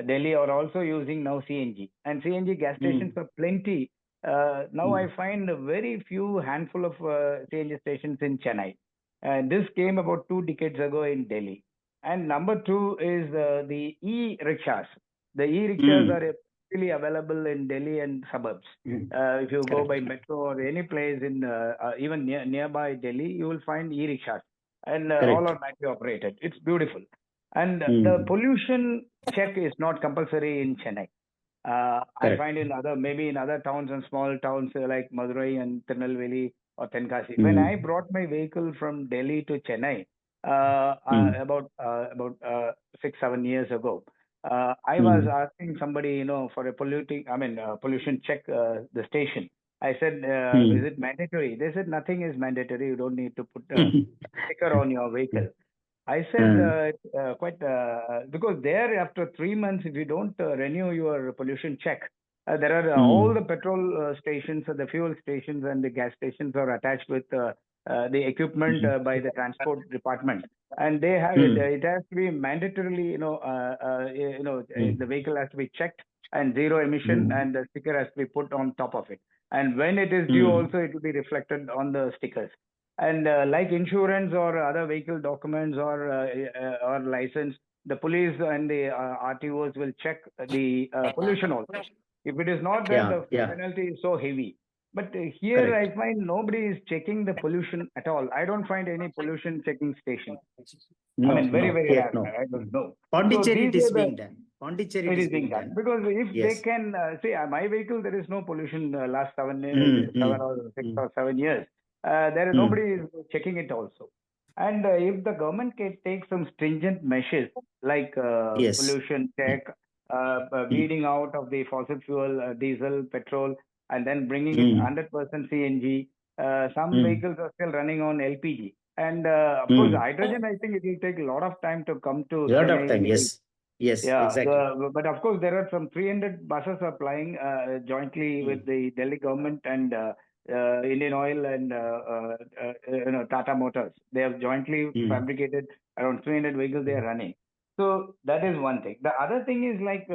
Delhi are also using now CNG, and CNG gas stations are plenty. Now I find a very few handful of CNG stations in Chennai. This came about 2 decades ago in Delhi. And number two is the e-rickshaws. The e-rickshaws are really available in Delhi and suburbs. If you go by metro or any place in even nearby Delhi, you will find e-rickshaws, and all are battery operated. It's beautiful. And the pollution check is not compulsory in Chennai. I find maybe in other towns and small towns like Madurai and Tirunelveli or Tenkasi. When I brought my vehicle from Delhi to Chennai about 6-7 years ago, I was asking somebody, for a pollution check the station. I said, is it mandatory? They said nothing is mandatory. You don't need to put a sticker on your vehicle. I said because there after 3 months, if you don't renew your pollution check, there are all the petrol stations, the fuel stations, and the gas stations are attached with the equipment by the transport department, and they have it has to be mandatorily, the vehicle has to be checked and zero emission, and the sticker has to be put on top of it. And when it is due, also it will be reflected on the stickers. And like insurance or other vehicle documents or license, the police and the RTOs will check the pollution also. If it is not there, the penalty is so heavy. But here I find nobody is checking the pollution at all. I don't find any pollution checking station. I mean, very rare. I don't know. Pondicherry it is being done. Pondicherry it is being done. Because if they can say, my vehicle, there is no pollution last 7 or 6 or 7 years. There is nobody is checking it also. And if the government can take some stringent measures like pollution check, weeding out of the fossil fuel, diesel, petrol, and then bringing it 100% CNG. Some vehicles are still running on LPG. And of course, hydrogen, I think it will take a lot of time to come to lot Chennai. of time, yes. Yes, Yeah, exactly. but of course, there are some 300 buses are plying jointly with the Delhi government and Indian Oil and Tata Motors. They have jointly fabricated around 300 vehicles they are running. So that is one thing. The other thing is like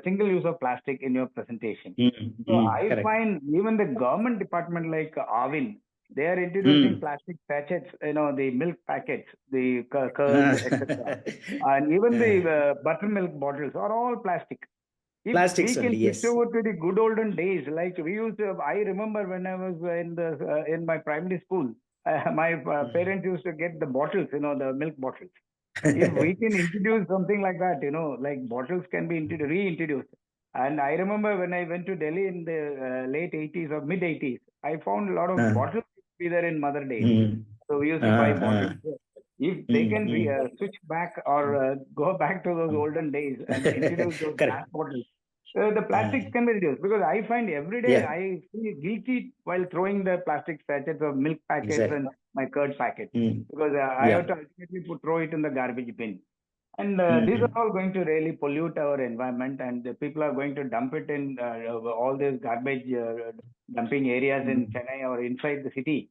single use of plastic in your presentation. So I find even the government department like AABN, they are introducing plastic sachets, the milk packets, the curds, etc. And even the buttermilk bottles are all plastic. If Plastics we can only, switch over to the good olden days, like we used to, I remember when I was in my primary school, my parents used to get the bottles, the milk bottles. If we can introduce something like that, like bottles can be reintroduced. And I remember when I went to Delhi in the late 80s or mid 80s, I found a lot of bottles be there in Mother Dairy. So we used to buy bottles. If they can switch back or go back to those olden days and introduce those glass bottles, the plastics can be reduced. Because I find every day I feel guilty while throwing the plastic sachets of milk packets and my curd packets. Because I have to ultimately throw it in the garbage bin. And these are all going to really pollute our environment, and the people are going to dump it in all these garbage dumping areas in Chennai or inside the city.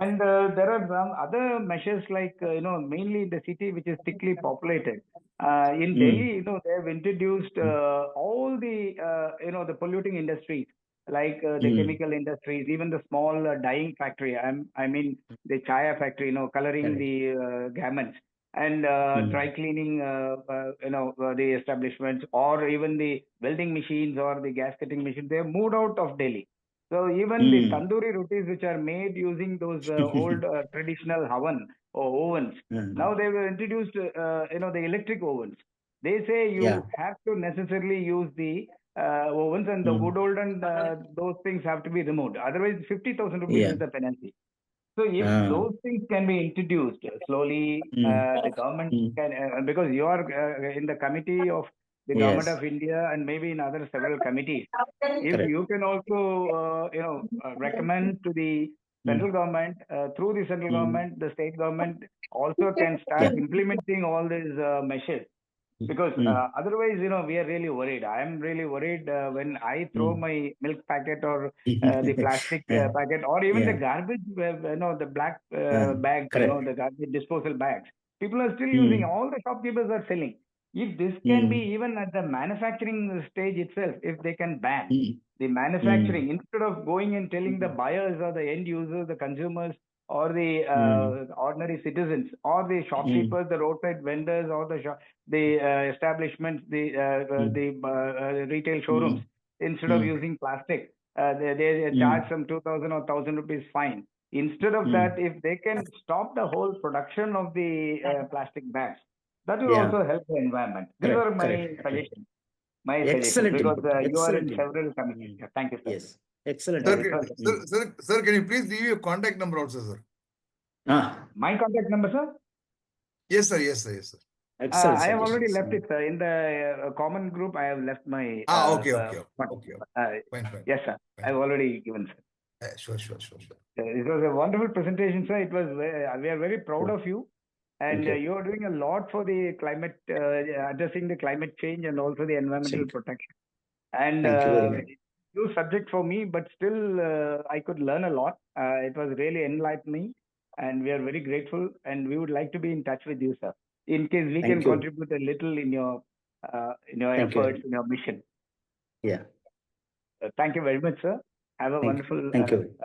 And there are some other measures like, mainly the city which is thickly populated. In Delhi, they have introduced all the, the polluting industries like the chemical industries, even the small dyeing factory. I mean, the chaya factory, coloring the garments. And dry cleaning, the establishments, or even the welding machines or the gasketing machines, they have moved out of Delhi. So even the tandoori rotis, which are made using those old traditional oven or ovens, now they've introduced, the electric ovens. They say you have to necessarily use the ovens, and the wood old and those things have to be removed. Otherwise, 50,000 rupees is the penalty. So if those things can be introduced slowly, the government can, because you are in the committee of the government of India and maybe in other several committees, if you can also, recommend to the central government, through the central government, the state government also can start implementing all these measures. Because otherwise, we are really worried. I am really worried when I throw my milk packet or the plastic packet or even the garbage, the black bags, the garbage disposal bags. People are still using, all the shopkeepers are selling. If this can be even at the manufacturing stage itself, if they can ban the manufacturing, instead of going and telling the buyers or the end users, the consumers, or the ordinary citizens, or the shopkeepers, the roadside vendors, or the establishments, the retail showrooms, instead of using plastic, they charge some 2,000 or 1,000 rupees fine. Instead of that, if they can stop the whole production of the plastic bags, that will also help the environment. These are my suggestions. Excellent Because input. you are in Excellent several committees. Thank you, sir. Yes, excellent. Sir, can you please leave your contact number also, sir? My contact number, sir? Yes, sir. Yes, sir. Yes, sir. Excellent I have already suggestions. left it, sir. In the common group, I have left my. Okay. Fine. Yes, sir. I've already given, sir. Sure. It was a wonderful presentation, sir. It was. We are very proud of you, and you are doing a lot for the climate, addressing the climate change and also the environmental protection. And new subject for me, but still I could learn a lot. It was really enlightening. and we are very grateful. And we would like to be in touch with you, sir, in case we Thank can you. contribute a little in your Thank you. efforts, in your mission. Yeah. Thank you very much, sir. Have a Thank you. wonderful. Thank you.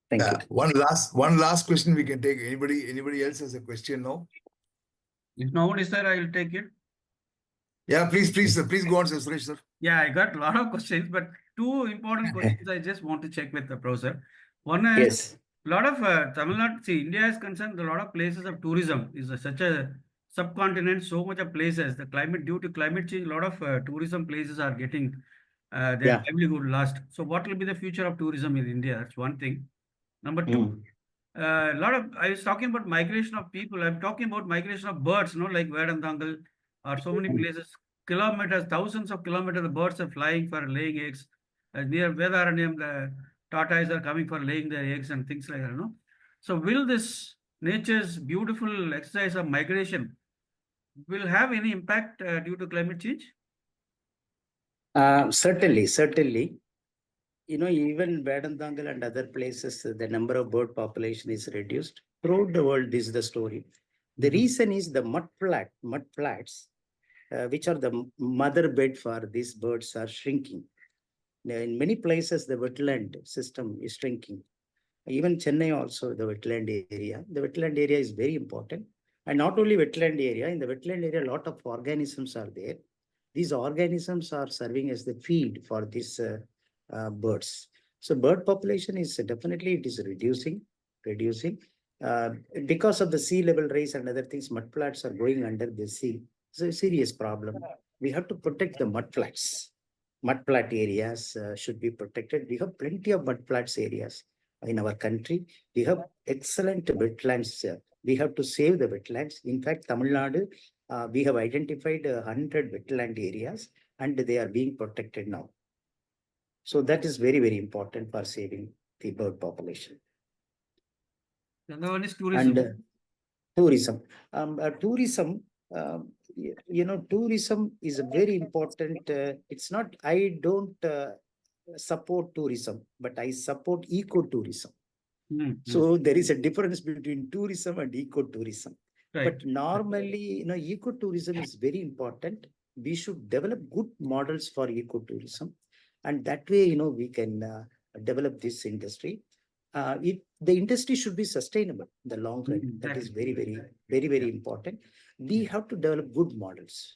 Thank you. One last question we can take. Anybody else has a question now? If no one is there, I will take it. Yeah, please, sir. Please go on, sir. Suresh, sir. Yeah, I got a lot of questions, but two important questions I just want to check with the professor. One is a lot of Tamil Nadu, see, India is concerned, a lot of places of tourism is such a subcontinent, so much of places. The climate, due to climate change, a lot of tourism places are getting their livelihood lost. So, what will be the future of tourism in India? That's one thing. Number two, I was talking about migration of people. I'm talking about migration of birds, like Vedantangal or so many places, kilometers, thousands of kilometers, the birds are flying for laying eggs. Near Vedaranyam, the tortoises are coming for laying their eggs and things like that, So will this nature's beautiful exercise of migration will have any impact due to climate change? Certainly. Even Vedantangal and other places, the number of bird population is reduced. Throughout the world, this is the story. The reason is the mud flats, which are the mother bed for these birds, are shrinking. In many places, the wetland system is shrinking. Even Chennai also, the wetland area. The wetland area is very important. And not only wetland area, in the wetland area, a lot of organisms are there. These organisms are serving as the feed for these birds. So bird population is definitely, it is reducing. Because of the sea level rise and other things, mud flats are going under the sea. It's a serious problem. We have to protect the mud flats. Mud flat areas should be protected. We have plenty of mud flats areas in our country. We have excellent wetlands. We have to save the wetlands. In fact, Tamil Nadu, we have identified 100 wetland areas and they are being protected now. So that is very, very important for saving the bird population. The other one is tourism. And tourism. Tourism is a very important. It's not, I don't support tourism, but I support ecotourism. So there is a difference between tourism and ecotourism. Right. But normally, ecotourism is very important. We should develop good models for ecotourism. And that way, we can develop this industry. The industry should be sustainable in the long run. That is very, very important. We have to develop good models.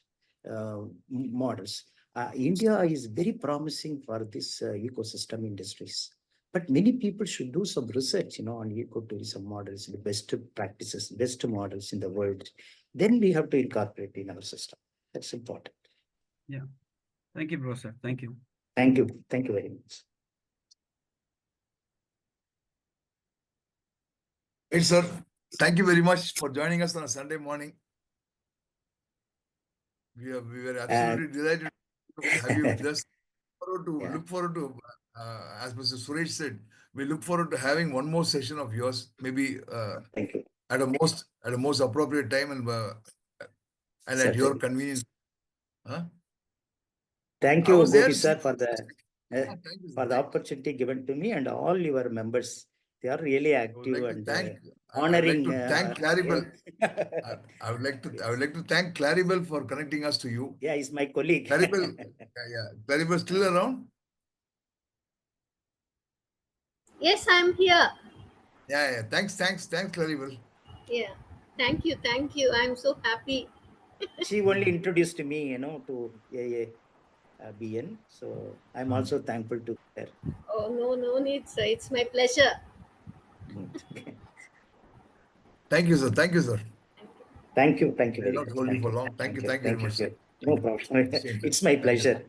India is very promising for this ecosystem industries. But many people should do some research, on ecotourism models, the best practices, best models in the world. Then we have to incorporate in our system. That's important. Yeah. Thank you, Professor. Thank you. Thank you. Thank you very much. Hey, sir. Thank you very much for joining us on a Sunday morning. We were absolutely delighted to have you with us. Look forward to, as Mr. Suresh said, we look forward to having one more session of yours, maybe Thank you. at a most appropriate time and at your convenience. Huh? Thank you, Gopi sir, for the opportunity given to me and all your members. They are really active and honoring. I would like to thank Claribel. I would like to thank Claribel for connecting us to you. Yeah, he's my colleague. Claribel, Claribel still around? Yes, I'm here. Yeah. Thanks, Claribel. Yeah. Thank you. I'm so happy. She only introduced me, to AABN. So I'm also thankful to her. Oh, no need, sir. It's my pleasure. Thank you, sir. Thank you very much. Not hold you for long. Thank you very much, sir. No problem. It's my pleasure.